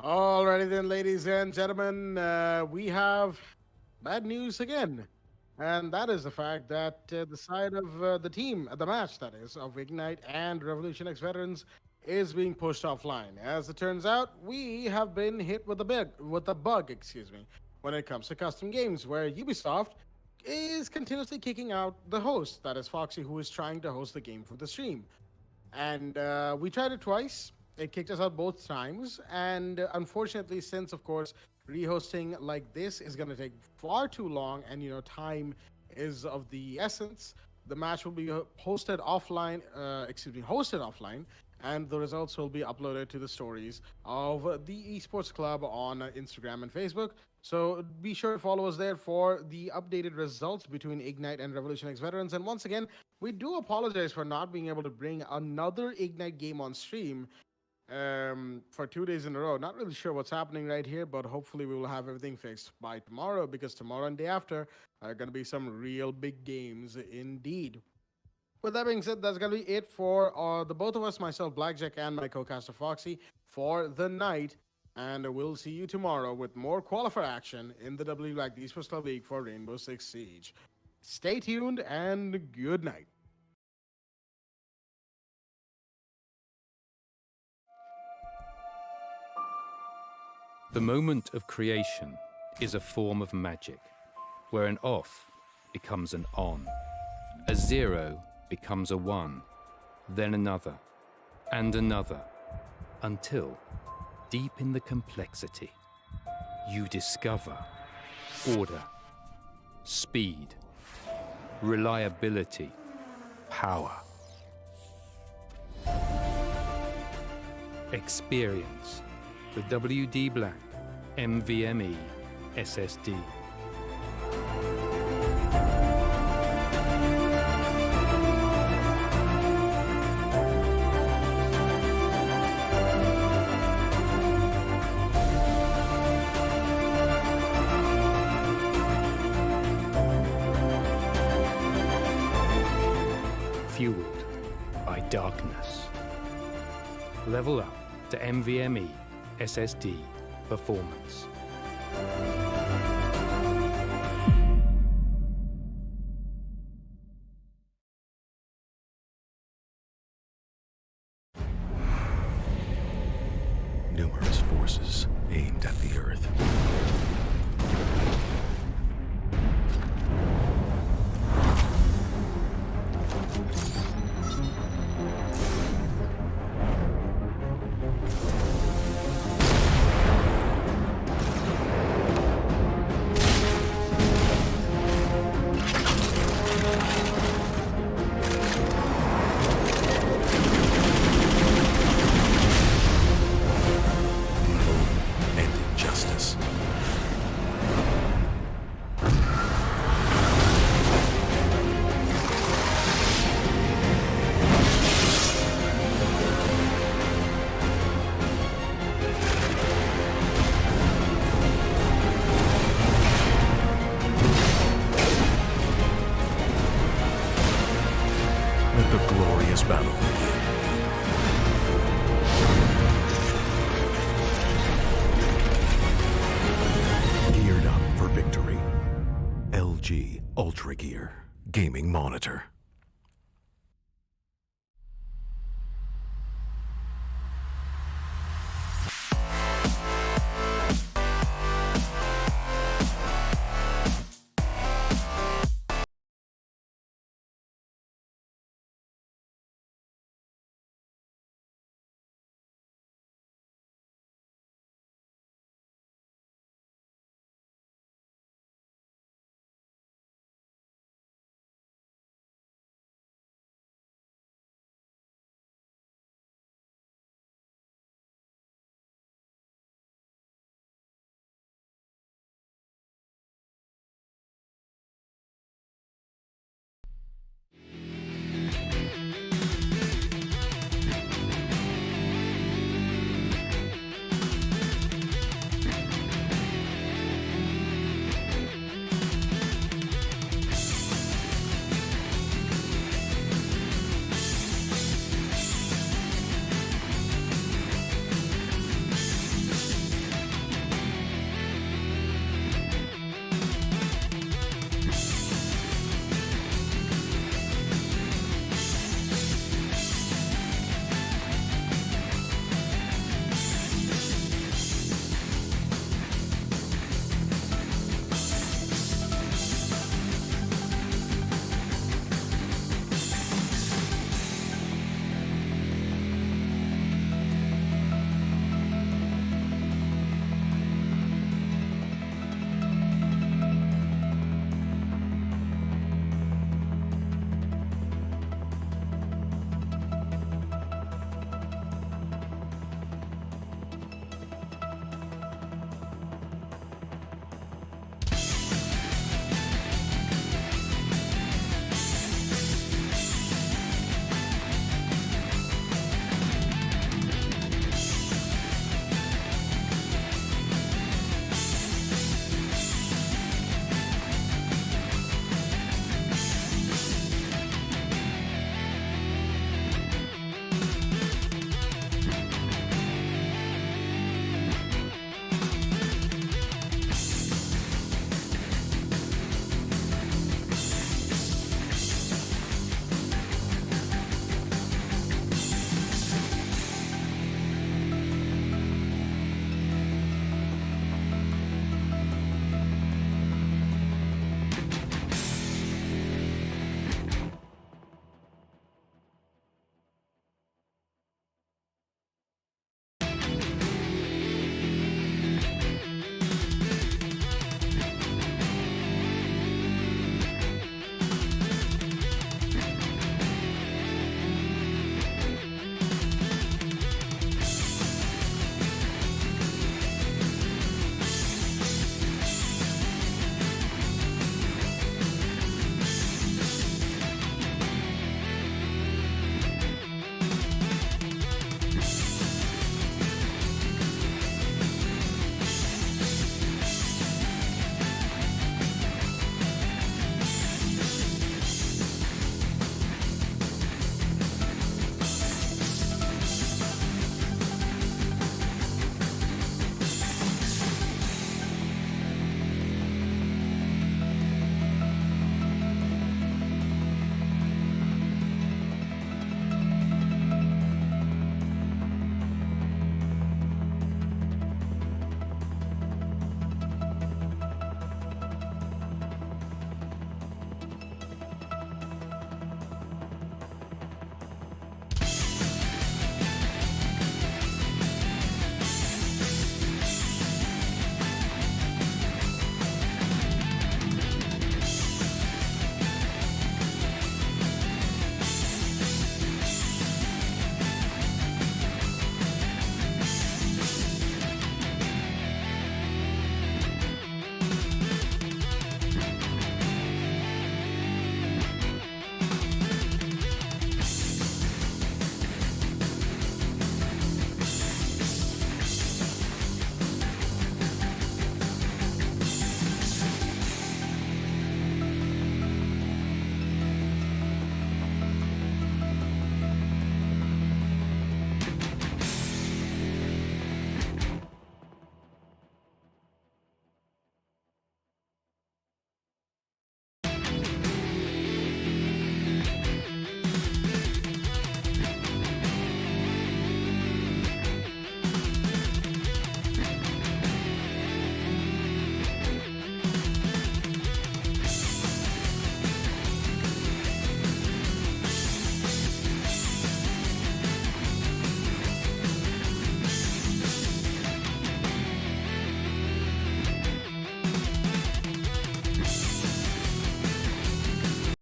Alrighty then, ladies and gentlemen, we have bad news again. And that is the fact that the side of the team, the match that is, of Ignite and Revolution X Veterans is being pushed offline. As it turns out, we have been hit with a bug, when it comes to custom games, where Ubisoft is continuously kicking out the host, that is Foxy, who is trying to host the game for the stream. And we tried it twice. It kicked us out both times. And unfortunately, since, of course, rehosting like this is going to take far too long and, time is of the essence, the match will be hosted offline, and the results will be uploaded to the stories of the Esports Club on Instagram and Facebook. So be sure to follow us there for the updated results between Ignite and Revolution X Veterans. And once again, we do apologize for not being able to bring another Ignite game on stream for 2 days in a row. Not really sure what's happening right here, but hopefully we will have everything fixed by tomorrow, because tomorrow and day after are going to be some real big games indeed. With that being said, that's going to be it for the both of us, myself, Blackjack, and my co-caster Foxy, for the night. And we'll see you tomorrow with more qualifier action in the W Black Esports Club League for Rainbow Six Siege. Stay tuned and good night. The moment of creation is a form of magic, where an off becomes an on, a 0 becomes a 1, then another, and another, until, deep in the complexity, you discover order, speed, reliability, power. Experience the WD Black NVMe SSD. Fueled by darkness. Level up to NVMe SSD performance. Numerous forces aimed at the Earth. Let the glorious battle begin. Geared up for victory. LG Ultragear Gaming Monitor.